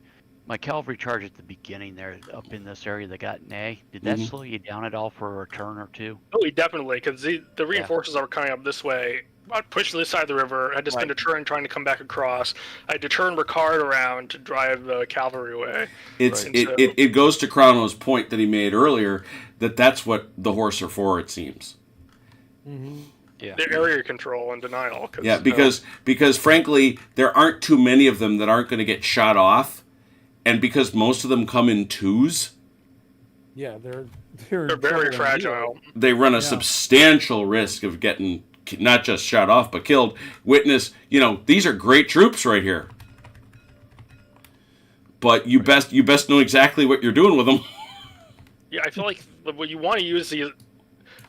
my cavalry charge at the beginning there, up in this area that got nay, did that Mhm. slow you down at all for a turn or two? Oh, definitely, because the reinforcements that were coming up this way, I'd push to this side of the river. I had to spend a turn trying to come back across. I had to turn Ricard around to drive the cavalry away. It's Right. it goes to Crono's point that he made earlier that that's what the horse are for. It seems. Mhm. Yeah. Their area control and denial. Yeah, because frankly, there aren't too many of them that aren't going to get shot off, and because most of them come in twos, Yeah, they're they're in very trouble anyway. fragile. they run a Yeah. substantial risk of getting not just shot off but killed. Witness, these are great troops right here, but you best know exactly what you're doing with them. Yeah, I feel like what you want to use these.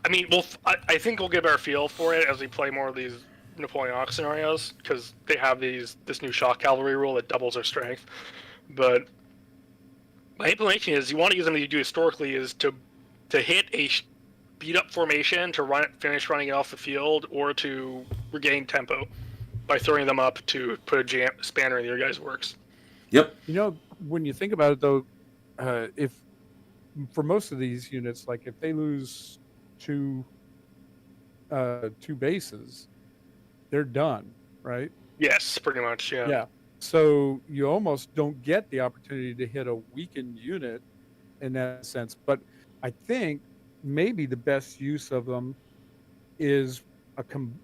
I mean, I think we'll get a better feel for it as we play more of these Napoleonic scenarios because they have this new shock cavalry rule that doubles their strength. But my implementation is you want to use them that you do historically is to hit a beat up formation to finish running it off the field or to regain tempo by throwing them up to put a spanner in your guys' works. Yep. When you think about it, though, if for most of these units, like if they lose two bases, they're done, right? Yes, pretty much. Yeah. Yeah. So you almost don't get the opportunity to hit a weakened unit in that sense. But I think maybe the best use of them is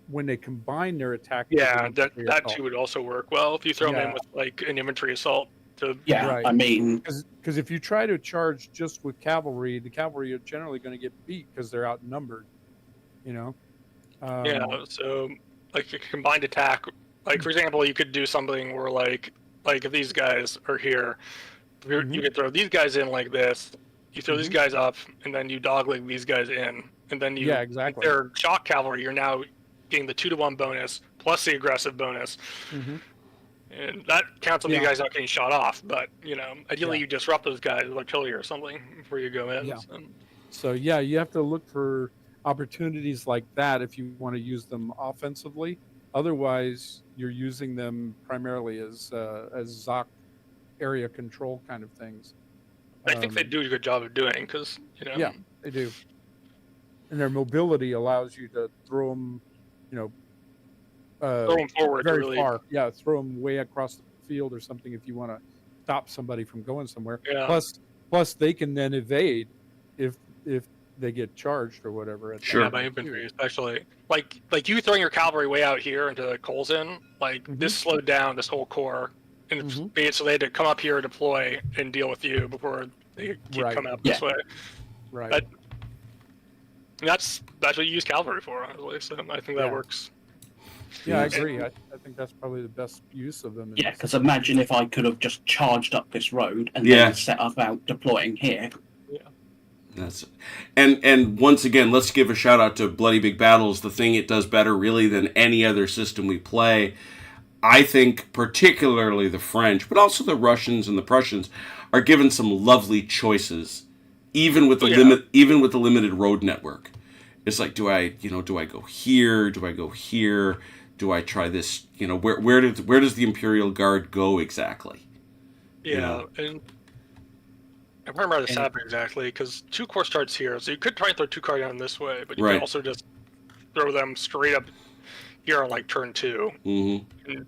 when they combine their attack. with Yeah, an infantry that assault. too would also work well if you throw them in Yeah. with like an infantry assault. Yeah, Right. I mean, Because if you try to charge just with cavalry, the cavalry are generally going to get beat because they're outnumbered. Yeah, so like a combined attack, like for example, you could do something where like if these guys are here, you could throw these guys in like this. You throw these guys up, and then you dogleg these guys in, and then you. Yeah, exactly. If they're shock cavalry, you're now getting the 2-to-1 bonus plus the aggressive bonus, and that counts on you guys not getting shot off. But ideally you disrupt those guys with artillery or something before you go in. Yeah. So. So yeah, you have to look for opportunities like that if you want to use them offensively. Otherwise, you're using them primarily as ZOC area control kind of things. I think they do a good job of doing because Yeah, they do. And their mobility allows you to throw them, throw them forward very really. far. Yeah, throw them way across the field or something if you want to stop somebody from going somewhere. Yeah. Plus, they can then evade if they get charged or whatever. Sure. Yeah, by infantry, especially like you throwing your cavalry way out here into Colson, this slowed down this whole corps, and made it so they had to come up here, deploy, and deal with you before they keep coming up this way. Right. But that's what you use cavalry for, honestly. So I think that works. Yeah, I Yes. agree. I think that's probably the best use of them. yeah, because imagine if I could have just charged up this road and Yeah. then set about deploying here. That's and once again, let's give a shout out to Bloody Big Battles. The thing it does better, really, than any other system we play. I think particularly the French, but also the Russians and the Prussians, are given some lovely choices, even with the limited road network. It's like, do I go here? Do I go here? Do I try this? Where does the Imperial Guard go exactly? Yeah, and I can't remember the setup exactly because 2 corps starts here, so you could try and throw 2 corps down this way, but you Right. could also just throw them straight up here on turn 2. Mm-hmm.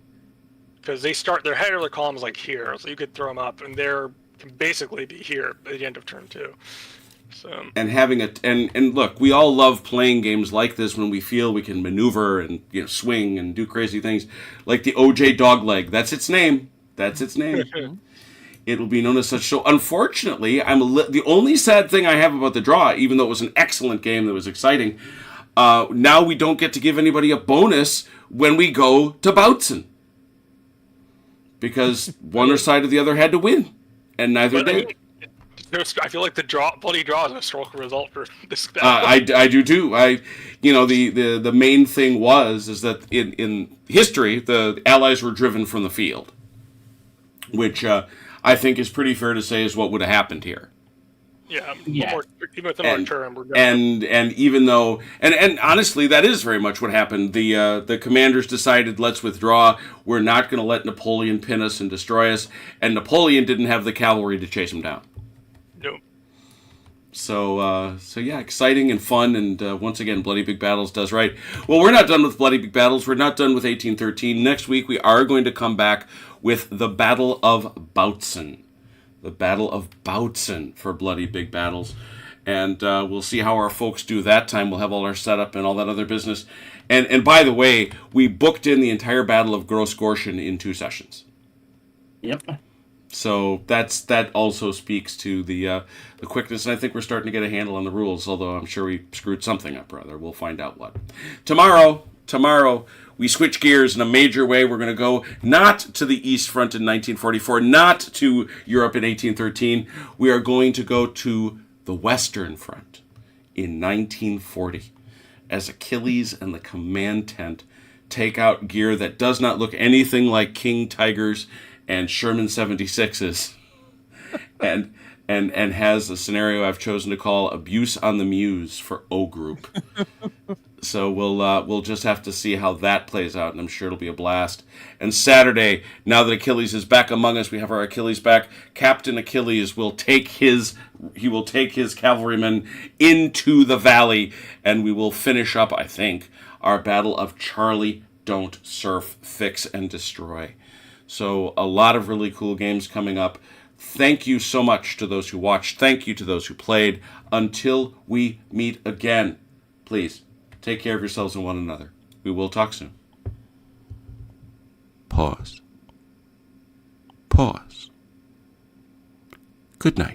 Because they start their head of their columns here, so you could throw them up, and they're can basically be here at the end of turn 2. So And having and look, we all love playing games like this when we feel we can maneuver and swing and do crazy things, like the OJ Dogleg. That's its name. it will be known as such. So unfortunately, the only sad thing I have about the draw, even though it was an excellent game that was exciting, now we don't get to give anybody a bonus when we go to Bautzen. Because one side or the other had to win, and neither did. I feel like the bloody draw is a historical result for this battle. I do too. The main thing is that in history, the Allies were driven from the field, which I think is pretty fair to say is what would have happened here. Yeah. Even with our term, we're and even though and honestly, that is very much what happened. The commanders decided, let's withdraw. We're not going to let Napoleon pin us and destroy us. And Napoleon didn't have the cavalry to chase him down. Nope. So yeah, exciting and fun, and once again, Bloody Big Battles does right. Well, we're not done with Bloody Big Battles. We're not done with 1813. Next week, we are going to come back with the Battle of Bautzen. The Battle of Bautzen for Bloody Big Battles. And we'll see how our folks do that time. We'll have all our setup and all that other business. And by the way, we booked in the entire Battle of Gorschen in 2 sessions. Yep. So that also speaks to the quickness, and I think we're starting to get a handle on the rules, although I'm sure we screwed something up, brother. We'll find out what. Tomorrow, we switch gears in a major way. We're going to go not to the East Front in 1944, not to Europe in 1813. We are going to go to the Western Front in 1940 as Achilles and the command tent take out gear that does not look anything like King Tigers and Sherman 76s, and has a scenario I've chosen to call Abuse on the Muse for O Group. So we'll just have to see how that plays out, and I'm sure it'll be a blast. And Saturday, now that Achilles is back among us, we have our Achilles back. Captain Achilles will take his cavalrymen into the valley, and we will finish up, I think, our battle of Charlie, Don't Surf, Fix, and Destroy. So a lot of really cool games coming up. Thank you so much to those who watched. Thank you to those who played. Until we meet again, please take care of yourselves and one another. We will talk soon. Pause. Good night.